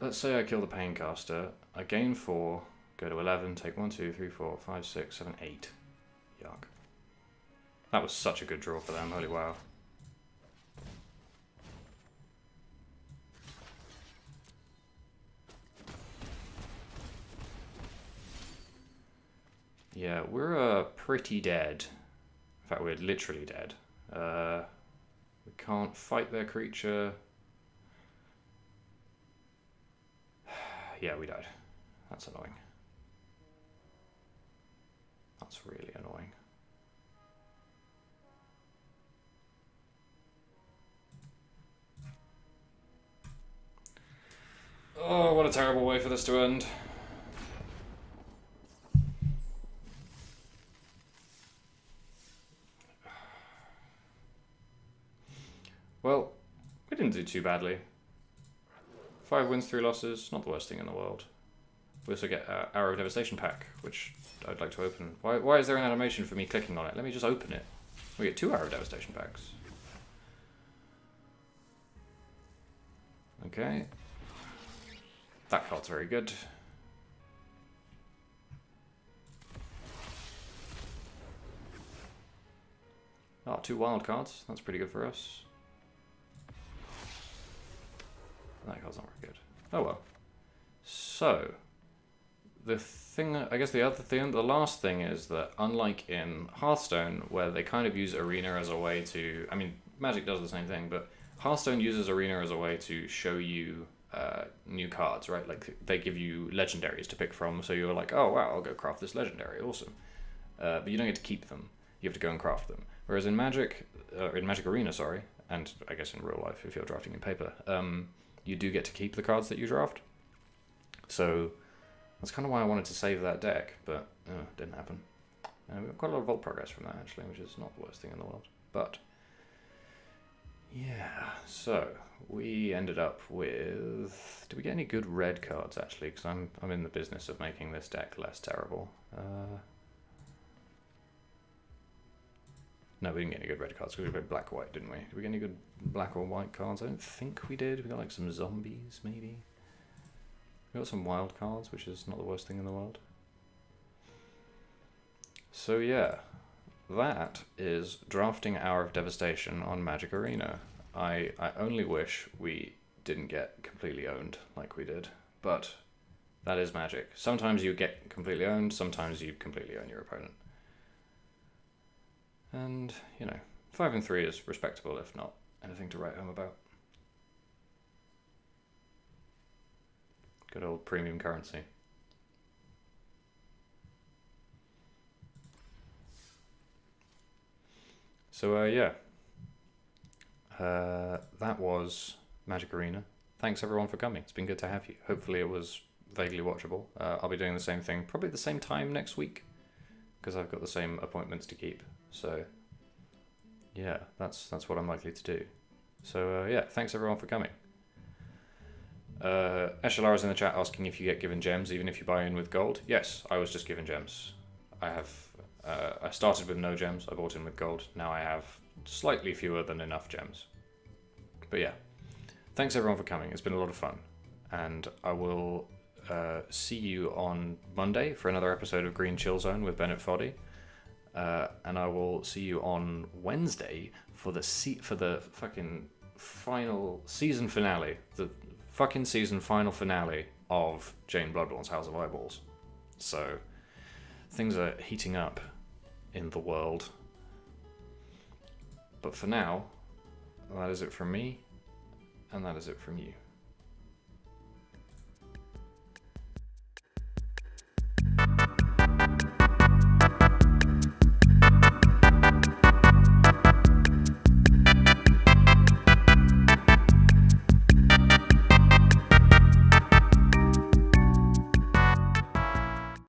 let's say I kill the Paincaster. I gain 4, go to 11, take 1, 2, 3, 4, 5, 6, 7, 8. Yuck. That was such a good draw for them, holy wow. Yeah, we're pretty dead. In fact, we're literally dead. We can't fight their creature. Yeah, we died. That's annoying. That's really annoying. what a terrible way for this to end. Well, we didn't do too badly. 5 wins, 3 losses, not the worst thing in the world. We also get Arrow of Devastation pack, which I'd like to open. Why is there an animation for me clicking on it? Let me just open it. We get 2 Arrow of Devastation packs. Okay. That card's very good. Oh, 2 wild cards. That's pretty good for us. That card's not very good. Oh well. So, the thing, I guess the other thing, the last thing is that unlike in Hearthstone, where they kind of use Arena as a way to, I mean, Magic does the same thing, but Hearthstone uses Arena as a way to show you new cards, right? Like, they give you legendaries to pick from, so you're like, oh wow, I'll go craft this legendary, awesome. But you don't get to keep them. You have to go and craft them. Whereas in Magic Arena, sorry, and I guess in real life if you're drafting in paper, you do get to keep the cards that you draft. So that's kind of why I wanted to save that deck, but it didn't happen. We got quite a lot of vault progress from that, actually, which is not the worst thing in the world. But yeah, so we ended up with... Did we get any good red cards, actually? Because I'm in the business of making this deck less terrible. No, we didn't get any good red cards because we played black-white, didn't we? Did we get any good black or white cards? I don't think we did. We got like some zombies, maybe. We got some wild cards, which is not the worst thing in the world. So yeah, that is drafting Hour of Devastation on Magic Arena. I only wish we didn't get completely owned like we did, but that is Magic. Sometimes you get completely owned, sometimes you completely own your opponent. And, you know, 5 and 3 is respectable, if not anything to write home about. Good old premium currency. So, yeah. That was Magic Arena. Thanks everyone for coming. It's been good to have you. Hopefully it was vaguely watchable. I'll be doing the same thing, probably the same time next week, because I've got the same appointments to keep. So, yeah, that's what I'm likely to do. So, yeah, thanks everyone for coming. Eshalar is in the chat asking if you get given gems even if you buy in with gold. Yes, I was just given gems. I started with no gems, I bought in with gold. Now I have slightly fewer than enough gems. But yeah, thanks everyone for coming. It's been a lot of fun. And I will see you on Monday for another episode of Green Chill Zone with Bennett Foddy. And I will see you on Wednesday for the fucking final season finale. The fucking season final finale of Jane Bloodborne's House of Eyeballs. So, things are heating up in the world. But for now, that is it from me, and that is it from you.